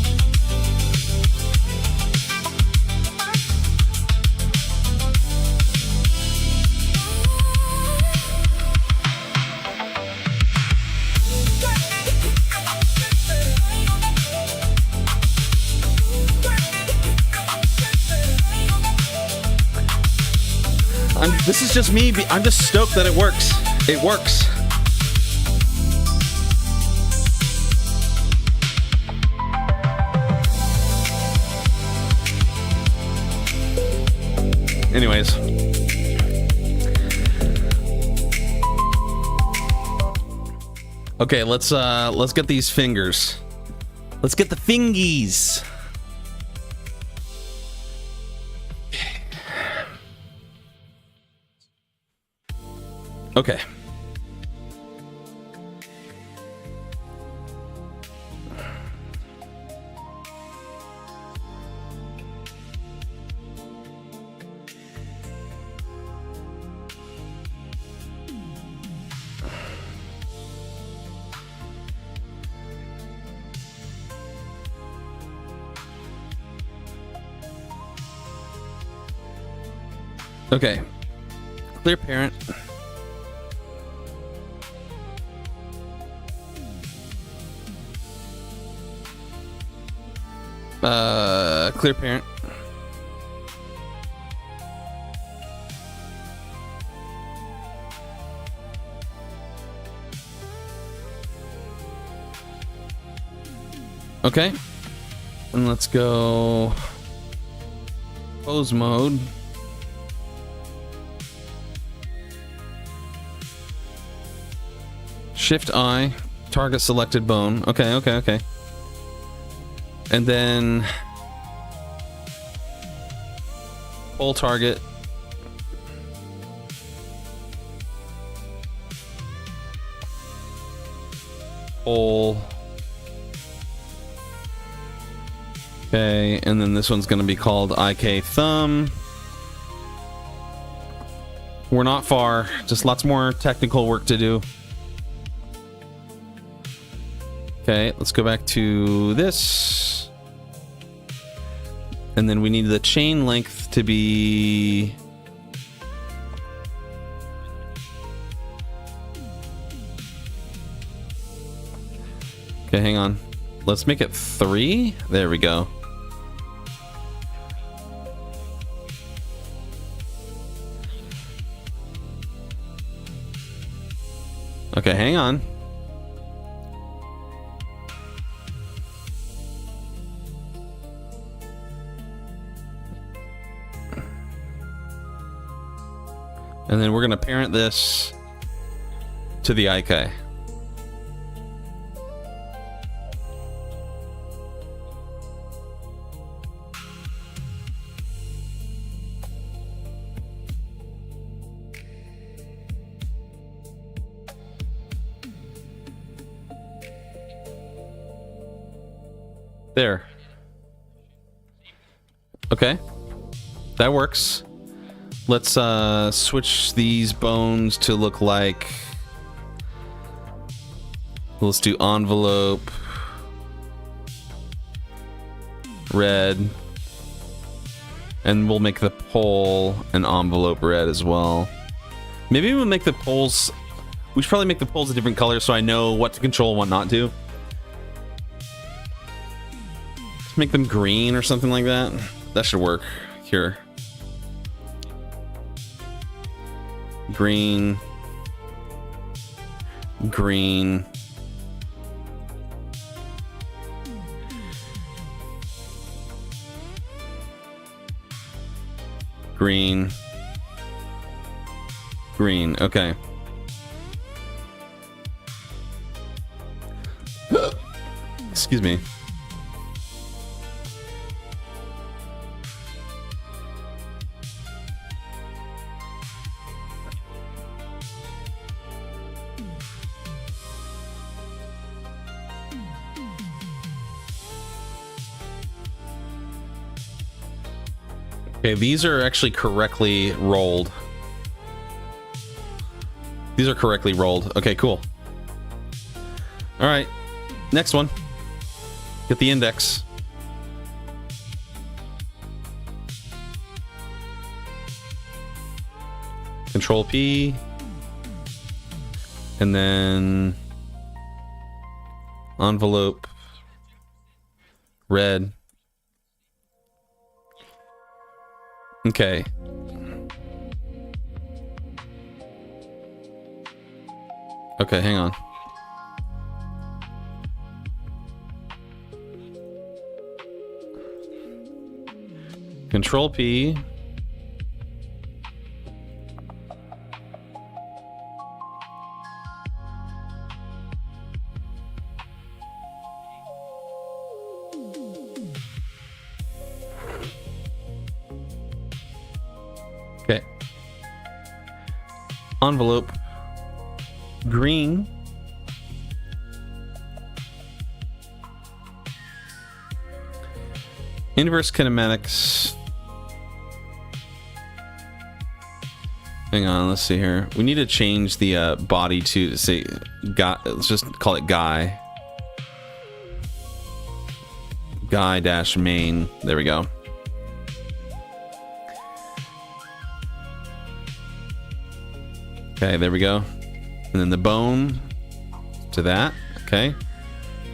This is just me. I'm just stoked that it works. It works. Anyways. Okay, let's get these fingers. Let's get the fingies. Okay. Okay. Clear parent. Clear parent. Okay. And let's go pose mode. Shift I, target selected bone. Okay. And then pull target. Pull. Okay, and then this one's going to be called IK thumb. We're not far, just lots more technical work to do. Okay, let's go back to this. And then we need the chain length to be... Okay, hang on. let's make it 3. There we go. Okay, hang on. And then we're going to parent this to the IK. There. Okay. That works. Let's switch these bones to look like... Let's do envelope. Red. And we'll make the pole an envelope red as well. Maybe we'll make the poles... We should probably make the poles a different color so I know what to control and what not to. Make them green or something like that. That should work. Here. Green. Green. Green. Green. Okay. Excuse me. Okay, these are actually correctly rolled. These are correctly rolled. Okay, cool. All right, next one. Get the index. Control P. And then envelope red. Okay. Okay, hang on. Control P. Okay. Envelope green. Inverse kinematics. Hang on, let's see here. We need to change the body to say guy. Let's just call it guy. Guy dash main. There we go. Okay, there we go. And then the bone to that. Okay.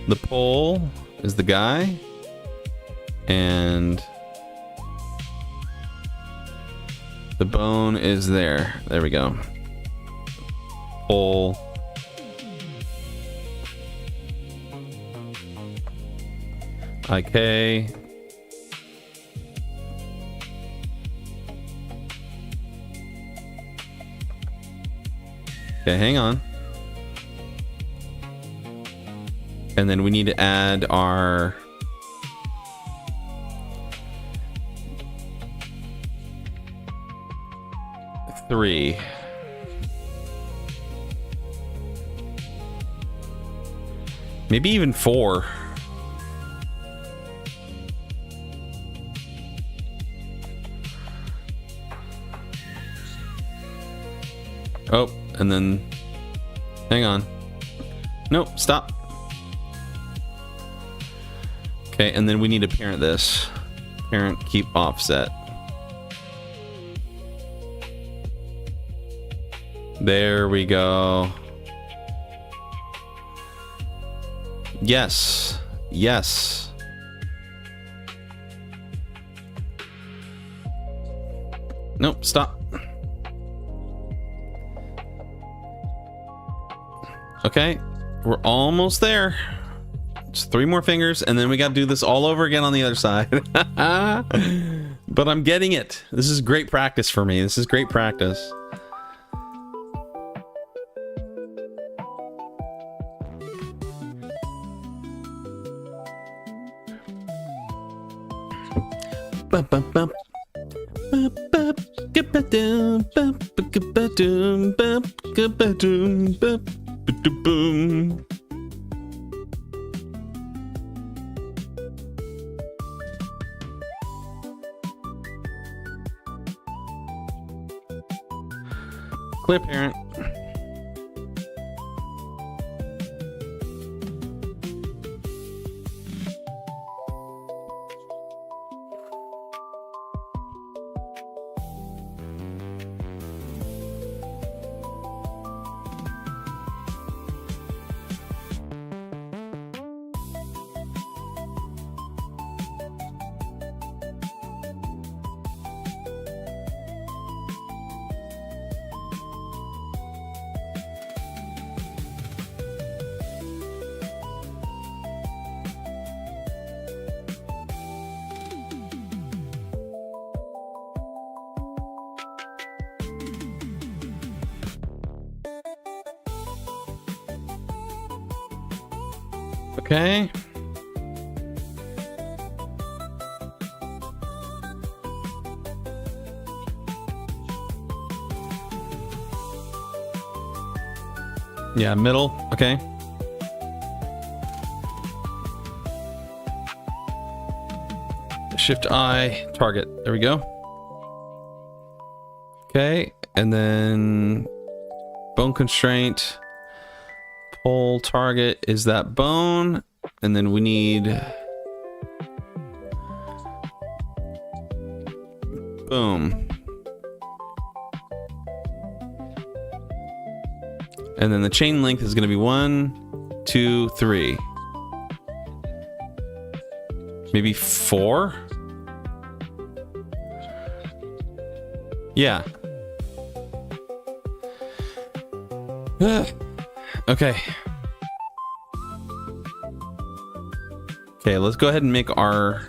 The pole is the guy. And the bone is there. There we go. Pole. IK. Okay, hang on. And then we need to add our three. Maybe even 4. Oh, and then hang on. Nope, stop. Okay, and then we need to parent this. Parent keep offset. There we go. Yes. Yes. Nope, stop. Okay, we're almost there. Just 3 more fingers, and then we got to do this all over again on the other side. But I'm getting it. This is great practice for me. This is great practice. Clear parent. Okay. Yeah, middle. Okay. Shift I, target. There we go. Okay, and then bone constraint. Pole target is that bone, and then we need boom, and then the chain length is going to be 1, 2, 3, maybe 4. Yeah. Okay. Okay, let's go ahead and make our...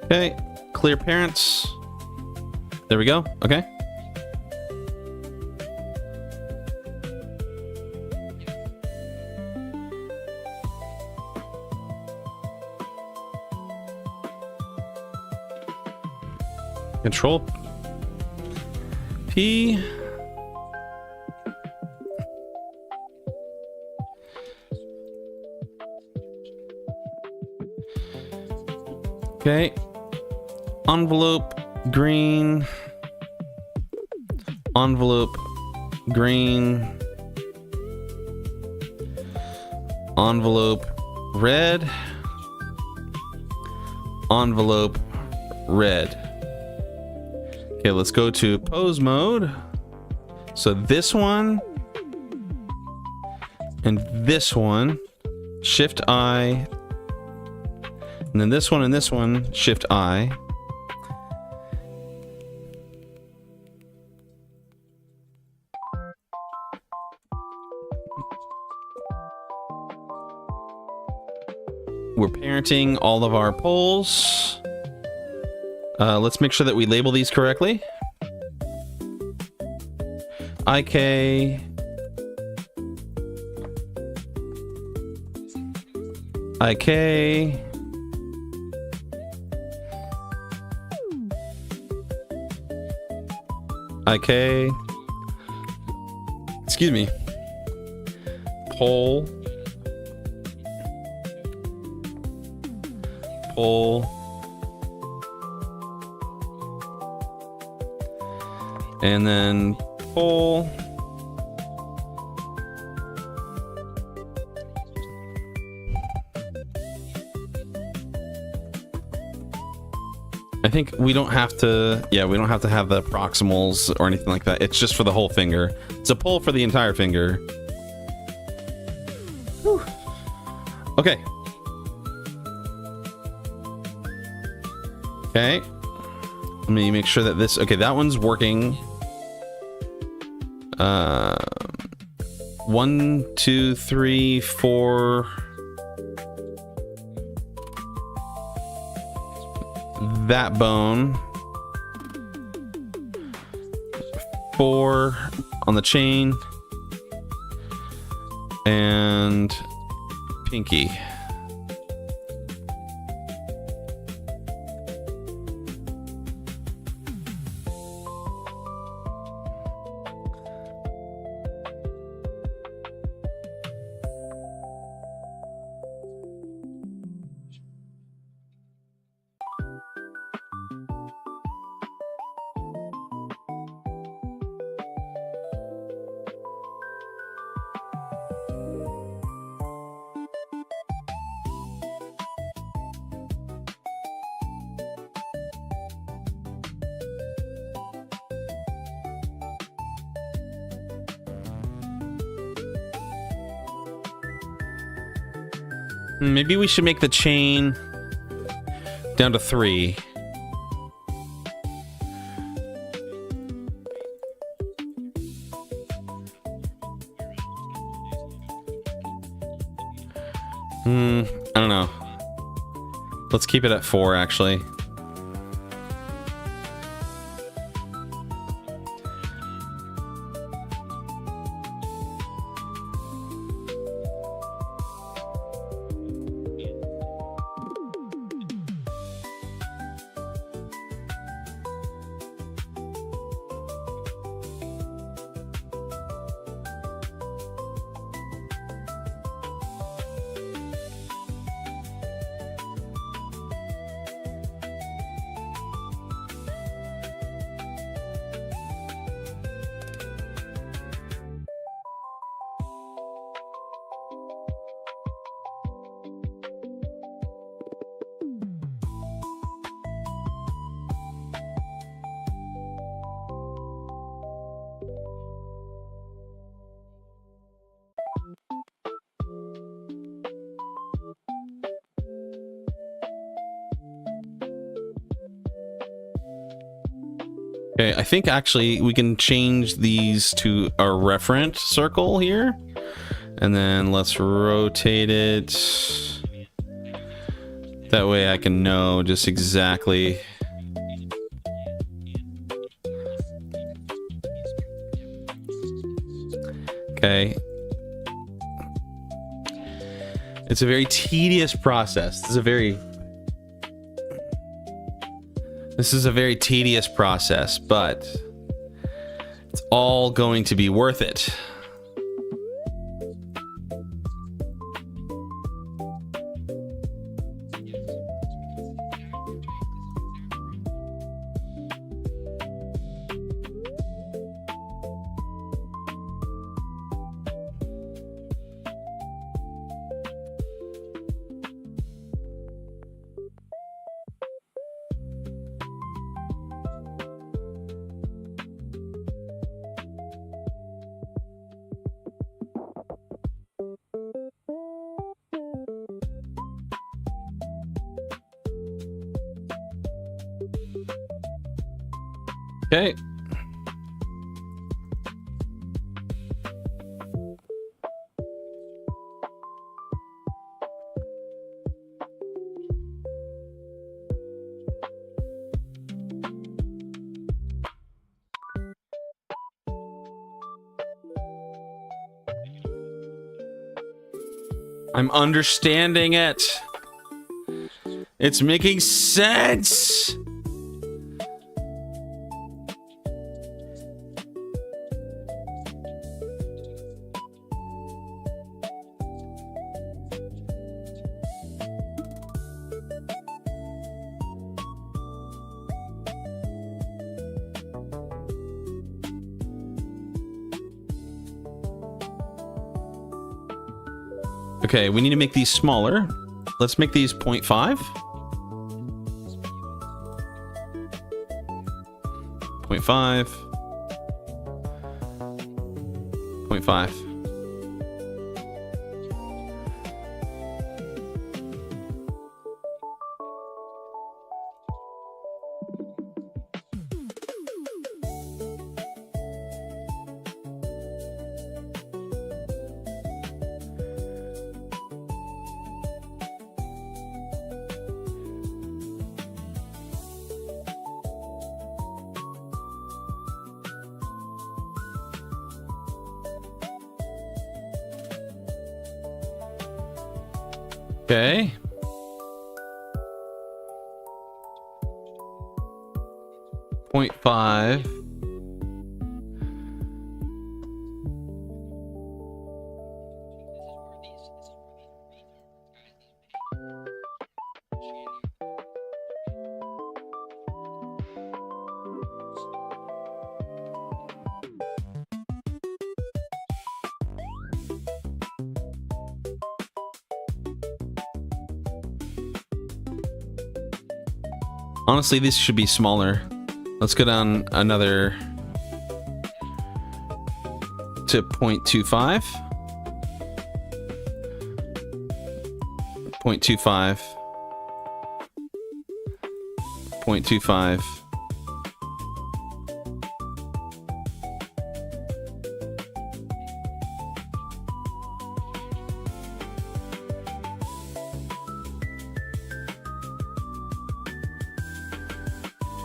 Okay, clear parents. There we go. Okay. Control P. Okay. Envelope green. Envelope green. Envelope red. Envelope red. Okay, let's go to pose mode. So this one and this one, Shift I, and then this one and this one, Shift I. We're parenting all of our poles. Let's make sure that we label these correctly. IK. IK. IK. Excuse me. Pole. Pole. And then pole. I think we don't have to, yeah, we don't have to have the proximals or anything like that. It's just for the whole finger. It's a pull for the entire finger. Whew. Okay. Okay. Let me make sure that this, okay, that one's working. 1, 2, 3, 4. That bone. 4 on the chain. And pinky. Maybe we should make the chain down to 3. I don't know. Let's keep it at 4, actually. Okay, I think actually we can change these to a referent circle here. And then let's rotate it. That way I can know just exactly. Okay. It's a very tedious process. This is a very tedious process, but it's all going to be worth it. Okay. I'm understanding it. It's making sense. Okay, we need to make these smaller. Let's make these 0.5. 0.5. 0.5. Okay. Point 0.5. Honestly, these should be smaller. Let's go down another to 0.25. 0.25. 0.25.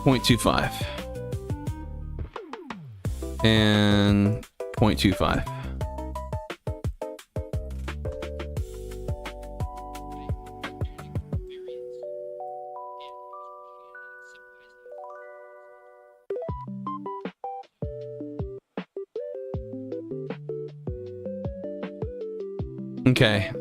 0.25 and 0.25. Okay.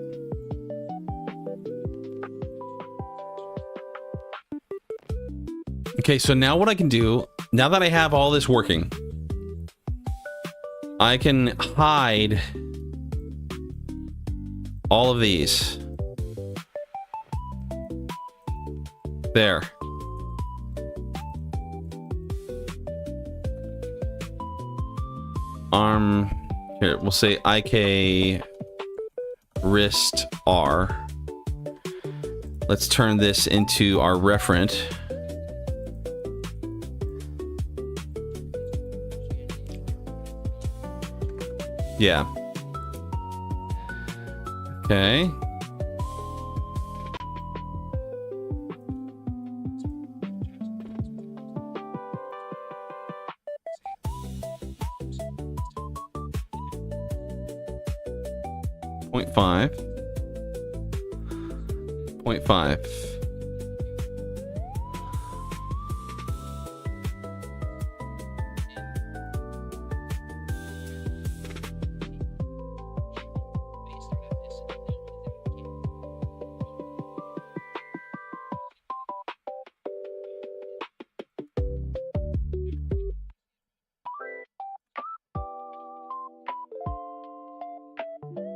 Okay, so now what I can do, now that I have all this working, I can hide all of these. There. Arm, here, we'll say IK wrist R. Let's turn this into our referent. Yeah. Okay. Point 5. 0.5.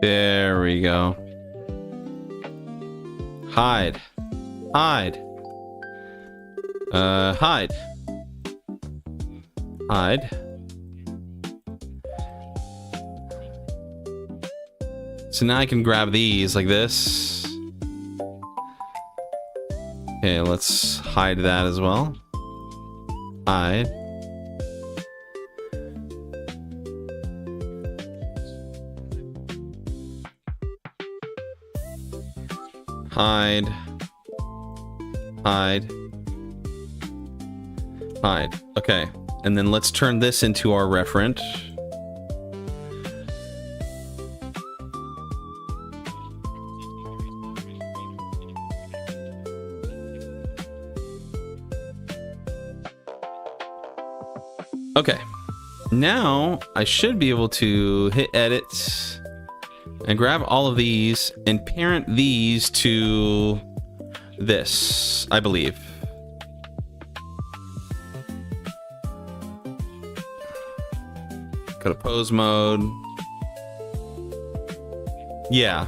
There we go. Hide. Hide. Hide. Hide. So now I can grab these like this. Okay, let's hide that as well. Hide. Hide. Hide. Hide. Okay. And then let's turn this into our referent. Okay. Now I should be able to hit edit and grab all of these and parent these to this, I believe. Go to pose mode. Yeah.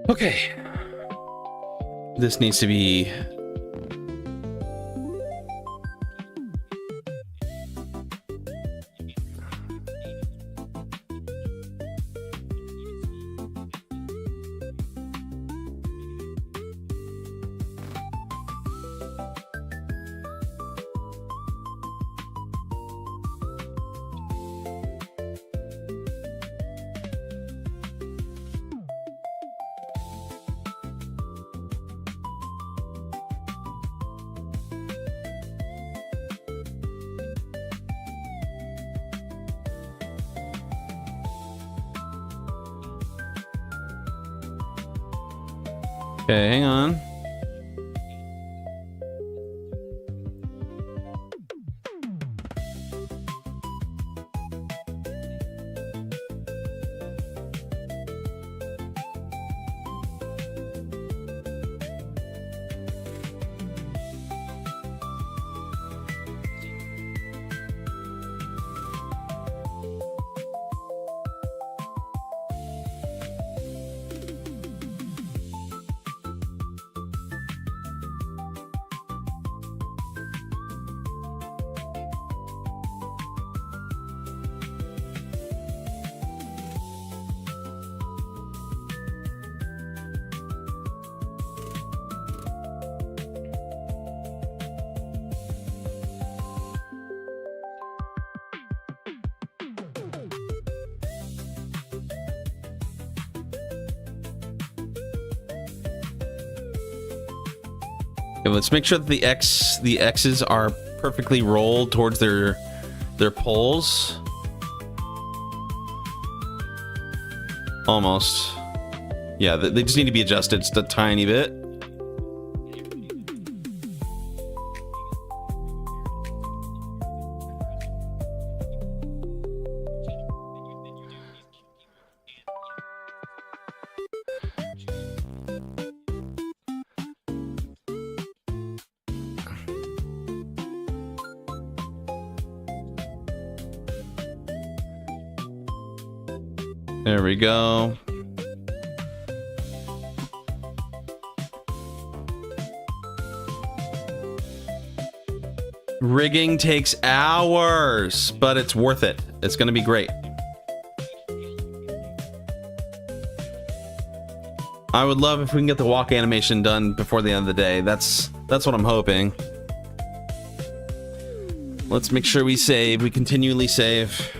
Okay. This needs to be... Okay, hang on. Okay, let's make sure that the X's are perfectly rolled towards their poles. Almost. Yeah, they just need to be adjusted just a tiny bit. There we go. Rigging takes hours, but it's worth it. It's going to be great. I would love if we can get the walk animation done before the end of the day. That's what I'm hoping. Let's make sure we save. We continually save.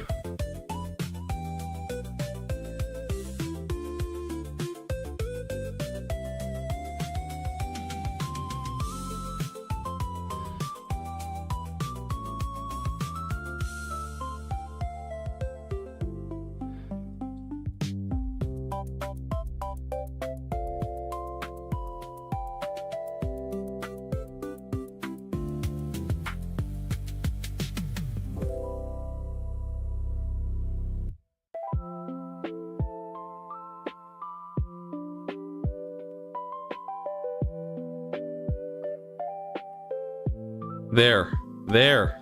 There.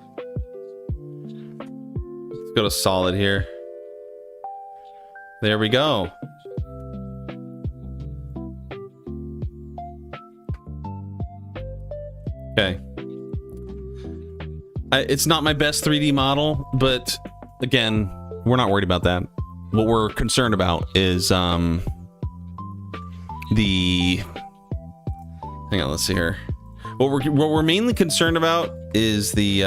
Let's go to solid here. There we go. Okay. It's not my best 3D model, but again, we're not worried about that. What we're concerned about is hang on, let's see here. What we're mainly concerned about is the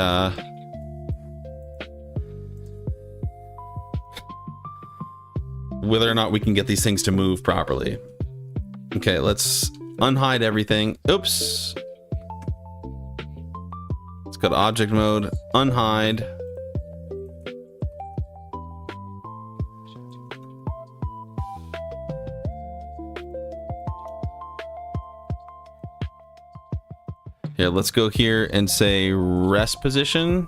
whether or not we can get these things to move properly. Okay, let's unhide everything. Oops. Let's go to object mode, unhide. Here, let's go here and say rest position.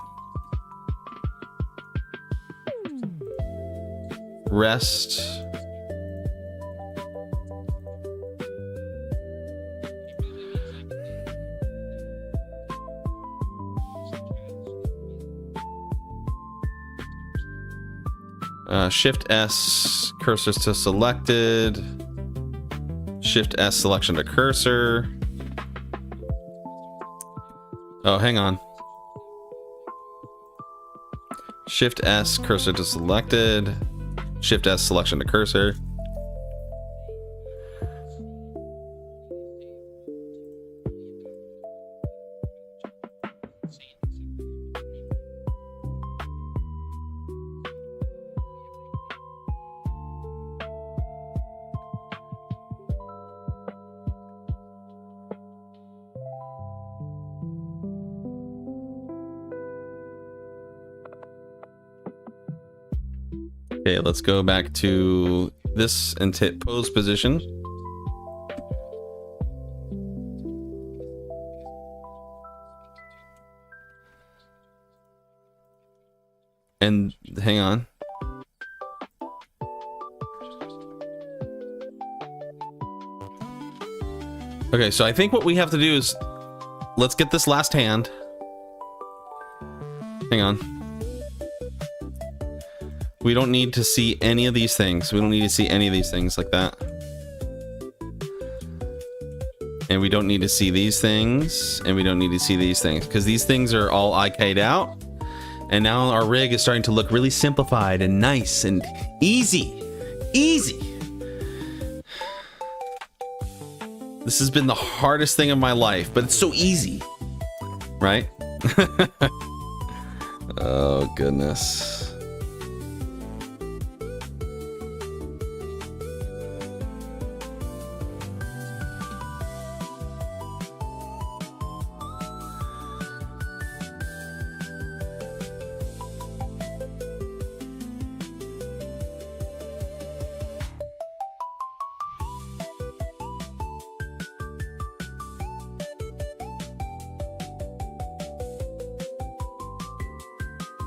Rest. Shift S, cursors to selected. Shift S, selection to cursor. Oh, hang on. Shift S, cursor to selected. Shift S, selection to cursor. Okay, let's go back to this and hit pose position. And hang on. Okay, so I think what we have to do is let's get this last hand. Hang on. We don't need to see any of these things. We don't need to see any of these things like that. And we don't need to see these things. And we don't need to see these things. Because these things are all IK'd out. And now our rig is starting to look really simplified and nice and easy. Easy. This has been the hardest thing of my life. But it's so easy. Right? Oh, goodness.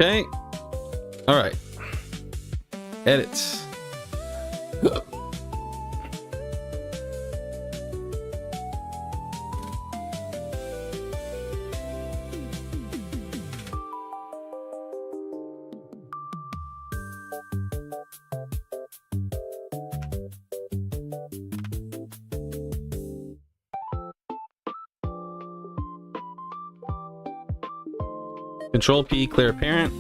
Okay. All right. Edit. Control P, clear parent.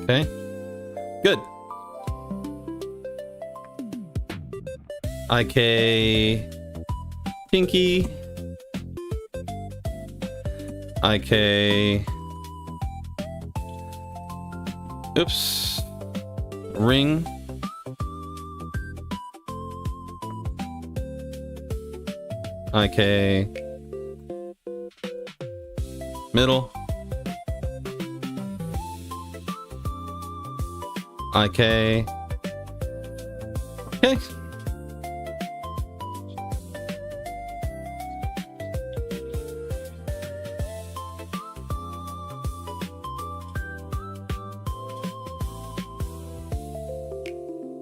Okay. Good. IK pinky. IK. Oops. Ring. IK. Middle. IK. Okay.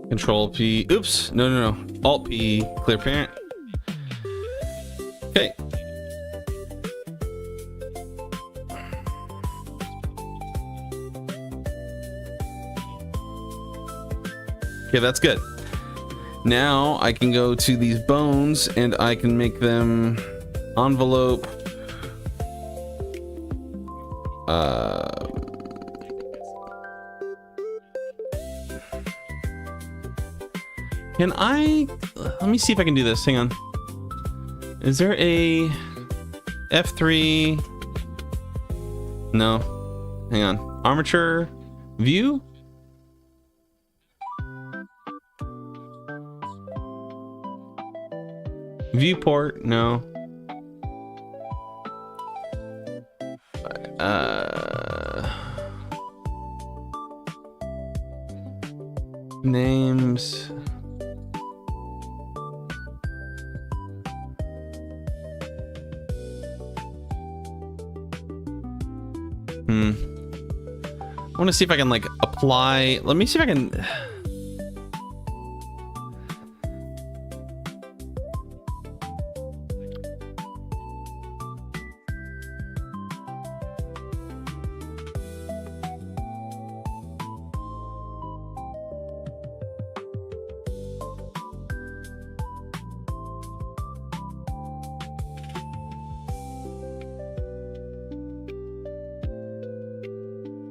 Control P. Oops. No. Alt P. Clear parent. Okay. Okay, that's good. Now I can go to these bones and I can make them envelope. Can I? Let me see if I can do this. Hang on. Is there a F3? No. Hang on. Armature view? Viewport, no. Names. I want to see if I can like apply. Let me see if I can.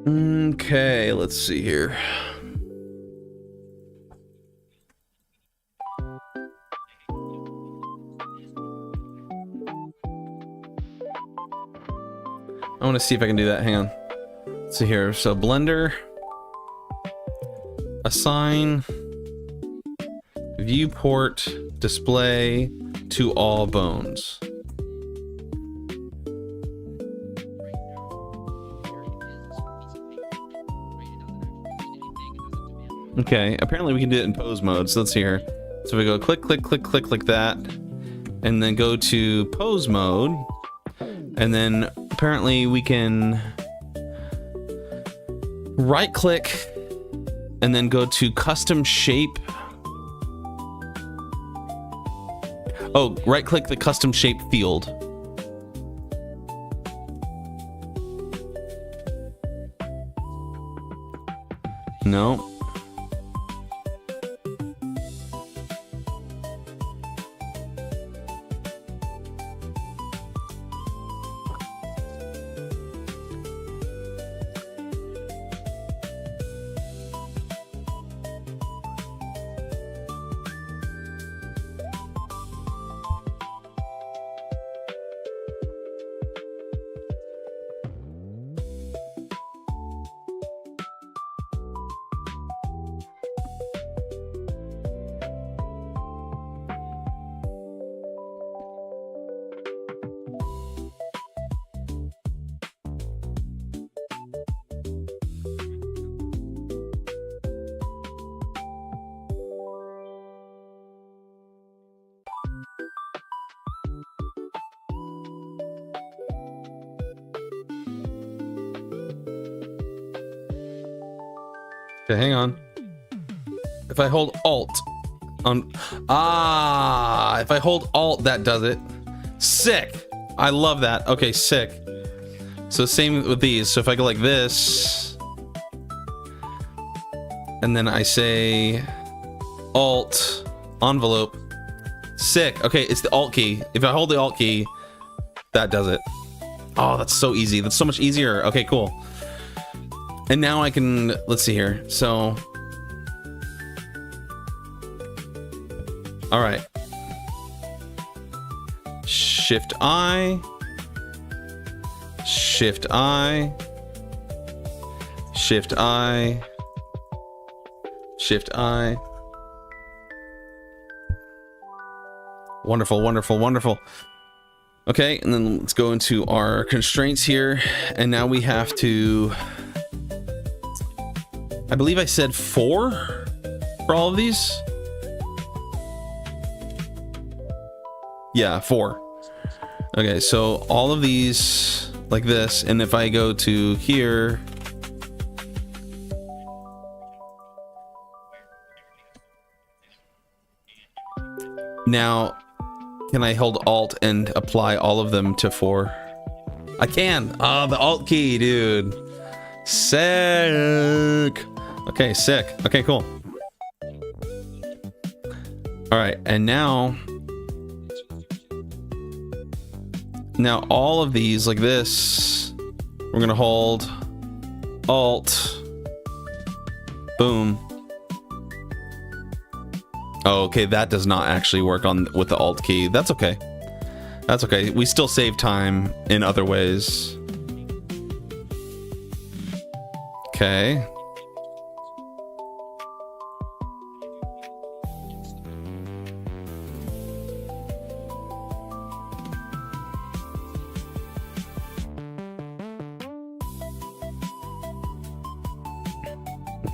Okay, let's see here. I want to see if I can do that. Hang on. Let's see here. So blender, assign, viewport, display to all bones. Okay, apparently we can do it in pose mode. So let's see here. So we go click, click, click, click like that, and then go to pose mode, and then apparently we can right click and then go to custom shape. Oh, right click the custom shape field. No. Okay, hang on. If I hold Alt on... if I hold Alt, that does it. Sick! I love that. Okay, sick. So same with these. So if I go like this, and then I say Alt, envelope, sick. Okay, it's the Alt key. If I hold the Alt key, that does it. Oh, that's so easy. That's so much easier. Okay, cool. And now I can, let's see here. So, all right. Shift I, Shift I, Shift I, Shift I. Wonderful, wonderful, wonderful. Okay, and then let's go into our constraints here. And now we have to, I believe I said 4 for all of these. Yeah, 4. Okay, so all of these like this, and if I go to here, now can I hold Alt and apply all of them to 4? I can. Oh, the Alt key, dude. Sick. Okay, sick. Okay, cool. All right, and now all of these like this, we're gonna hold Alt, boom. Oh, okay, that does not actually work on with the Alt key. That's okay. That's okay. We still save time in other ways. Okay.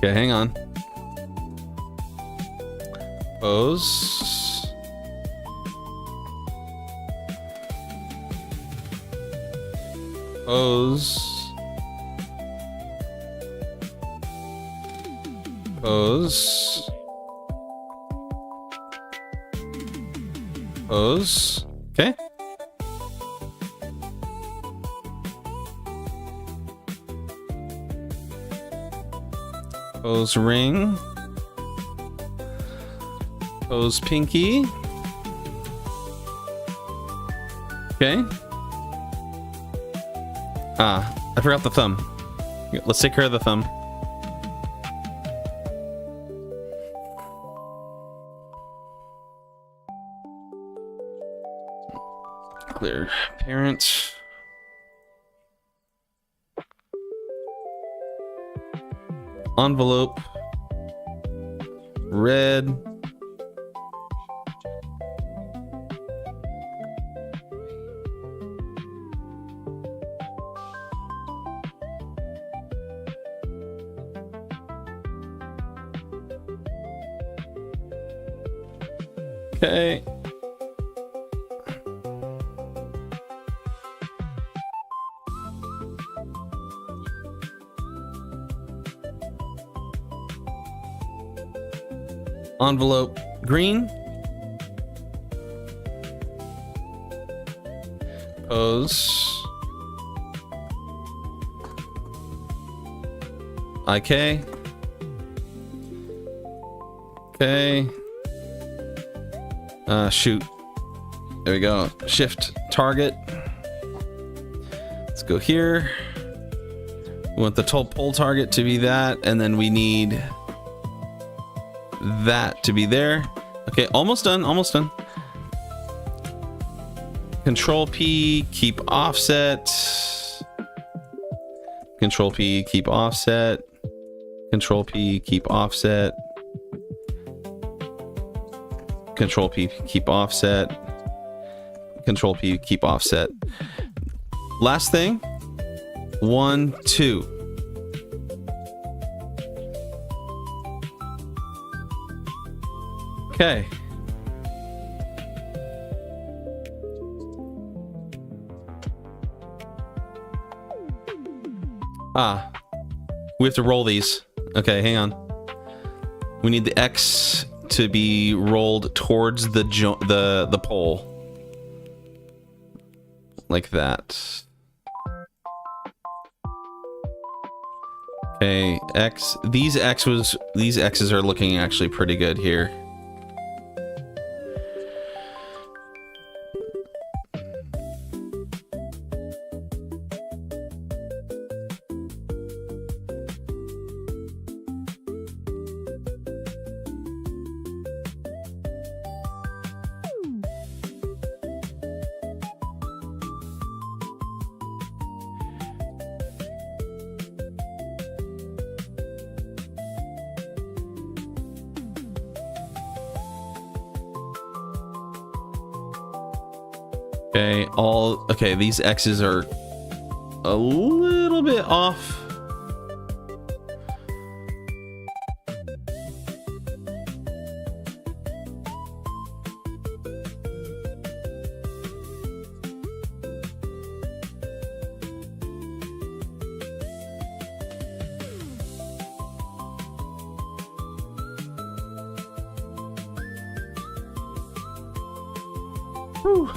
Okay, hang on. Pose. Pose. Pose. Pose. Okay. Pose ring. Pose pinky. Okay. I forgot the thumb. Let's take care of the thumb. Clear parent. Envelope. Red. Okay. Envelope green. Pose. IK. Okay. Shoot. There we go. Shift target. Let's go here. We want the pole target to be that, and then we need that to be there. Okay, almost done, almost done. Control P, keep offset. Control P, keep offset. Control P, keep offset. Control P, keep offset. Control P, keep offset. Last thing. 1, 2. Okay. We have to roll these. Okay, hang on. We need the X to be rolled towards the pole. Like that. Okay, X. These X's are looking actually pretty good here. Okay, these X's are a little bit off. Whew.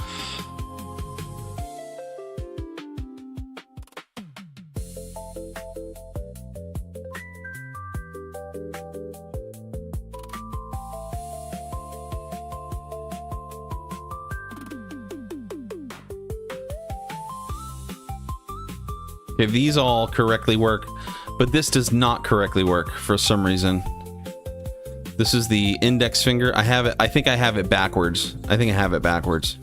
Okay, these all correctly work, but this does not correctly work for some reason. This is the index finger. I have it. I think I have it backwards. I think I have it backwards.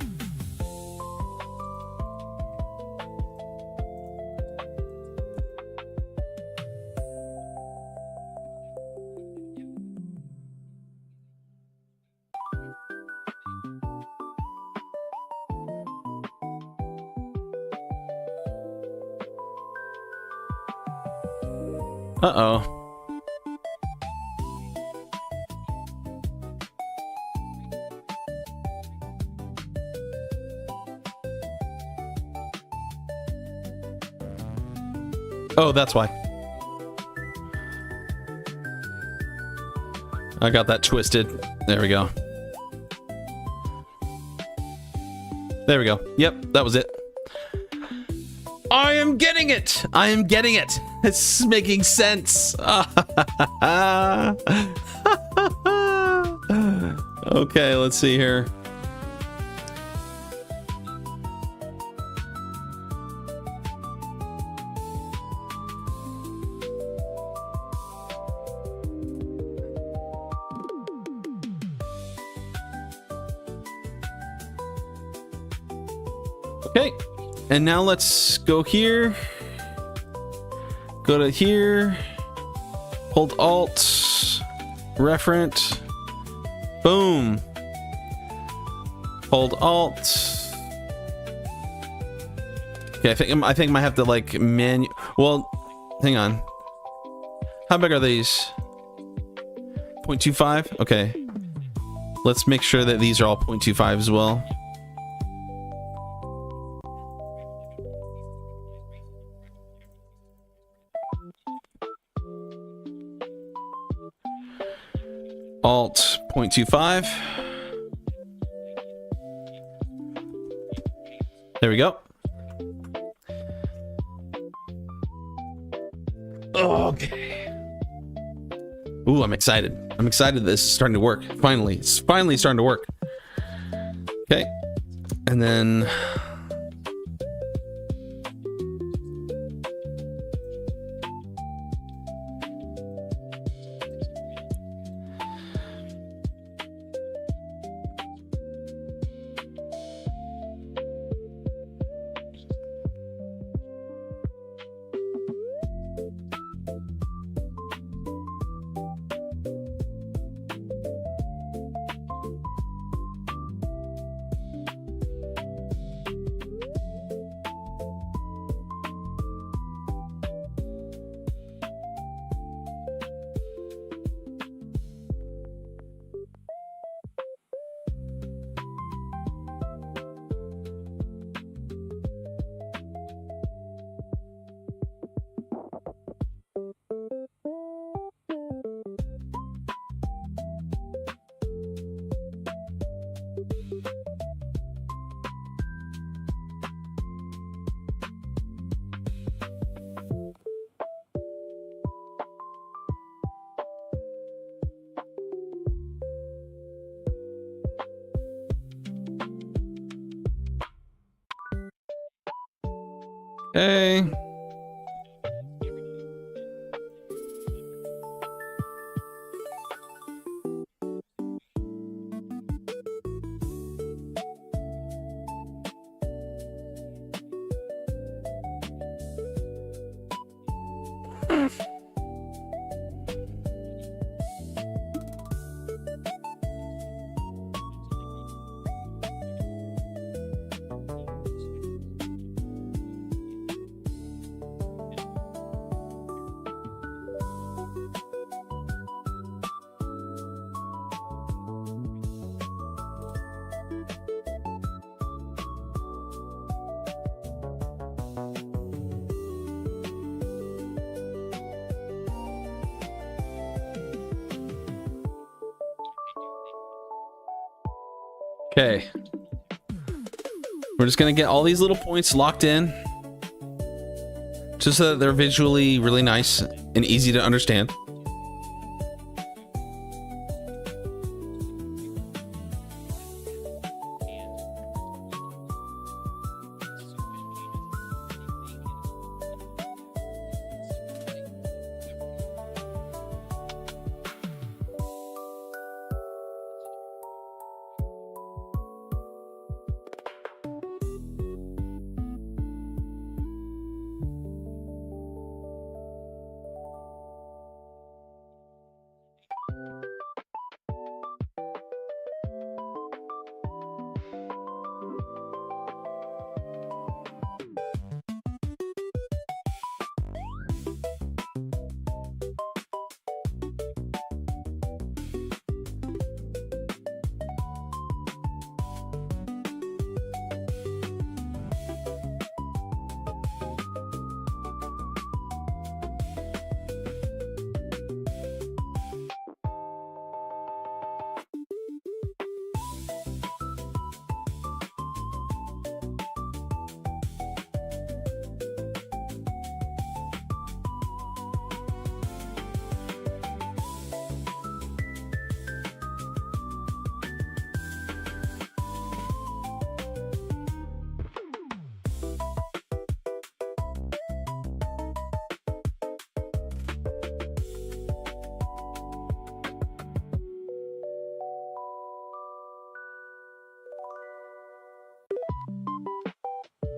Uh-oh. Oh, that's why. I got that twisted. There we go. There we go. Yep, that was it. I am getting it! I am getting it! It's making sense! Okay, let's see here. Okay, and now let's go here. Go to here. Hold Alt. Referent. Boom. Hold Alt. Okay, I think I might have to like well, hang on. How big are these? 0.25? Okay. Let's make sure that these are all 0.25 as well. Alt 0.25. There we go. Okay. Ooh, I'm excited. I'm excited this is starting to work. Finally. It's finally starting to work. Okay. And then... Hey. Okay. We're just gonna get all these little points locked in, just so that they're visually really nice and easy to understand.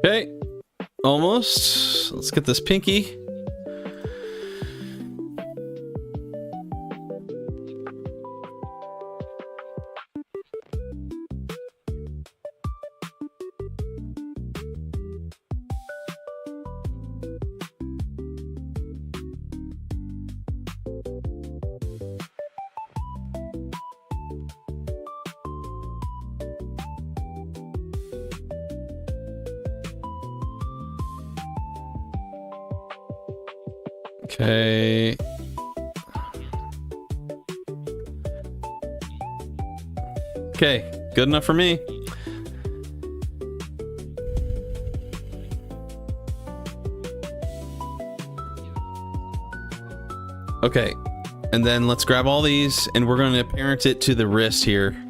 Okay, almost. Let's get this pinky. Okay. Okay, good enough for me. Okay, and then let's grab all these, and we're going to parent it to the wrist here.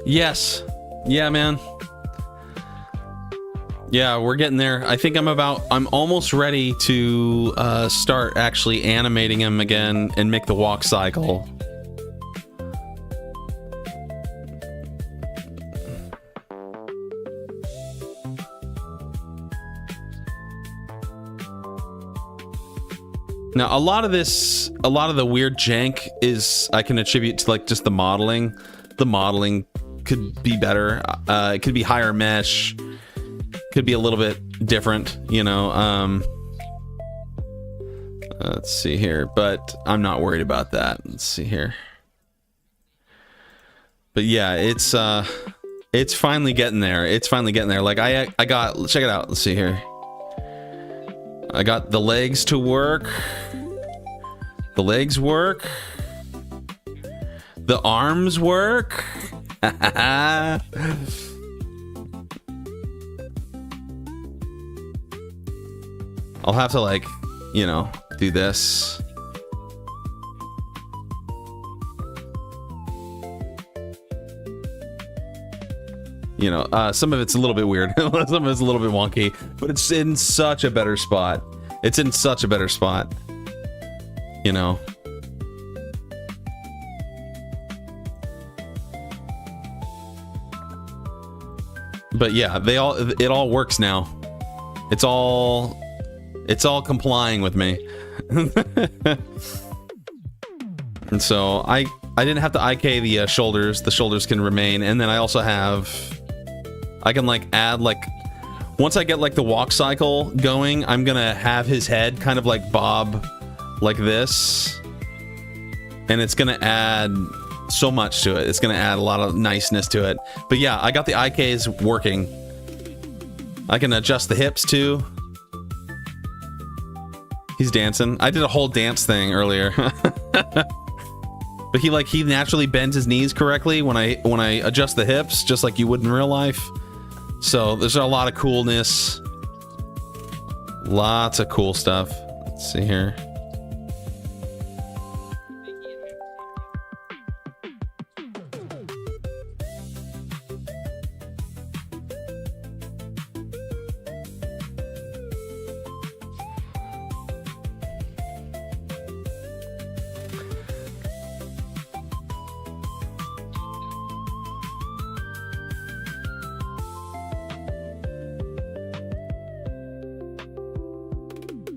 Yes. Yeah, man. Yeah, we're getting there. I think I'm almost ready to start actually animating him again and make the walk cycle. Now, a lot of the weird jank is I can attribute to like just the modeling. The modeling could be better. It could be higher mesh. Could be a little bit different, you know. Let's see here, but I'm not worried about that. Let's see here. But yeah, it's finally getting there. It's finally getting there. Like I got, check it out. Let's see here. I got the legs to work. The legs work. The arms work. I'll have to, like, you know, do this. You know, some of it's a little bit weird. Some of it's a little bit wonky, but it's in such a better spot. It's in such a better spot. You know. But yeah, it all works now. It's all complying with me. And so I didn't have to IK the shoulders. The shoulders can remain, and then I also I can like add like, once I get like the walk cycle going, I'm gonna have his head kind of like bob like this, and it's gonna add so much to it. It's gonna add a lot of niceness to it. But yeah, I got the IKs working. I can adjust the hips too. He's dancing. I did a whole dance thing earlier. But he naturally bends his knees correctly when I adjust the hips, just like you would in real life. So there's a lot of coolness. Lots of cool stuff. Let's see here.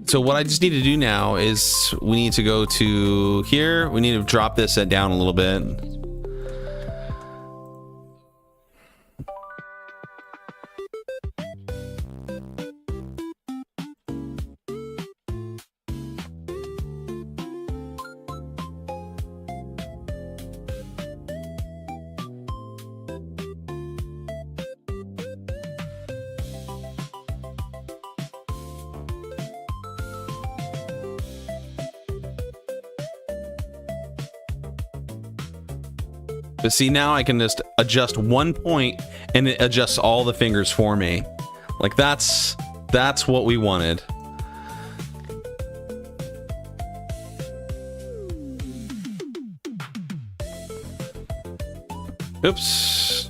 So what I just need to do now is we need to go to here. We need to drop this down a little bit. But see, now I can just adjust one point and it adjusts all the fingers for me. Like that's what we wanted. Oops.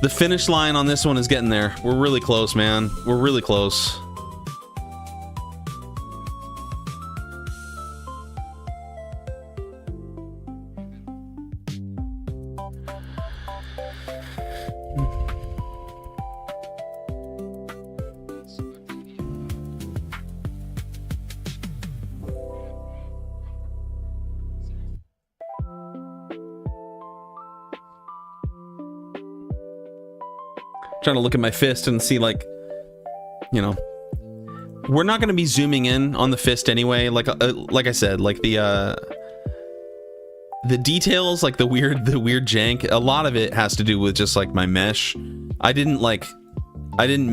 The finish line on this one is getting there. We're really close, man. We're really close. Trying to look at my fist and see, like, you know, we're not going to be zooming in on the fist anyway. Like I said, like the details, like the weird jank, a lot of it has to do with just like my mesh. I didn't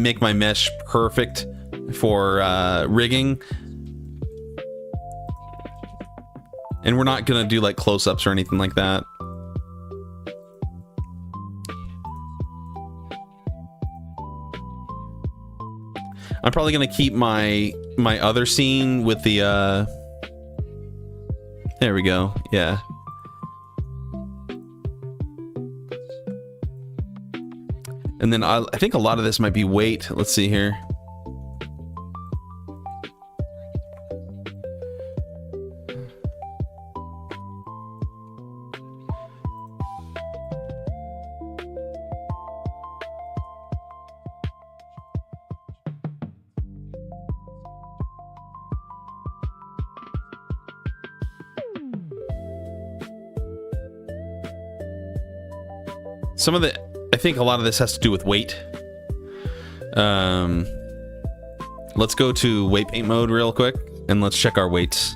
make my mesh perfect for rigging, and we're not gonna do like close-ups or anything like that. I'm probably gonna keep my other scene with the there we go, yeah. And then I think a lot of this might be weight. Let's see here. Some of the, I think a lot of this has to do with weight. Let's go to weight paint mode real quick and let's check our weights.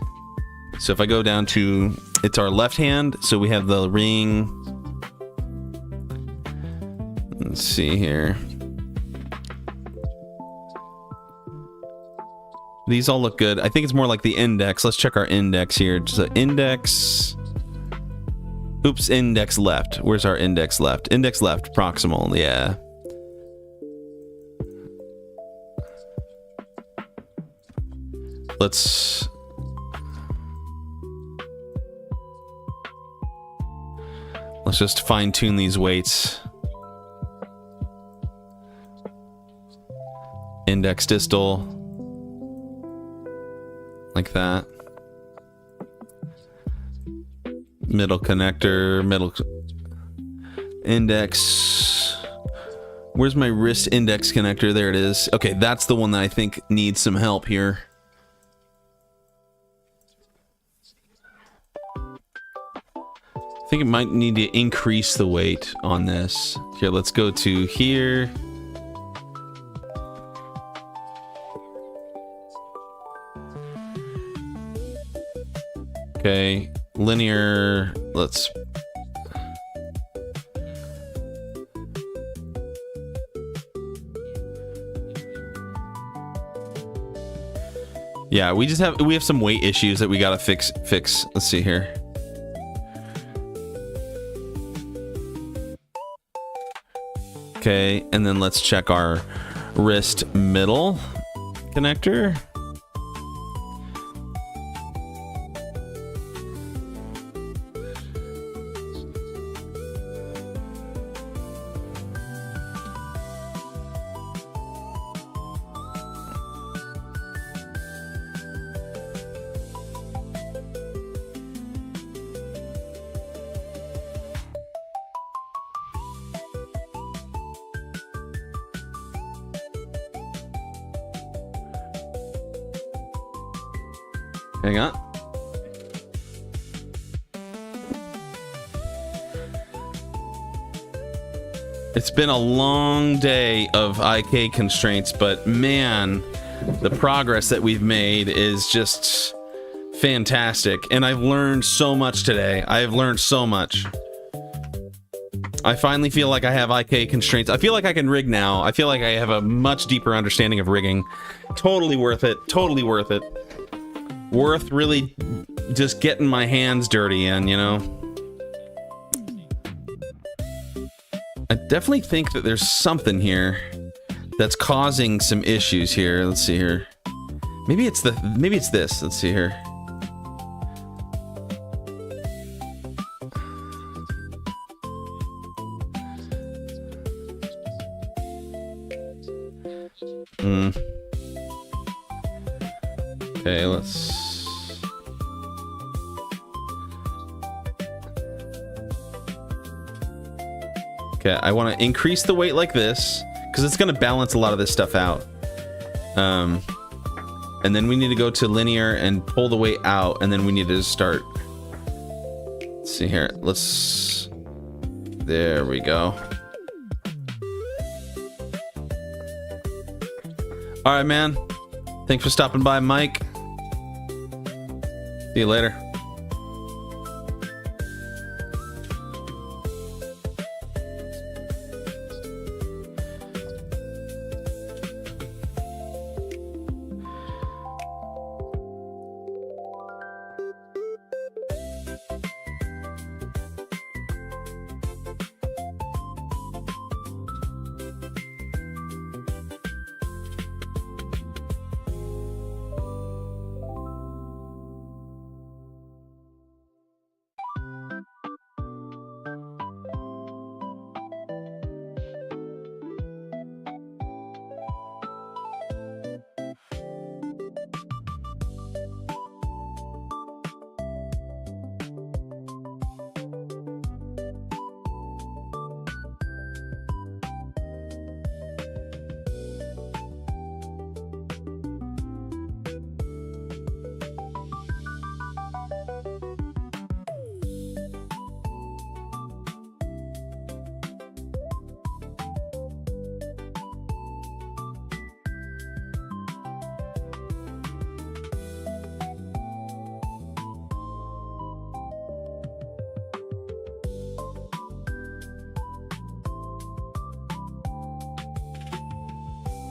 So if I go down to, it's our left hand, so we have the ring. Let's see here. These all look good. I think it's more like the index. Let's check our index here. Just an index. Oops, index left. Where's our index left? Index left, proximal, yeah. Let's just fine tune these weights. Index distal. Like that. Middle connector, middle index. Where's my wrist index connector? There it is. Okay, that's the one that I think needs some help here. I think it might need to increase the weight on this. Here, let's go to here. Okay, linear, let's... Yeah, we have some weight issues that we gotta fix. Let's see here. Okay, and then let's check our wrist middle connector. Hang on. It's been a long day of IK constraints, but man, the progress that we've made is just fantastic. And I've learned so much today. I have learned so much. I finally feel like I have IK constraints. I feel like I can rig now. I feel like I have a much deeper understanding of rigging. Totally worth it. Totally worth it. Worth really just getting my hands dirty in, you know? I definitely think that there's something here that's causing some issues here. Let's see here. Maybe it's this. Let's see here. Okay, let's... Okay, I want to increase the weight like this, because it's going to balance a lot of this stuff out. And then we need to go to linear and pull the weight out, and then we need to start... Let's see here. Let's... There we go. Alright, man. Thanks for stopping by, Mike. See you later.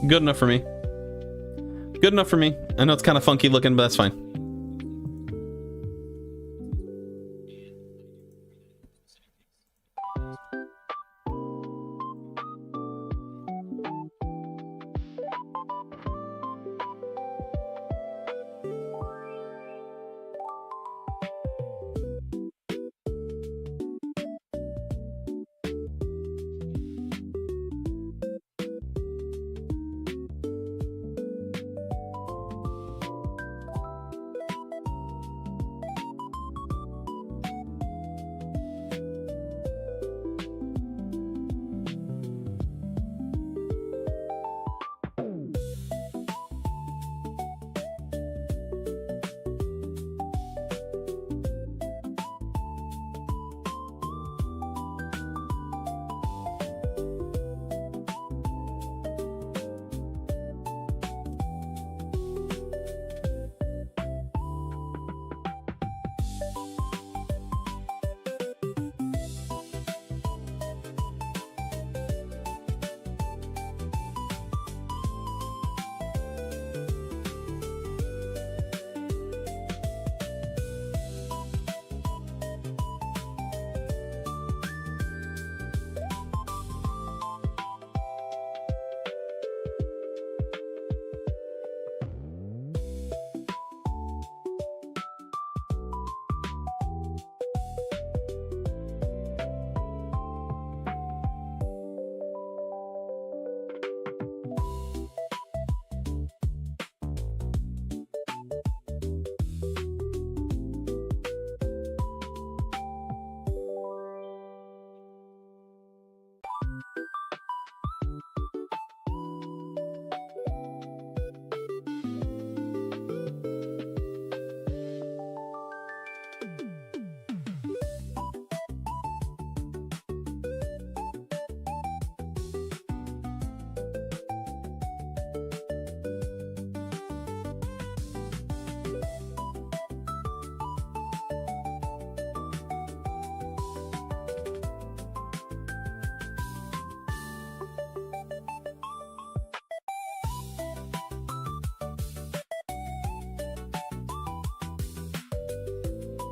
Good enough for me. Good enough for me. I know it's kind of funky looking, but that's fine.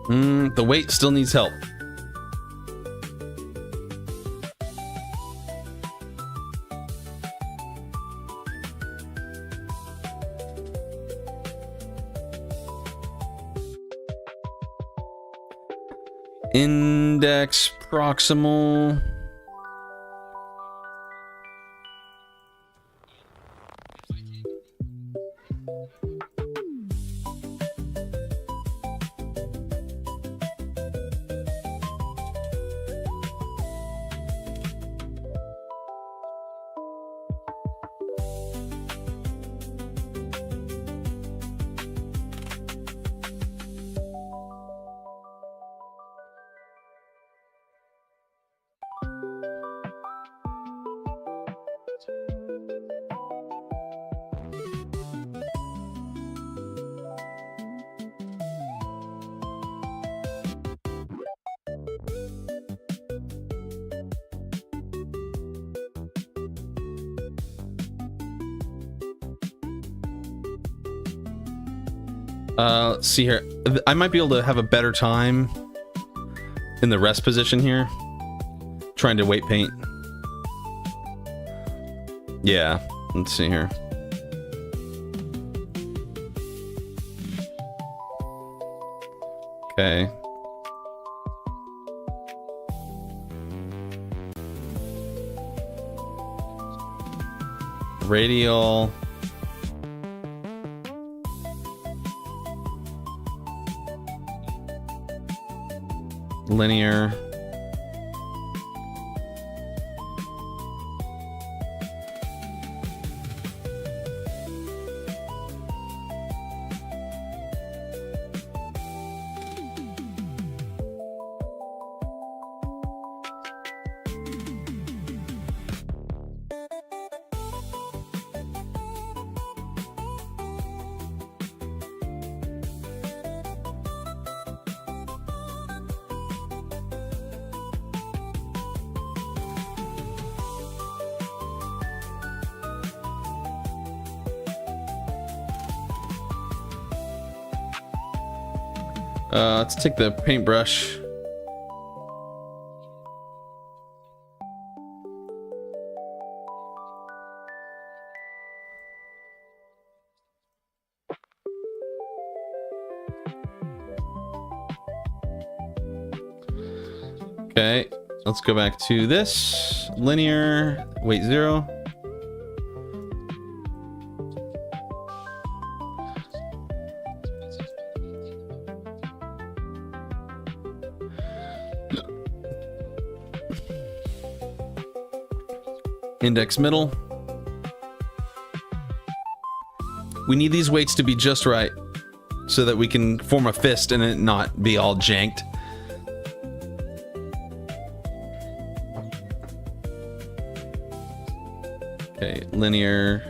The weight still needs help. Index proximal. Let's see here. I might be able to have a better time in the rest position here. Trying to weight paint. Yeah, let's see here. Okay. Radial. Linear. Let's take the paintbrush. Okay, let's go back to this. Linear, weight 0. Index middle. We need these weights to be just right so that we can form a fist and it not be all janked. Okay, linear.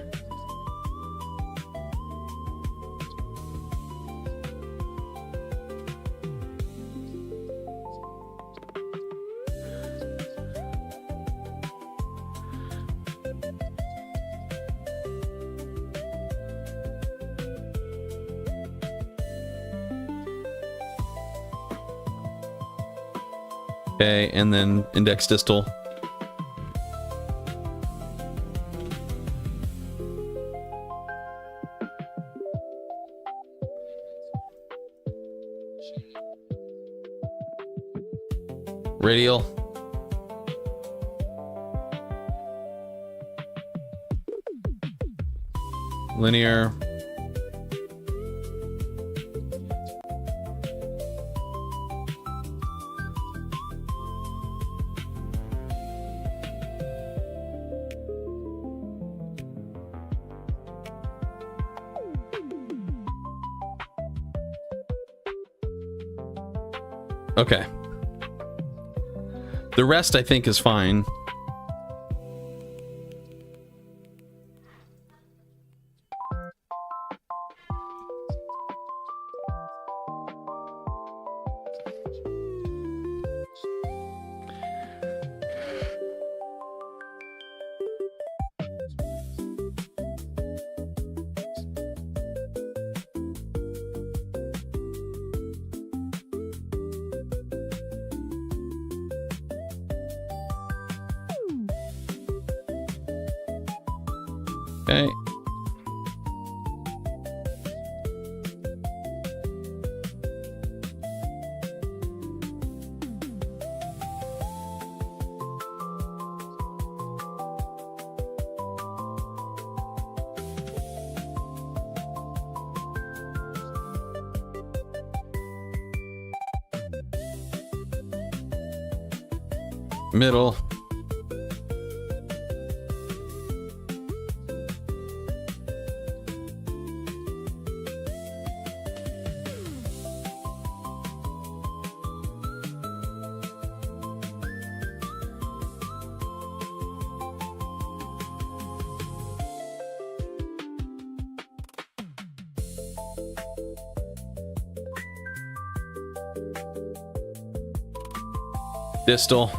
Okay, and then index distal. Radial. Linear. Okay. The rest, I think, is fine. Okay. Middle. Distal.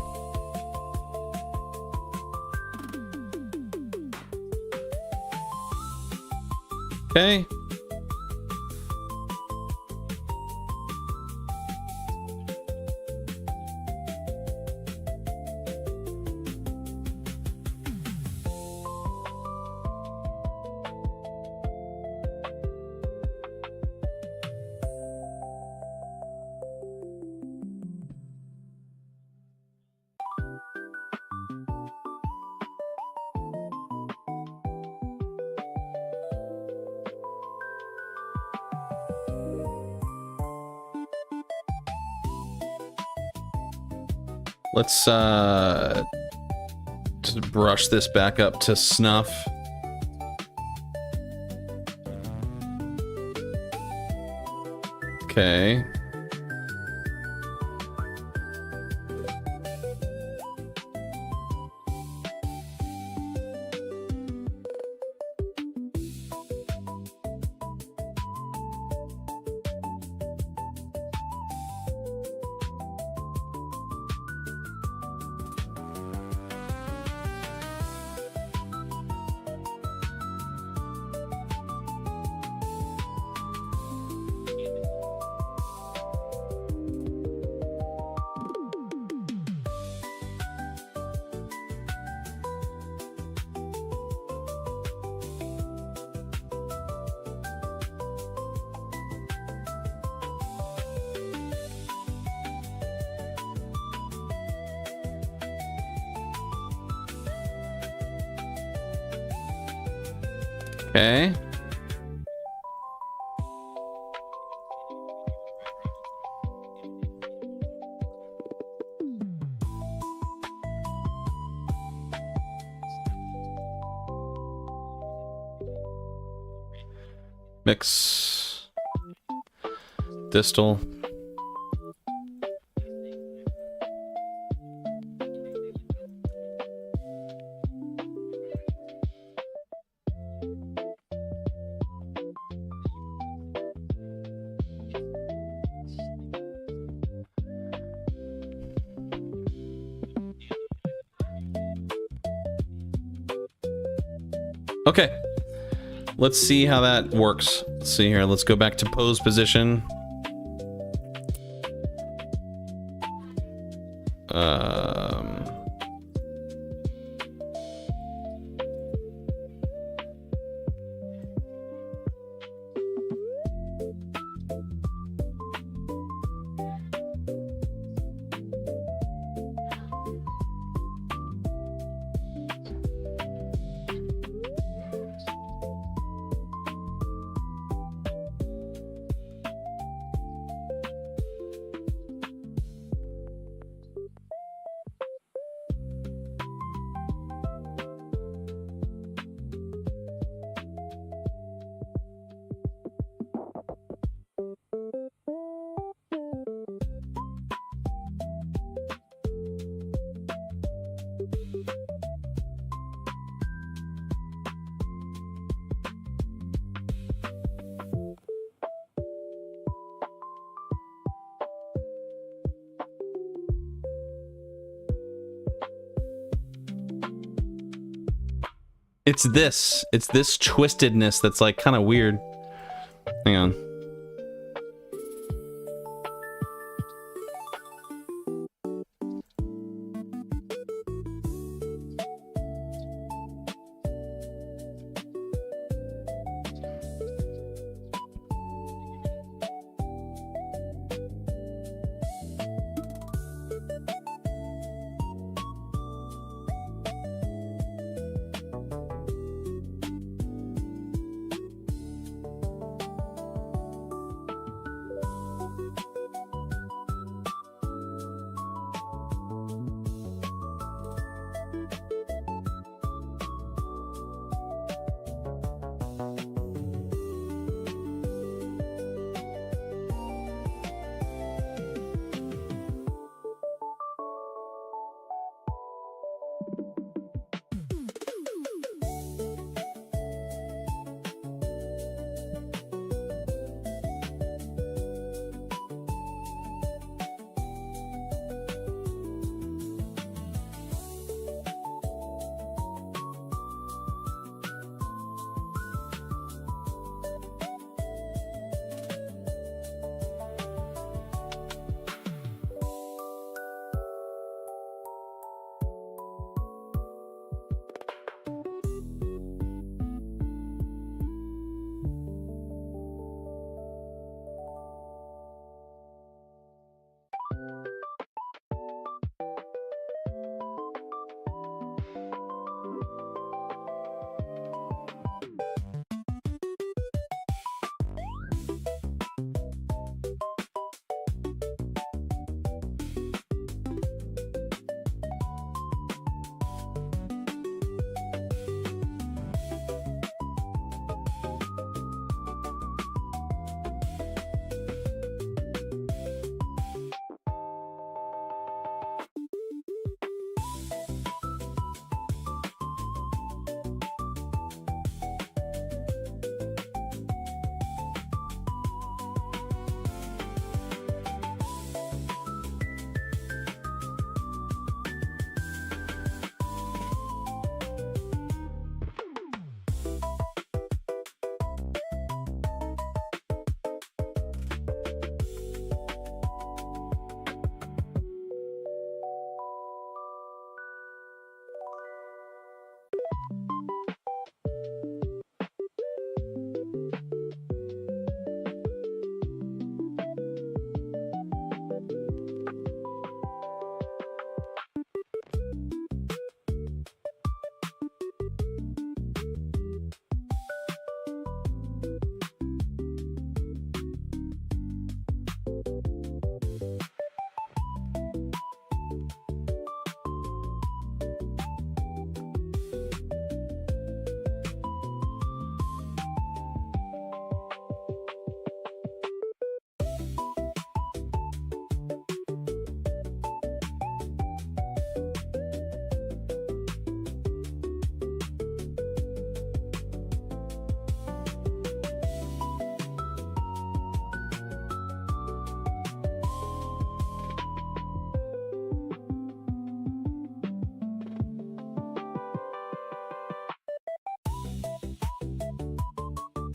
Okay. Let's just brush this back up to snuff. Okay. Okay. Mix. Distal. Okay, let's see how that works. Let's see here. Let's go back to pose position. It's this twistedness that's like kind of weird. Hang on.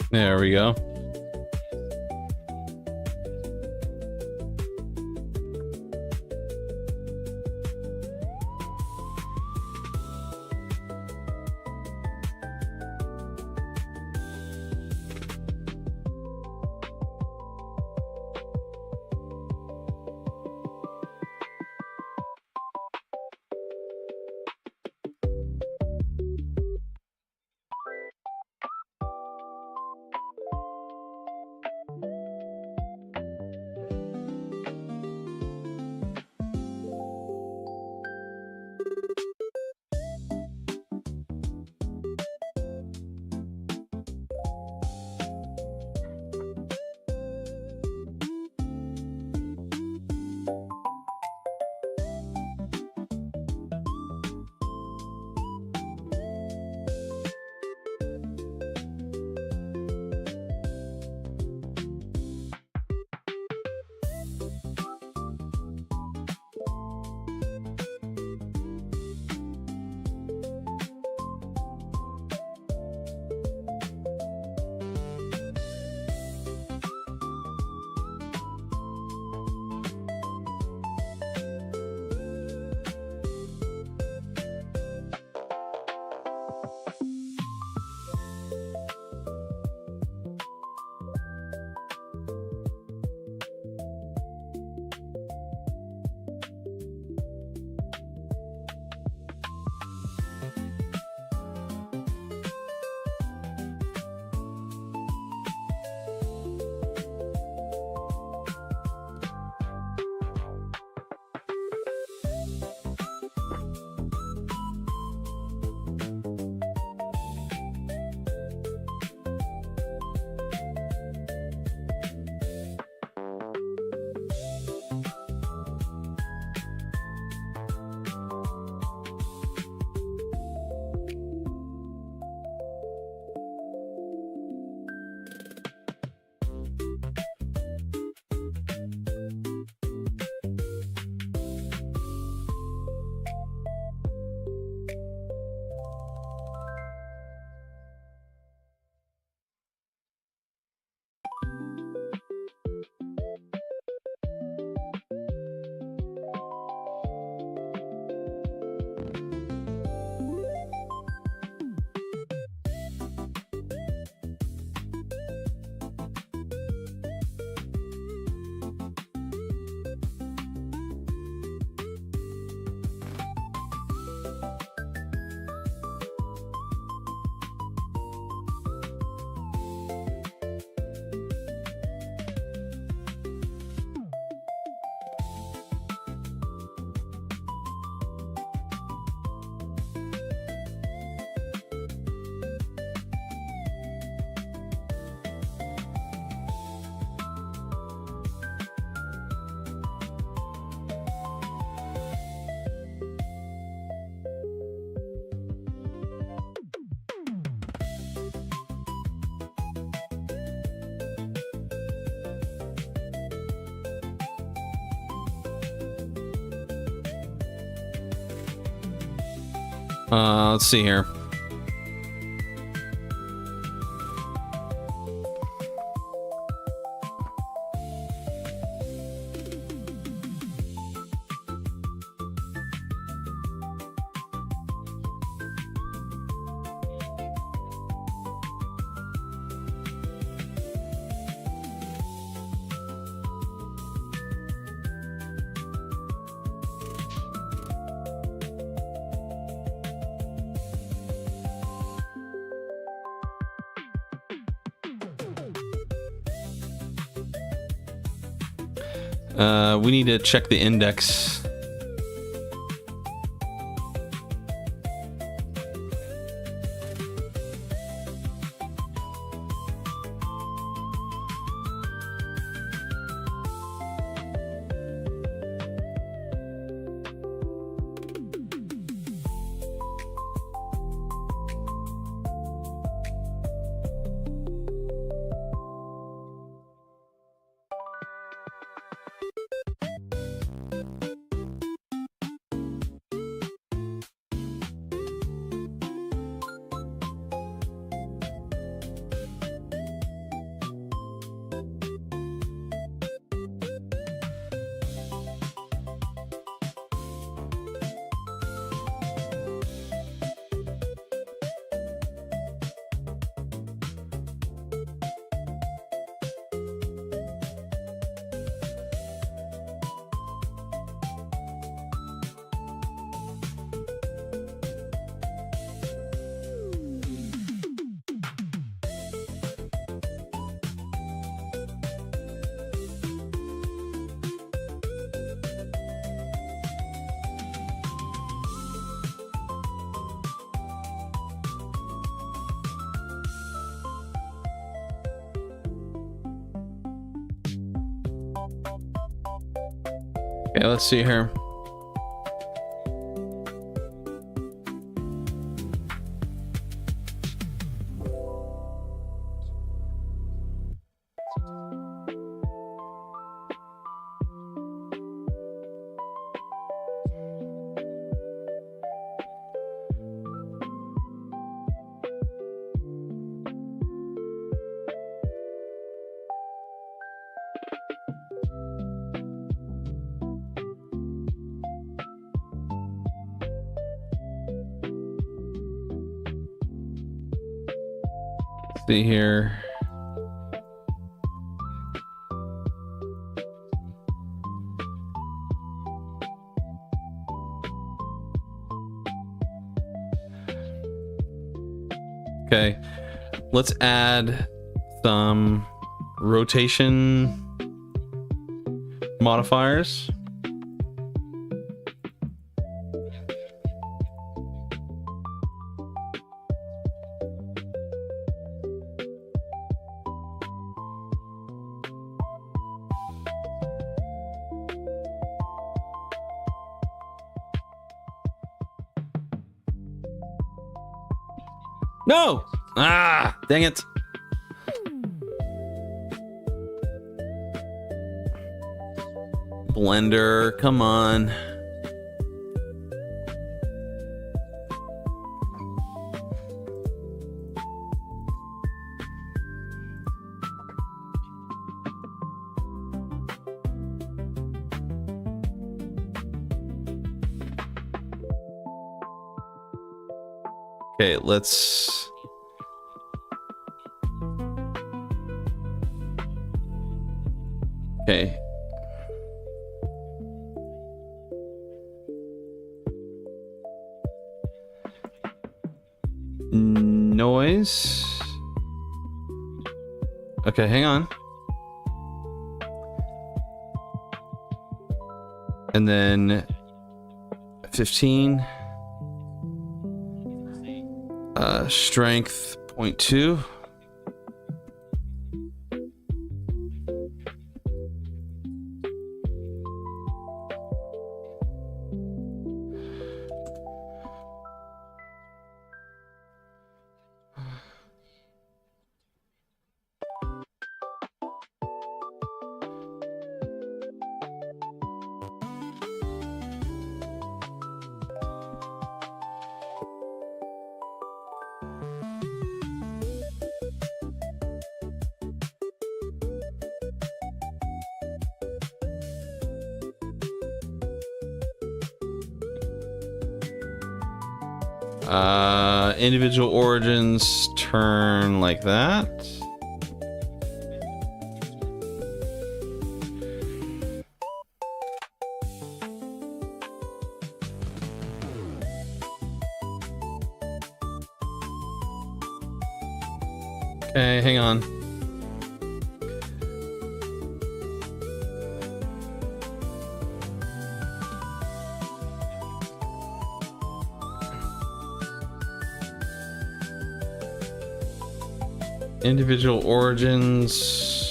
There we go. Let's see here. We need to check the index. Okay, let's see here. See here. Okay, let's add some rotation modifiers. No! Ah, dang it. Blender, come on. Okay, let's... Okay. Noise. Okay, hang on. And then 15. Strength 0.2. Individual origins turn like that. Okay, hang on. Individual origins.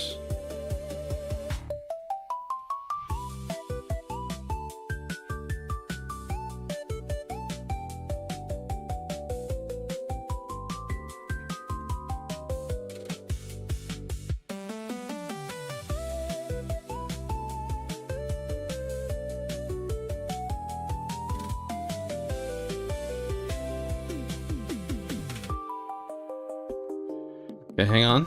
Okay, hang on.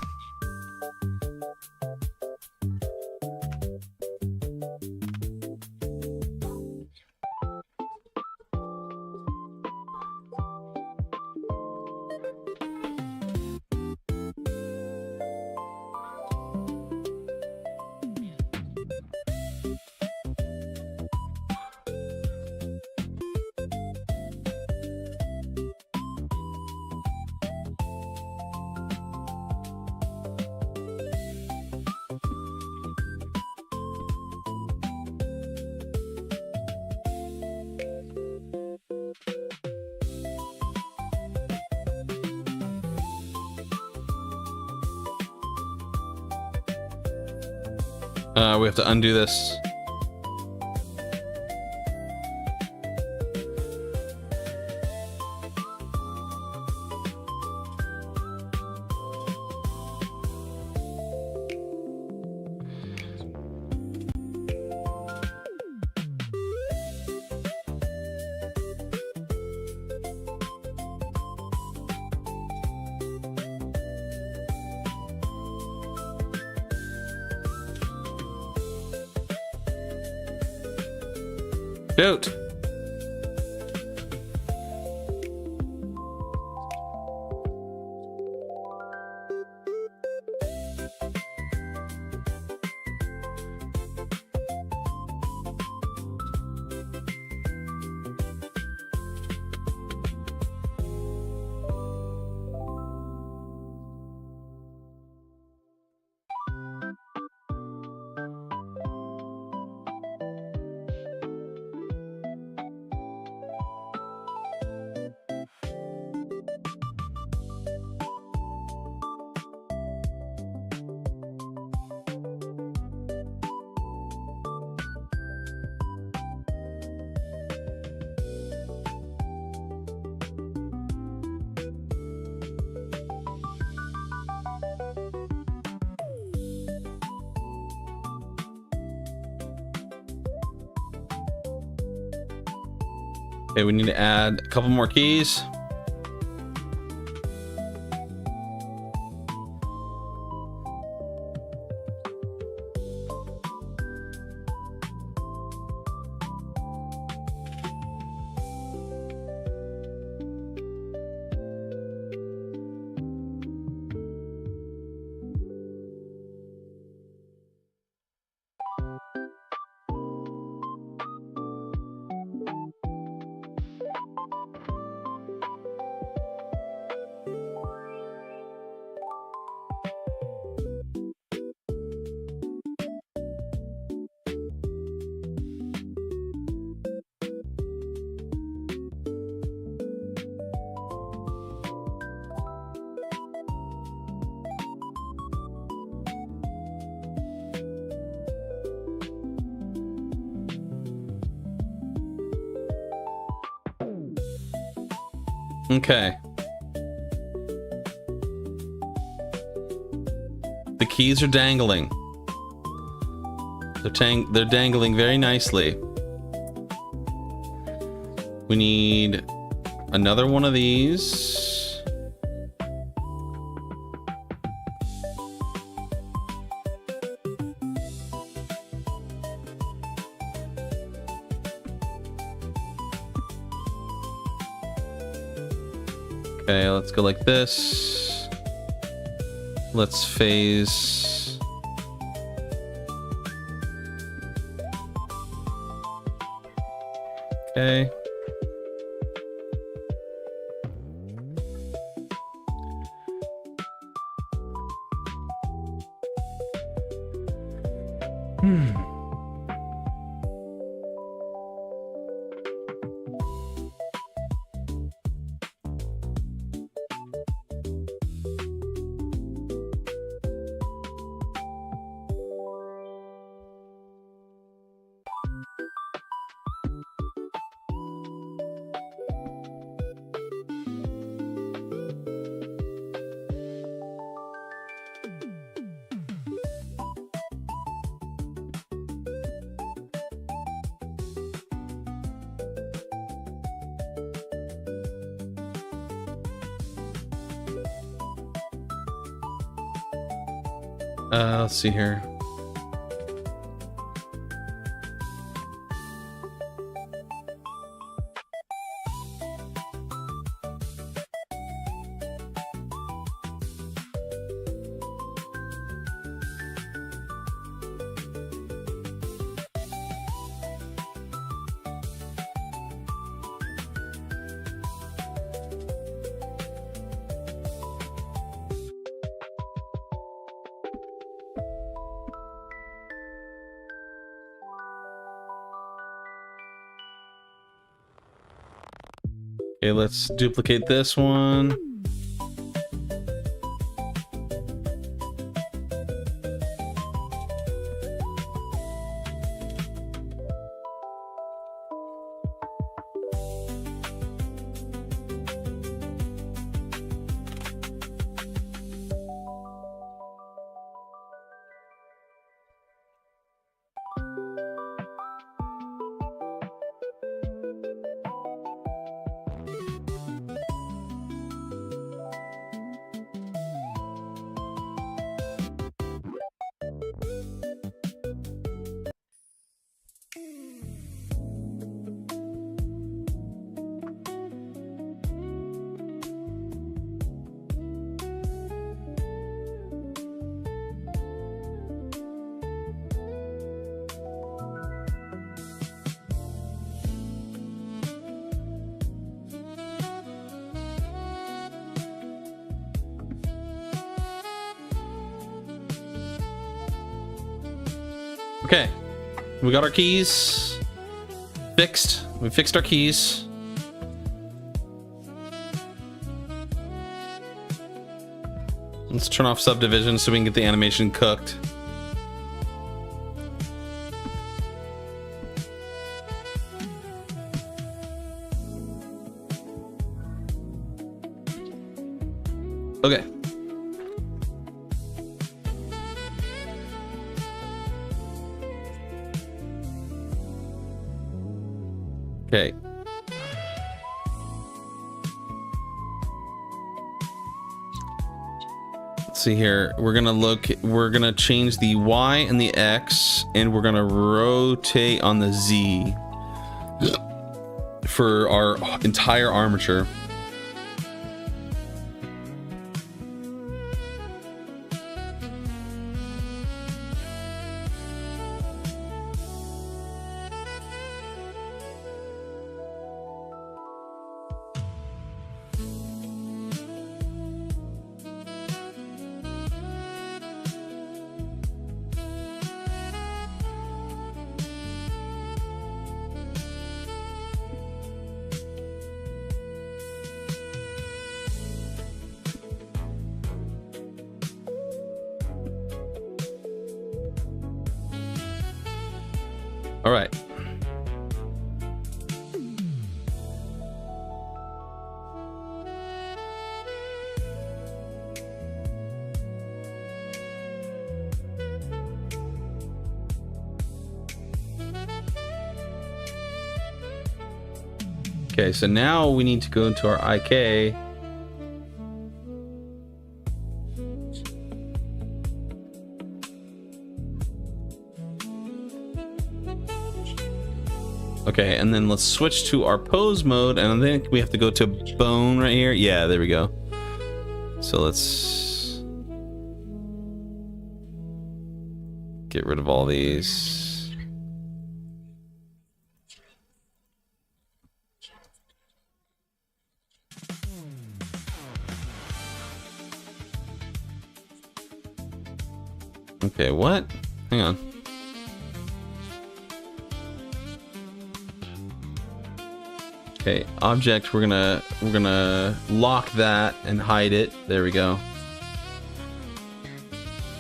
We have to undo this. Shoot. Okay, we need to add a couple more keys. Okay. The keys are dangling. They're dangling very nicely. We need another one of these. Okay, let's go like this. Let's phase. Okay. Let's see here. Okay, let's duplicate this one. Okay, we got our keys fixed. We fixed our keys. Let's turn off subdivision so we can get the animation cooked. Okay. Okay. Let's see here. We're gonna change the Y and the X, and we're gonna rotate on the Z for our entire armature. All right. Okay, so now we need to go into our IK. Okay, and then let's switch to our pose mode, and I think we have to go to bone right here. Yeah, there we go. So let's get rid of all these. Okay, what? Hang on. Okay, object, we're gonna lock that and hide it. There we go.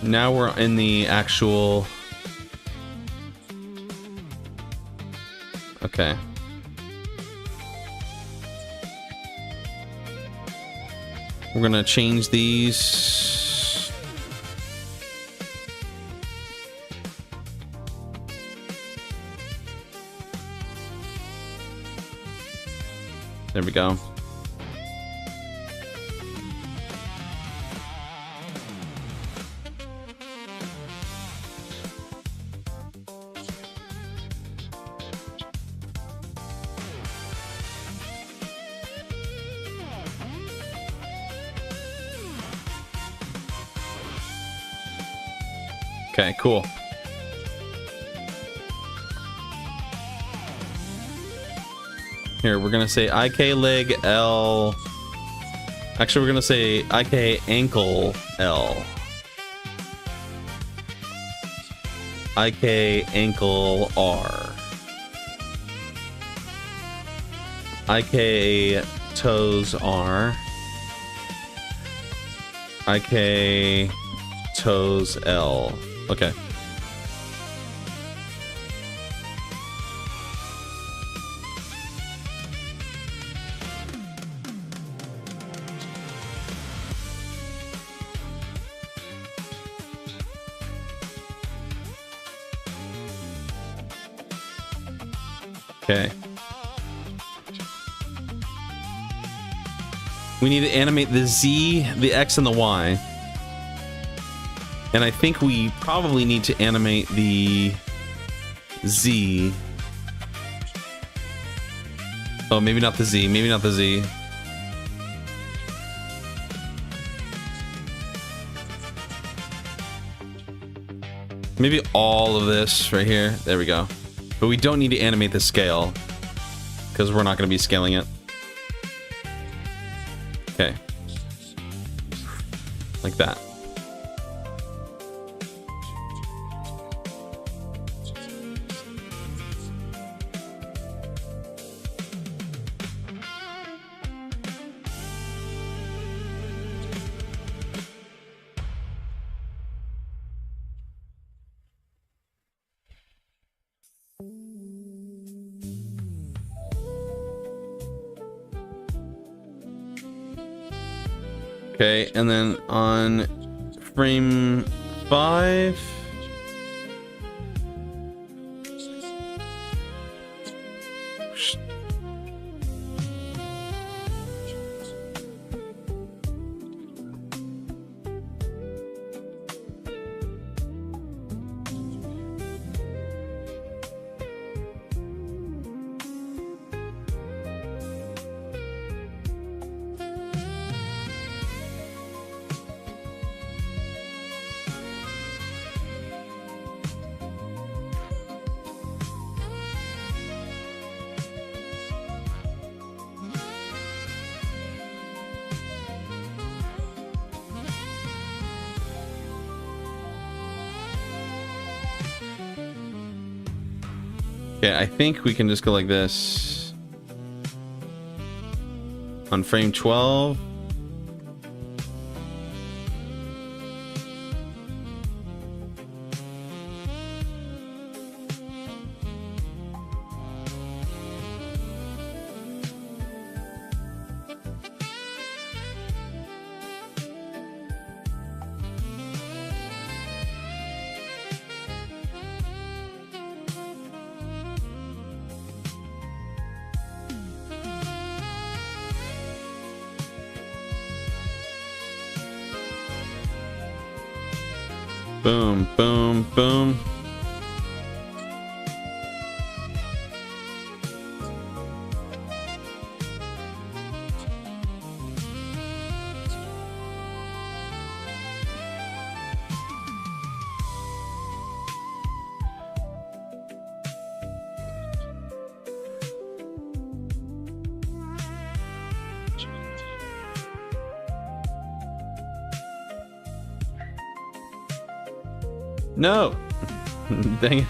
Now we're in the actual... Okay. We're gonna change these. There we go. Okay, cool. Here, we're gonna say IK leg L. Actually, we're gonna say IK ankle L. IK ankle R. IK toes R. IK toes L. Okay. Okay. We need to animate the Z, the X, and the Y. And I think we probably need to animate the Z. Oh, maybe not the Z. Maybe not the Z. Maybe all of this right here. There we go. But we don't need to animate the scale because we're not going to be scaling it. Okay. Like that. Okay, and then on frame 5. Okay, I think we can just go like this. On frame 12. Boom, boom, boom. No! Dang it.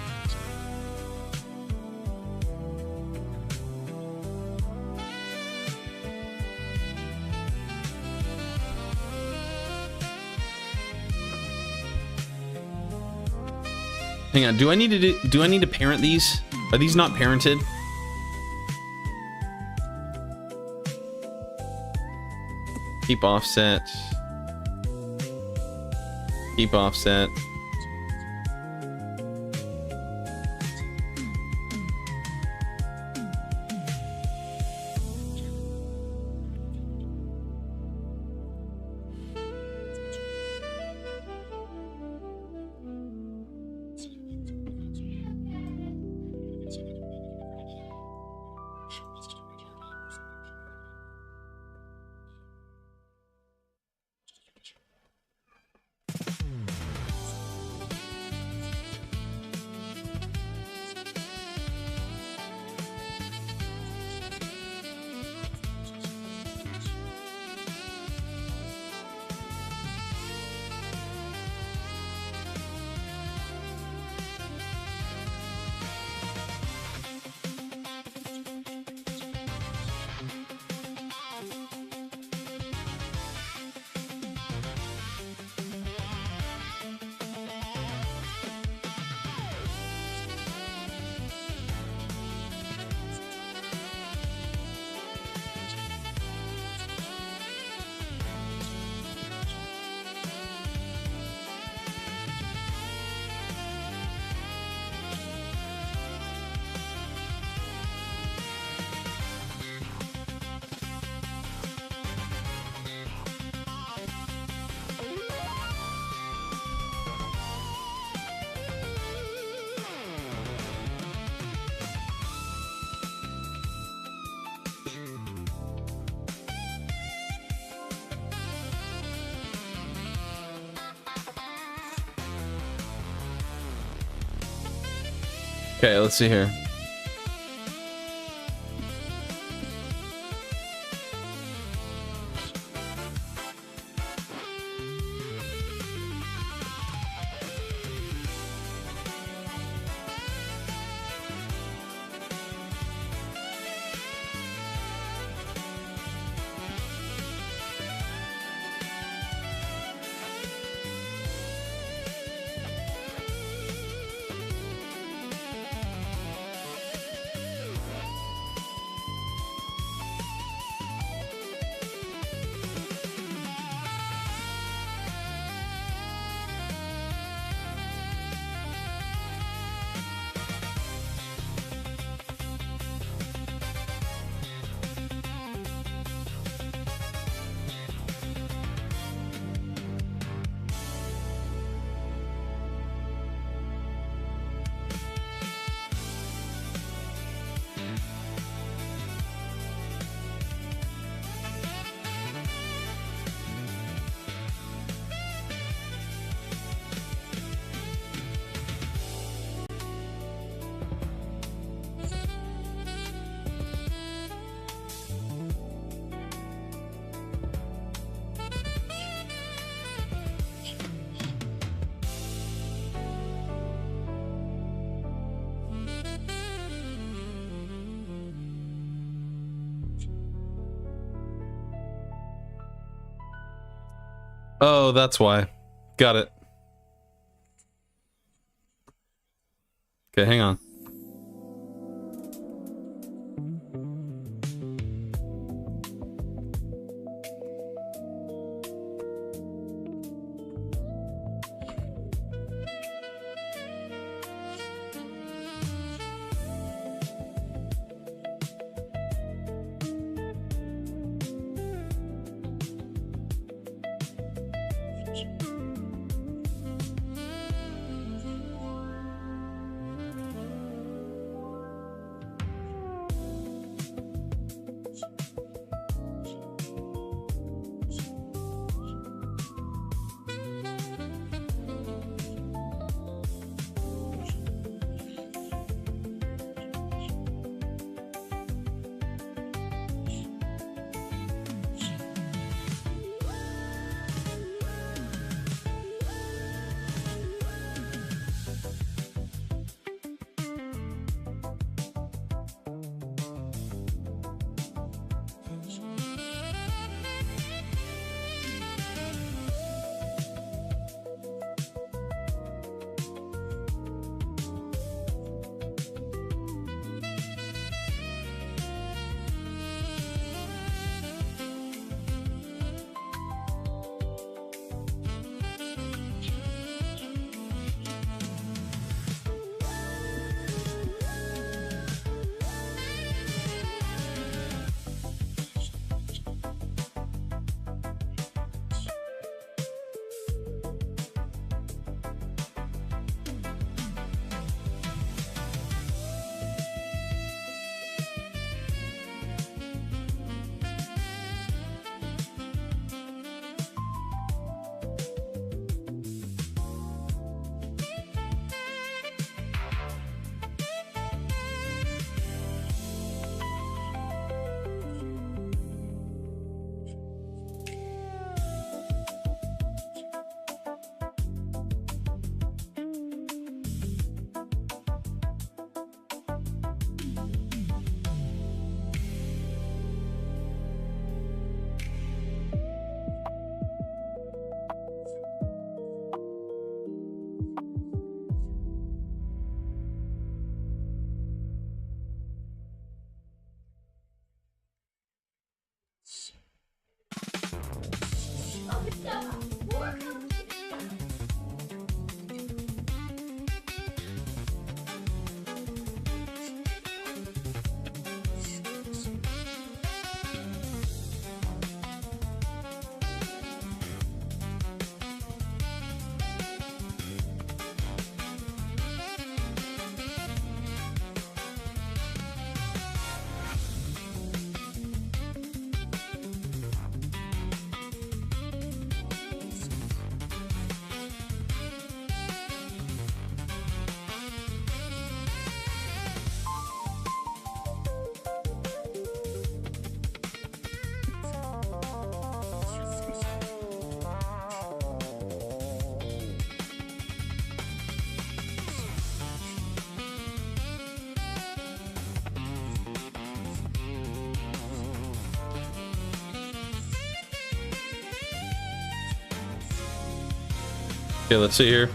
Hang on, do I need to parent these? Are these not parented? Keep offset. Keep offset. Okay, let's see here. Oh, that's why. Got it. Okay, hang on. Okay, let's see here.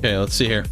Okay, let's see here.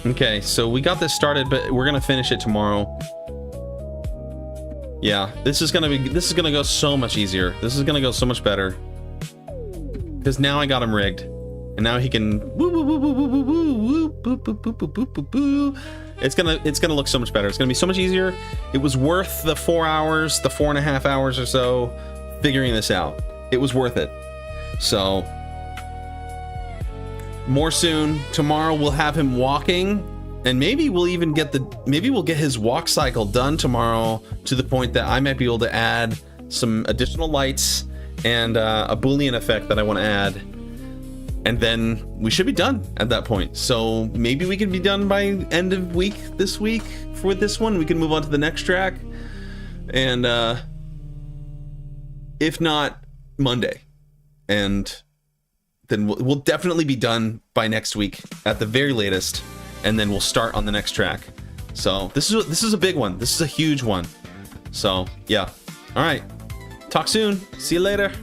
Okay, so we got this started, but we're gonna finish it tomorrow. Yeah, this is gonna go so much easier. This is gonna go so much better. Because now I got him rigged. And now he can it's gonna look so much better. It's gonna be so much easier. It was worth the 4 hours, the 4.5 hours or so figuring this out. It was worth it. So more soon. Tomorrow we'll have him walking, and maybe we'll even get his walk cycle done tomorrow to the point that I might be able to add some additional lights and a Boolean effect that I want to add, and then we should be done at that point. So maybe we can be done by end of week this week for this one. We can move on to the next track, and if not, Monday, and then we'll definitely be done by next week at the very latest, and then we'll start on the next track. So this is a big one. This is a huge one. So yeah. All right. Talk soon. See you later.